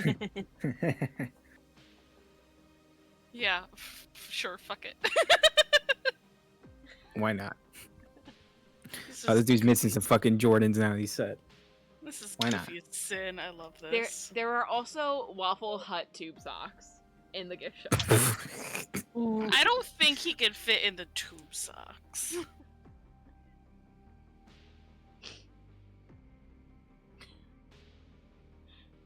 Yeah, sure, fuck it. Why not? This Oh, this is dude's missing some fucking Jordans now. He said. This is Why not? goofy as sin. I love this. There are also Waffle Hut tube socks in the gift shop. I don't think he could fit in the tube socks.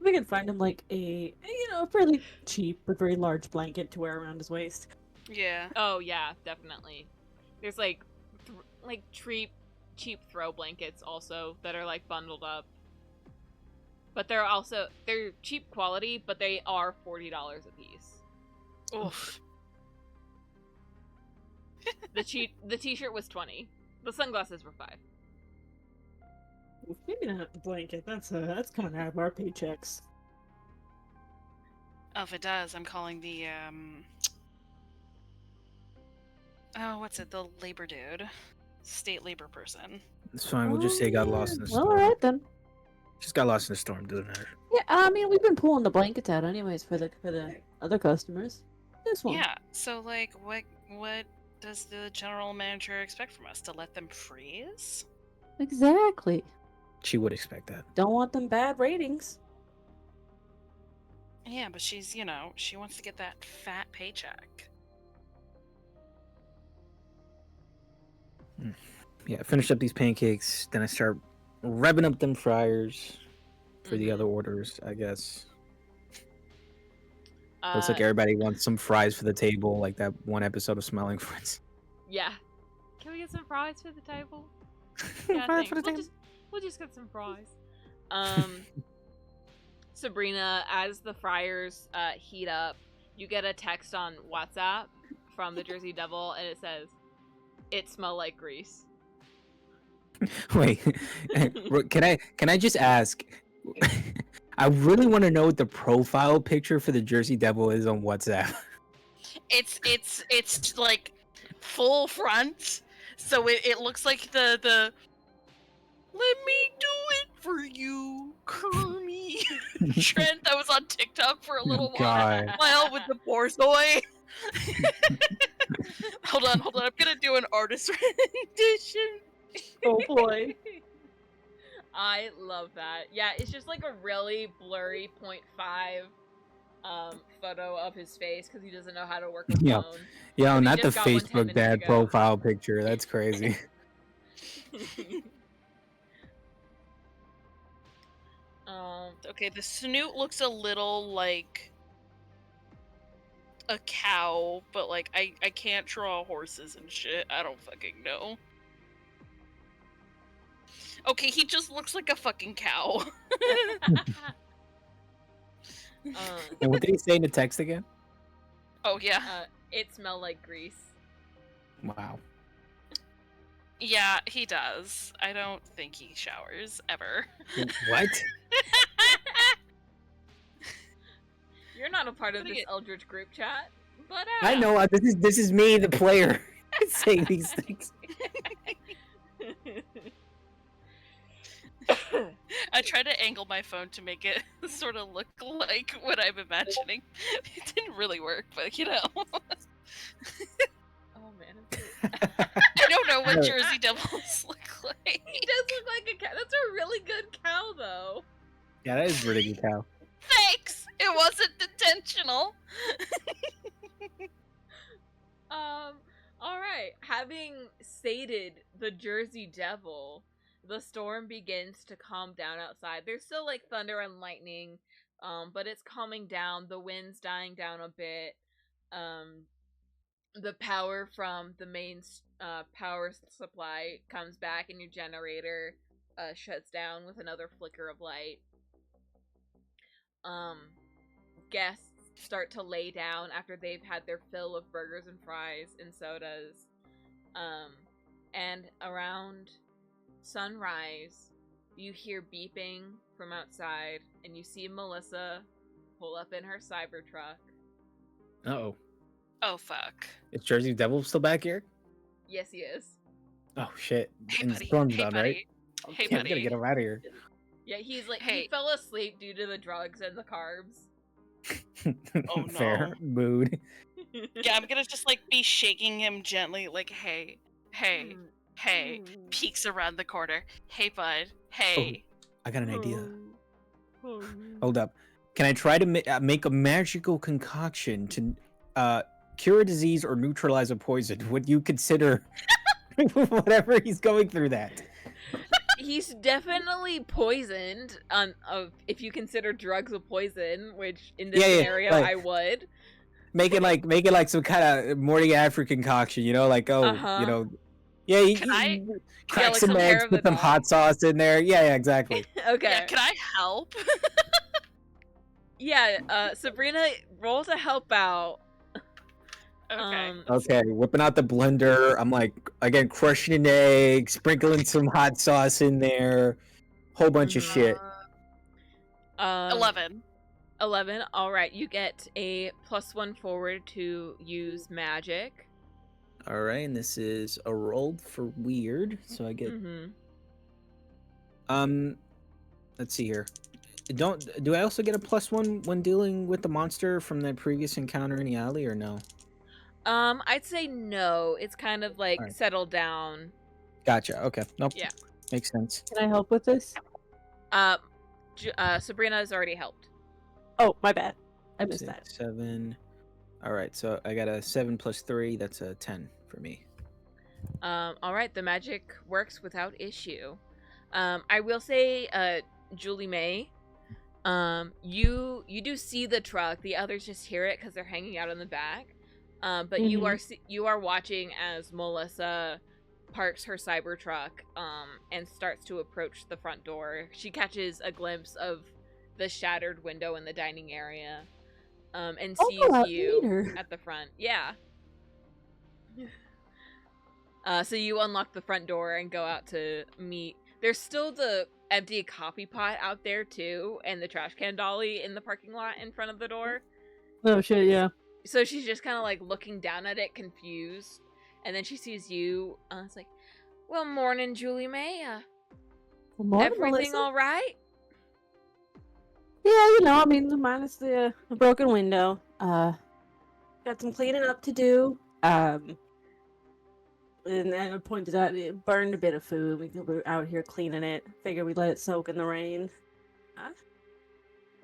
We can find him like a fairly cheap but very large blanket to wear around his waist. Yeah. Oh yeah, definitely. There's like cheap throw blankets also that are like bundled up. But they're cheap quality, but they are $40 a piece. Oof. The t-shirt was $20. The sunglasses were $5. Maybe not the blanket. That's kind of out of our paychecks. Oh, if it does, I'm calling the oh, what's it? The labor dude, state labor person. It's fine. We'll just say got lost in the storm. All right then. Just got lost in the storm. Doesn't matter. Yeah, I mean we've been pulling the blankets out anyways for the other customers. This one. Yeah. So like, what does the general manager expect from us? To let them freeze? Exactly. She would expect that. Don't want them bad ratings. Yeah, but she's, she wants to get that fat paycheck. Yeah, I finished up these pancakes. Then I start revving up them fryers for the other orders, I guess. Looks like everybody wants some fries for the table, like that one episode of Smelling Friends. Yeah. Can we get some fries for the table? Yeah, Fries for the we'll table. we'll just get some fries. Sabrina, as the fryers heat up, you get a text on WhatsApp from the Jersey Devil, and it says, "It smell like grease." Wait, can I just ask? I really want to know what the profile picture for the Jersey Devil is on WhatsApp. It's like full front, so it looks like the "let me do it for you, Kermie" trend that was on TikTok for a little while with the borzoi. Hold on, I'm gonna do an artist rendition. Oh boy. I love that. Yeah, it's just like a really blurry 0.5 photo of his face because he doesn't know how to work a phone. Yeah, But he not the just got one 10 Facebook minutes dad ago. profile picture. That's crazy. Okay, the snoot looks a little like a cow, but like I can't draw horses and shit. I don't fucking know. Okay, he just looks like a fucking cow. And what did he say in the text again? Oh yeah. It smelled like grease. Wow. Yeah, he does. I don't think he showers ever. What? You're not a part of this Eldritch group chat, but I know. This is me, the player, saying these things. I tried to angle my phone to make it sort of look like what I'm imagining. It didn't really work, but you know. Oh man, I don't know what Jersey Devils look like. he does look like a cow. That's a really good cow, though. Yeah, that is a pretty good cow. Thanks! It wasn't intentional. Alright. Having sated the Jersey Devil, the storm begins to calm down outside. There's still like thunder and lightning, but it's calming down. The wind's dying down a bit. The power from the main power supply comes back, and your generator shuts down with another flicker of light. Guests start to lay down after they've had their fill of burgers and fries and sodas. And around sunrise, you hear beeping from outside, and you see Melissa pull up in her Cybertruck. Uh-oh. Oh, fuck. Is Jersey Devil still back here? Yes, he is. Oh, shit. Hey, And the buddy. storm's Hey, done, buddy. right? Hey, Okay, we gotta buddy. get him out of here. Yeah, he's like, Hey. he fell asleep due to the drugs and the carbs. Oh, Fair no. mood. Yeah, I'm gonna just like be shaking him gently, like, hey, hey, hey. Peeks around the corner. Hey, bud. Hey. I got an idea. Oh. Hold up. Can I try to make a magical concoction to cure a disease or neutralize a poison? Would you consider whatever he's going through that? He's definitely poisoned. If you consider drugs a poison, which in this scenario like- I would. Make it like some kind of morning after concoction, you know, like you know, yeah. Can I- crack like some some hair eggs, of the put some dog. hot sauce in there. Yeah, exactly. Okay. Yeah, can I help? Yeah, Sabrina, roll to help out. Okay. Okay, whipping out the blender. I'm like again crushing an egg, sprinkling some hot sauce in there, whole bunch of shit. 11. 11. All right, you get a +1 forward to use magic. All right, and this is a roll for weird, so I get let's see here. Do I also get a +1 when dealing with the monster from that previous encounter in the alley, or no? I'd say no. It's kind of like Alright. settled down. Gotcha. Okay. Nope. Yeah. Makes sense. Can I help with this? Sabrina has already helped. Oh, my bad. I missed 6, that. 7. All right, so I got a 7 + 3. That's a 10 for me. All right, the magic works without issue. I will say, Julie May, you do see the truck. The others just hear it because they're hanging out in the back. But you are watching as Melissa parks her Cybertruck and starts to approach the front door. She catches a glimpse of the shattered window in the dining area and sees you later. at the front. Yeah. So you unlock the front door and go out to meet. There's still the empty coffee pot out there too, and the trash can dolly in the parking lot in front of the door. Oh shit, yeah. So she's just kind of like looking down at it, confused, and then she sees you. It's like, "Well, morning, Julie May. Well, morning, Everything Melissa. all right?" Yeah, you know, I mean, minus the broken window. Got some cleaning up to do. And then I pointed out it burned a bit of food. We were out here cleaning it. Figured we'd let it soak in the rain.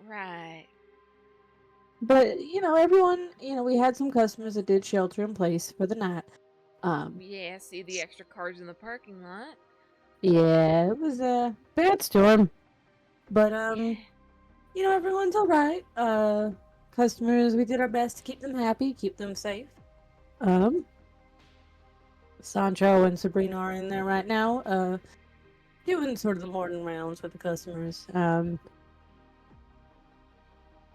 Right. But you know, everyone, you know, we had some customers that did shelter in place for the night. Yeah, see the extra cars in the parking lot. Yeah, it was a bad storm. But you know, everyone's all right. Customers, we did our best to keep them happy, keep them safe. Sancho and Sabrina are in there right now, doing sort of the morning rounds with the customers. How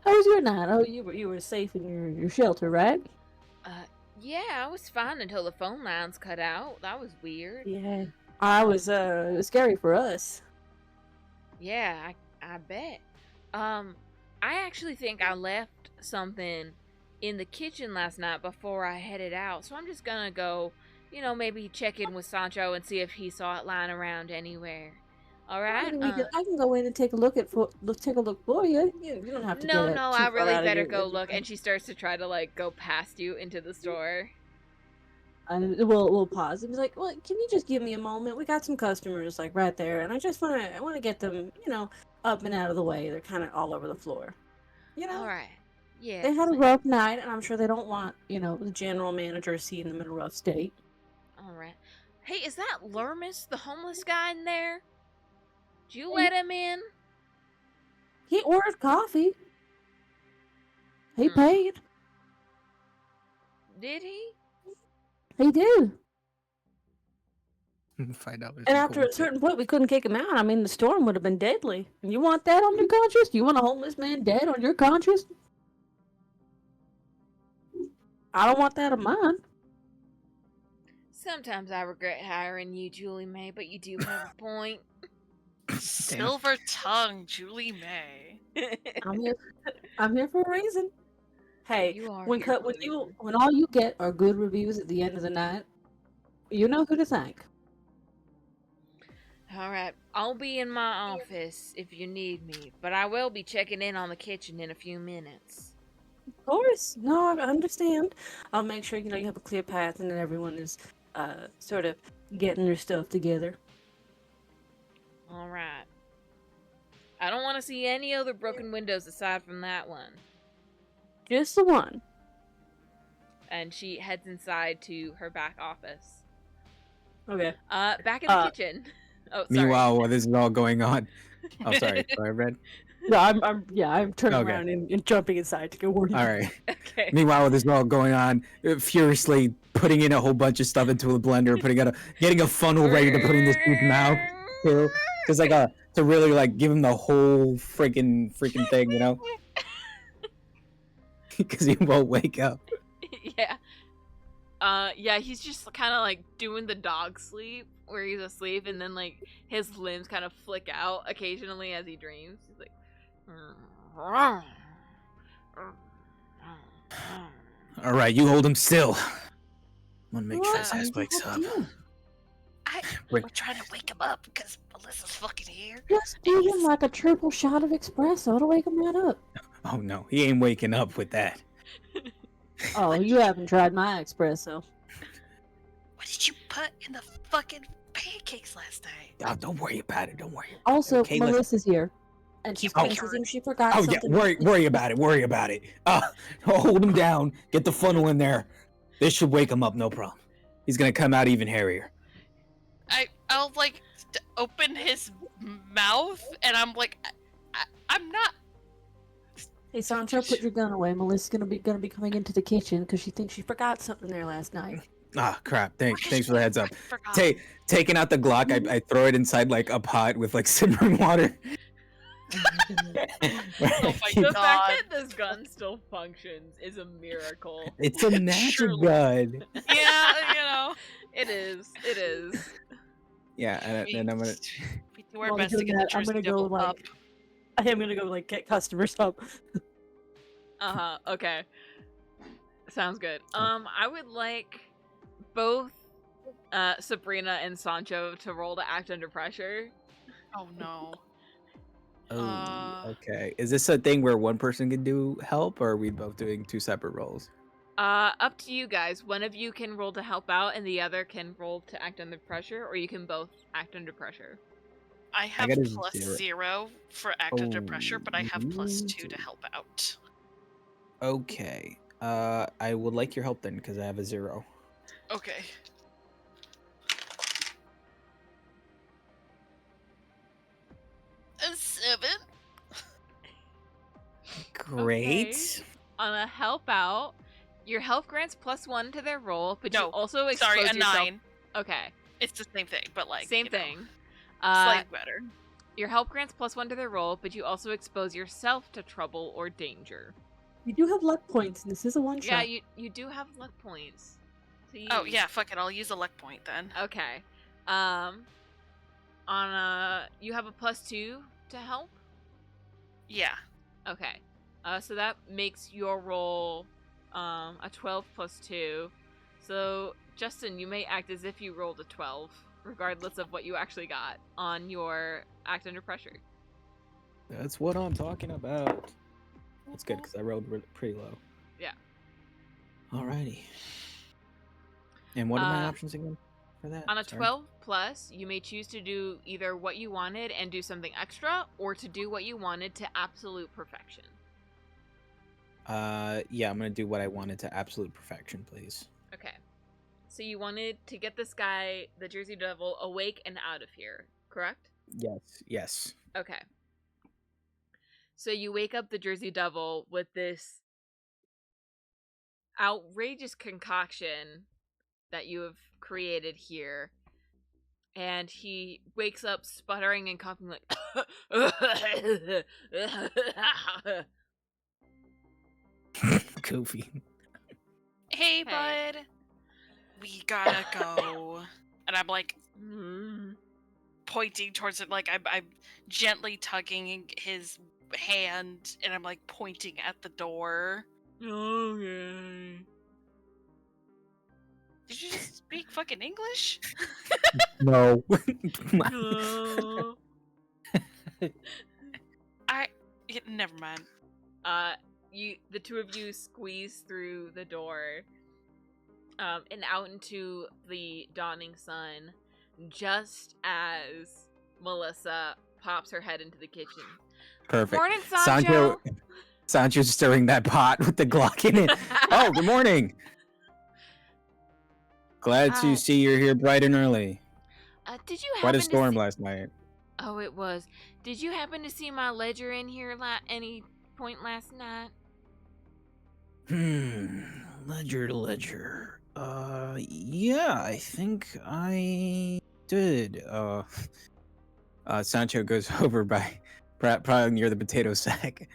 was your night? Oh, you were safe in your shelter, right? Yeah, I was fine until the phone lines cut out. That was weird. Yeah. It was scary for us. Yeah, I bet. I actually think I left something in the kitchen last night before I headed out, so I'm just gonna go, you know, maybe check in with Sancho and see if he saw it lying around anywhere. All right. I can go in and take a look for you. You don't have to No, get no, too I far really out of better your go look. And she starts to try to like go past you into the store. And we'll pause and be like, "Well, can you just give me a moment? We got some customers like right there, and I want to get them, up and out of the way. They're kind of all over the floor. All right. Yeah. They had a rough night, and I'm sure they don't want, the general manager seeing them in a rough state." All right. Hey, is that Lermis, the homeless guy in there? Did you let him in? He ordered coffee. He paid. Did he? He did. Find out. And after a certain point, we couldn't kick him out. I mean, the storm would have been deadly. You want that on your conscience? You want a homeless man dead on your conscience? I don't want that on mine. Sometimes I regret hiring you, Julie May, but you do have a point. Silver tongue, Julie May. I'm here for a reason. Hey, You are when here for a when all you get are good reviews at the end of the night, you know who to thank. All right, I'll be in my office if you need me, but I will be checking in on the kitchen in a few minutes. Of course. No, I understand. I'll make sure, you have a clear path and that everyone is sort of getting their stuff together. All right. I don't want to see any other broken windows aside from that one. Just the one. And she heads inside to her back office. Okay. Back in the kitchen. Oh, sorry. Meanwhile, while this is all going on, oh, sorry, Red. No, I'm turning Okay. around and jumping inside to go work. All right. Okay. Meanwhile, while this is all going on, furiously putting in a whole bunch of stuff into a blender, getting a funnel ready to put in this dude's mouth too, just to really give him the whole freaking thing, because he won't wake up. Yeah. Yeah, he's just kind of doing the dog sleep where he's asleep and then his limbs kind of flick out occasionally as he dreams. He's like, All right, you hold him still. I want to make sure his ass wakes up. We're trying to wake him up because Melissa's fucking here. Just feed him like a triple shot of espresso to wake him right up. Oh no, he ain't waking up with that. Oh, you haven't tried my espresso. What did you put in the fucking pancakes last night? Oh, don't worry about it. Don't worry. Also, Okay, Melissa's here, and she's thinking she forgot Oh yeah, something. worry about it. Worry about it. Hold him down. Get the funnel in there. This should wake him up, no problem. He's gonna come out even hairier. I'll open his mouth, and I'm like, I'm not. Hey Sancho, put your gun away. Melissa's gonna be coming into the kitchen because she thinks she forgot something there last night. Ah, crap. Thanks for the heads up. I forgot. Taking out the Glock, I throw it inside a pot with simmering water. Oh my the God. fact that this gun still functions is a miracle. It's a magic Surely. gun. Yeah, It is. Yeah, and I'm gonna. We do our While best to doing get that, the I'm gonna go Drusdibble up. I am gonna go get customers up. Okay. Sounds good. I would like both Sabrina and Sancho to roll to act under pressure. Oh no. Oh, okay. Is this a thing where one person can do help, or are we both doing two separate rolls? Up to you guys. One of you can roll to help out, and the other can roll to act under pressure, or you can both act under pressure. I have got a plus 0. 0 for act under pressure, but I have plus 2 to help out. Okay. I would like your help then, because I have a 0. Okay. A 7. Great. Okay. On a help out, your health grants +1 to their roll, but you No, also expose sorry, a yourself. 9. Okay. It's the same thing, but Same thing. Slightly better. Your help grants +1 to their roll, but you also expose yourself to trouble or danger. You do have luck points, and this is a one Yeah, shot. you do have luck points. to Oh use. yeah, fuck it. I'll use a luck point then. Okay. You have a +2 to help. Yeah. Okay. So that makes your roll a 12 + 2. So Justin, you may act as if you rolled a 12, regardless of what you actually got on your act under pressure. That's what I'm talking about. That's good because I rolled pretty low. Yeah. Alrighty. And what are my options again for that? On a Sorry. 12 plus, you may choose to do either what you wanted and do something extra, or to do what you wanted to absolute perfection. Yeah, I'm gonna do what I wanted to absolute perfection, please. Okay. So you wanted to get this guy, the Jersey Devil, awake and out of here, correct? Yes. Okay. So you wake up the Jersey Devil with this outrageous concoction that you have created here. And he wakes up sputtering and coughing like Goofy. Hey, bud. We gotta go. And I'm like pointing towards it, like I'm gently tugging his hand, and I'm like pointing at the door. Okay. Did you just speak fucking English? No. Never mind. The two of you squeeze through the door, and out into the dawning sun, just as Melissa pops her head into the kitchen. Perfect. Morning, Sancho. Sancho's stirring that pot with the Glock in it. Oh, good morning. Glad to see you're here bright and early. Did you Quite happen a storm to see... last night. Oh, it was. Did you happen to see my ledger in here any point last night? Ledger. Yeah, I think I did. Sancho goes over by probably near the potato sack.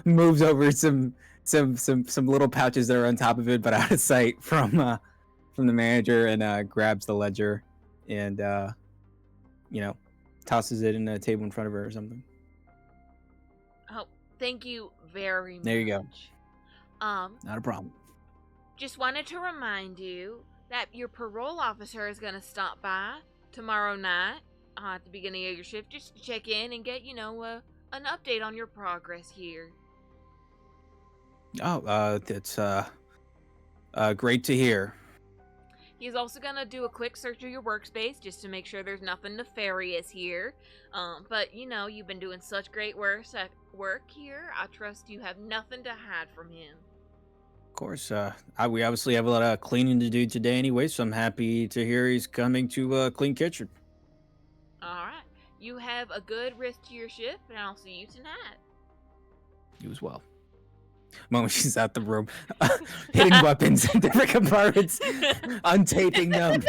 Moves over some little pouches that are on top of it, but out of sight from the manager, and grabs the ledger and tosses it in a table in front of her or something. Oh, thank you very much. There you go. Not a problem. Just wanted to remind you that your parole officer is going to stop by tomorrow night at the beginning of your shift, just to check in and get, an update on your progress here. Oh, that's great to hear. He's also going to do a quick search of your workspace just to make sure there's nothing nefarious here. But, you've been doing such great work here. I trust you have nothing to hide from him. Of course, we obviously have a lot of cleaning to do today anyway, so I'm happy to hear he's coming to clean kitchen. All right. You have a good rest to your shift, and I'll see you tonight. You as well. Moment she's out the room, hitting weapons in different compartments, untaping them,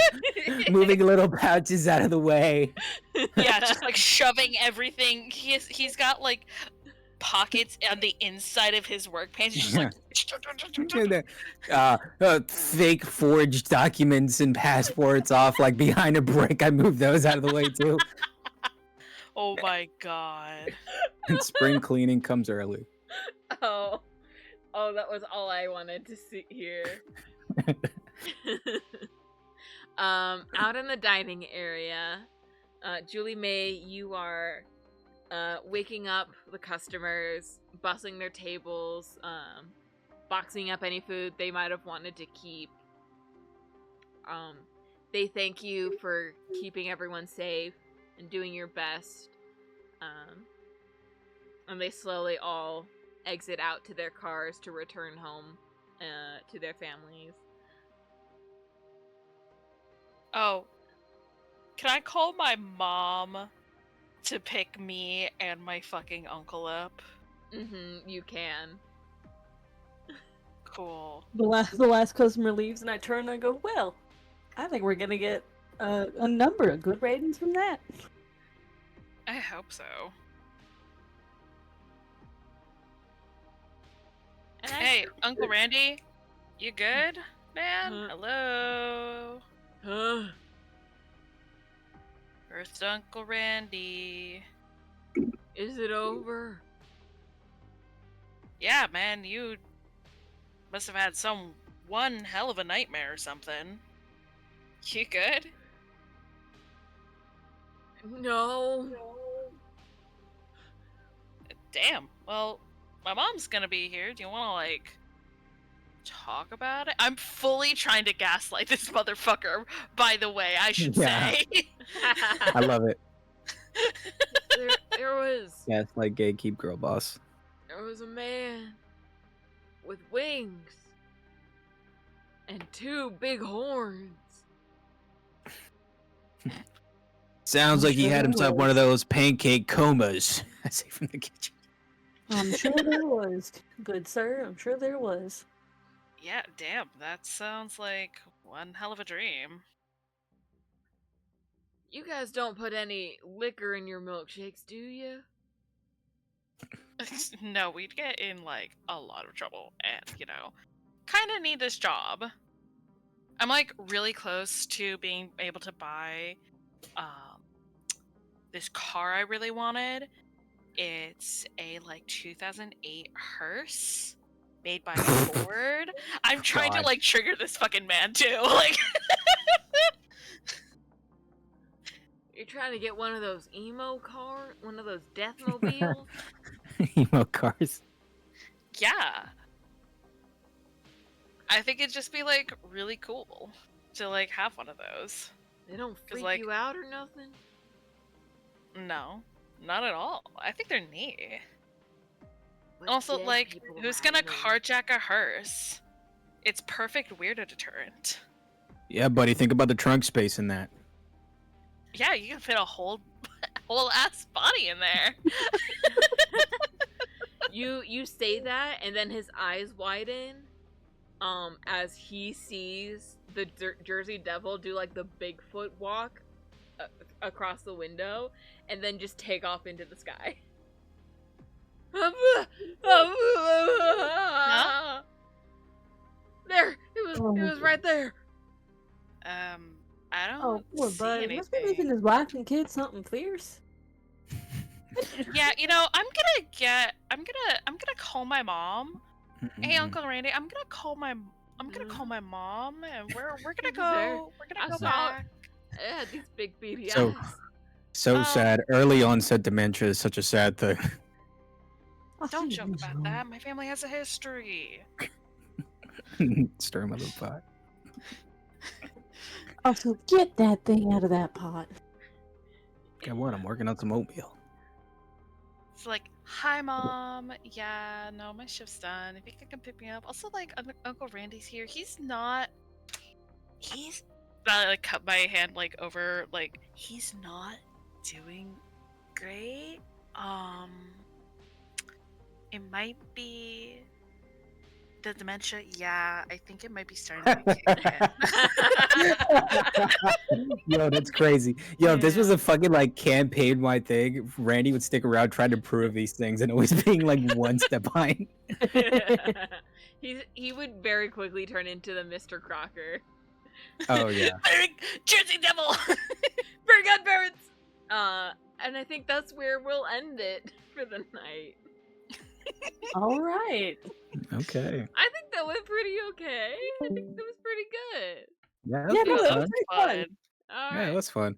moving little pouches out of the way. Yeah, just like shoving everything. He's got like pockets on the inside of his work pants. He's just like fake forged documents and passports off like behind a brick. I moved those out of the way too. Oh my god. And spring cleaning comes early. Oh, that was all I wanted to see here. Out in the dining area, Julie May, you are waking up the customers, bussing their tables, boxing up any food they might have wanted to keep. They thank you for keeping everyone safe and doing your best. And they slowly all exit out to their cars to return home to their families. Oh, can I call my mom to pick me and my fucking uncle up? You can. Cool. The last customer leaves, and I turn and I go, well, I think we're gonna get a number of good ratings from that. I hope so. Hey, Uncle Randy, you good, man? Hello? First Uncle Randy. Is it over? Yeah, man, you must have had some one hell of a nightmare or something. You good? No. Damn. Well, my mom's gonna be here. Do you want to, like, talk about it? I'm fully trying to gaslight this motherfucker, by the way, I should Yeah. say. I love it. There was Yeah, it's like gatekeep girl boss. there was a man with wings and 2 big horns. Sounds like he sure had there himself one of those pancake comas. I say from the kitchen. I'm sure there was, good sir. I'm sure there was. Yeah, damn. That sounds like one hell of a dream. You guys don't put any liquor in your milkshakes, do you? No, we'd get in, like, a lot of trouble. And, kind of need this job. I'm, like, really close to being able to buy this car I really wanted. It's a, like, 2008 hearse made by Ford. I'm trying to, God. like, trigger this fucking man, too. Like, You're trying to get one of those one of those deathmobiles? Emo cars. yeah. I think it'd just be, like, really cool to, like, have one of those. They don't freak like- you out or nothing? No, not at all. I think they're neat. Let Also, dead like, people who's ride gonna in them. carjack a hearse? It's perfect weirdo deterrent. Yeah, buddy, think about the trunk space in that. Yeah, you can fit a whole ass body in there. You say that, and then his eyes widen, as he sees the Jersey Devil do like the Bigfoot walk across the window, and then just take off into the sky. There, it was right there. I don't Oh, poor see bud. anything. Must be making his wife and kids something fierce. Yeah, I'm gonna call my mom. Hey, Uncle Randy, I'm gonna call my mom, and we're gonna go. We're I gonna go saw it. back. It had these big beady So- eyes. So sad. Early onset dementia is such a sad thing. Don't joke about that. My family has a history. Stir him up the pot. Also, get that thing out of that pot. Get what? I'm working on some oatmeal. It's like, hi, Mom. Yeah, no, my shift's done. If you could come pick me up. Also, like, Uncle Randy's here. I, like, cut my hand, like, over, like, he's not doing great. It might be the dementia. Yeah, I think it might be starting to kick in. Yo, that's crazy. Yo, if this was a fucking like campaign-wide thing, Randy would stick around trying to prove these things and always being like one step behind. He would very quickly turn into the Mr. Crocker. Oh yeah. Jersey Devil! Very good, parents! And I think that's where we'll end it for the night. All right. Okay. I think that went pretty okay. I think that was pretty good. Yeah, Yeah, that no, was that fun. was pretty fun. All Yeah, right. it was fun.